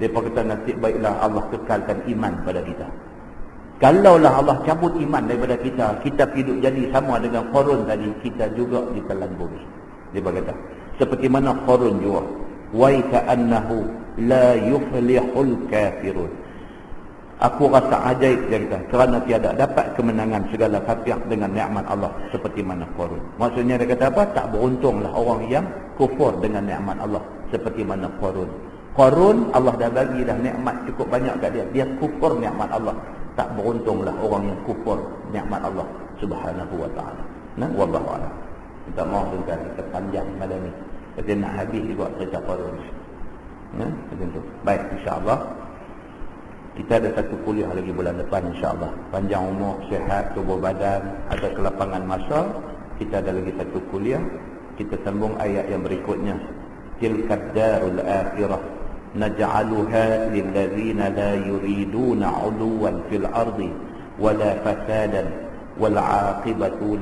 Depa kata nasib baiklah Allah kekalkan iman pada kita. Kalaulah Allah cabut iman daripada kita, kita hidup jadi sama dengan Qarun tadi, kita juga ditelan bumi. Dia berkata, seperti mana Qarun juga. Wa ka'annahu la yuflihul kafirun. Aku rasa ajaib, dia kata, kerana tiada dapat kemenangan segala kafir dengan nikmat Allah seperti mana Qarun. Maksudnya dia kata apa? Tak beruntunglah orang yang kufur dengan nikmat Allah seperti mana Qarun. Qarun Allah dah bagi dah nikmat cukup banyak kat dia. Dia kufur nikmat Allah. Tak beruntunglah orang yang kufur nikmat Allah Subhanahu wa taala. Nah, wallahu a'lam. Minta maaf dengan kita panjang malam ni. Kita nak habis juga cerita Qarun. Nah, macam tu. Baik, insya-Allah. Kita ada satu kuliah lagi bulan depan, insya-Allah. Panjang umur, sihat, tubuh badan, ada kelapangan masa, kita ada lagi satu kuliah. Kita sambung ayat yang berikutnya. Tilkad darul akhirah naj'aluha lil ladzina la yuriduna 'uluwan fil ardi wala fasadan wal 'aqibatu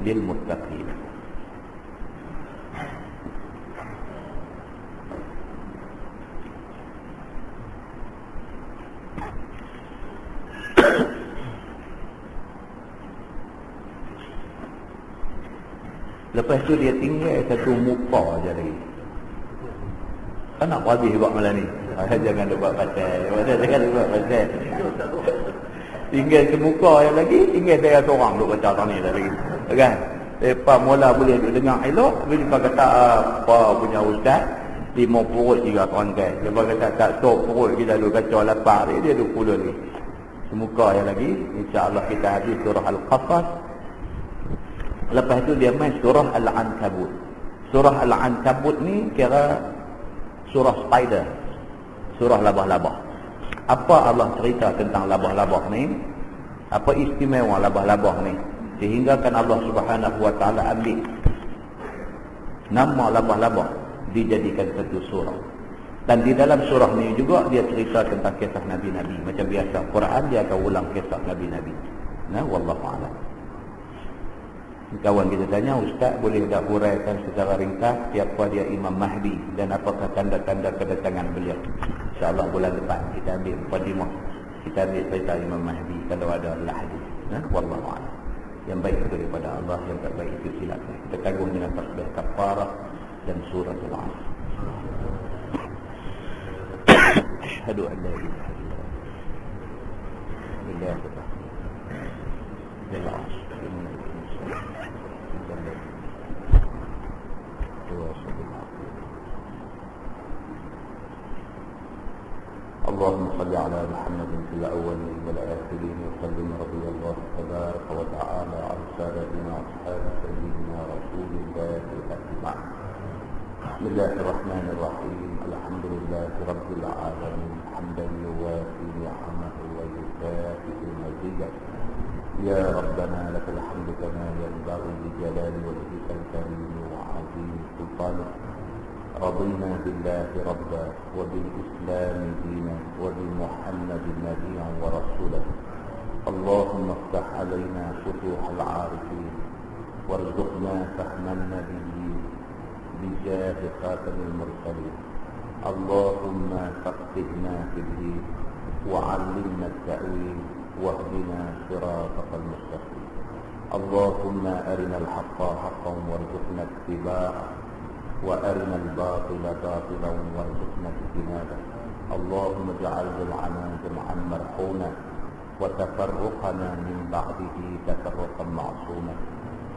lil muttaqin. Lepas tu dia tinggal satu muka je lagi. Kan nak habis buat malam ni. Jangan buat pasal. Jangan buat pasal. Tinggal semuka yang lagi, tinggal saya seorang duk baca tang ni lagi. Kan? Lepas mula boleh duk dengar elok, bila dia kata apa punya ustaz, 5 perut 3 konten. Dia kata tak stop perut kita duk kacau lapar dia duk puluh lagi. Semuka yang lagi, insya-Allah kita habis surah Al-Qasas. Lepas tu dia main surah Al-Ankabut. Surah Al-Ankabut ni kira surah spider. Surah labah-labah. Apa Allah cerita tentang labah-labah ni? Apa istimewa labah-labah ni? Sehingga kan Allah Subhanahu wa taala ambil nama labah-labah dijadikan satu surah. Dan di dalam surah ni juga dia cerita tentang kisah Nabi-Nabi. Macam biasa Quran dia akan ulang kisah Nabi-Nabi. Nah, wallahu a'lam. Kawan kita tanya, ustaz boleh tak huraikan secara ringkas siapa dia Imam Mahdi dan apakah tanda-tanda kedatangan beliau? InsyaAllah bulan depan kita ambil mukadimah, kita ambil cerita Imam Mahdi kalau ada hadis. Nah, wallahu a'lam. Yang baik itu daripada Allah, yang tak baik itu silakan. Kita tanggung dengan tasbih kafarah dan surah Al-Asr. Asyhadu an la ilaha illallah. Bismillahirrahmanirrahim. اللهم صل على محمد في الأولين والآخرين وسلم رضي الله تبارك وتعالى عن سادتنا أصحاب سيدنا رسول الله أجمعين. بسم الله الرحمن الرحيم. الحمد لله رب العالمين حمدا يوافي نعمه ويكافئ مزيده. يا ربنا لك الحمد كما ينبغي لجلال وجهك الكريم وعظيم سلطانك. رضينا بالله ربا وبالإسلام دينا وبمحمد نبيا ورسولا. اللهم افتح علينا فتوح العارفين وارزقنا فهم النبيين بجاه خاتم المرسلين. اللهم فقهنا في الدين وعلمنا التأويل واهدنا صراطك المستقيم. اللهم أرنا الحق حقا وارزقنا اتباعه وأرنا الباطل باطلا وارزقنا اجتنابه. اللهم اجعل جمعنا جمعا مرحوما وتفرقنا من بعده تفرقا معصوما.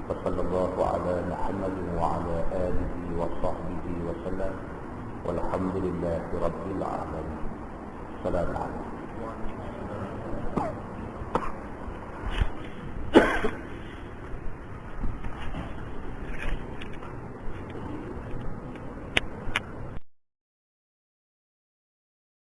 وصلى الله على محمد وعلى آله وصحبه وسلم والحمد لله رب العالمين. السلام عليكم.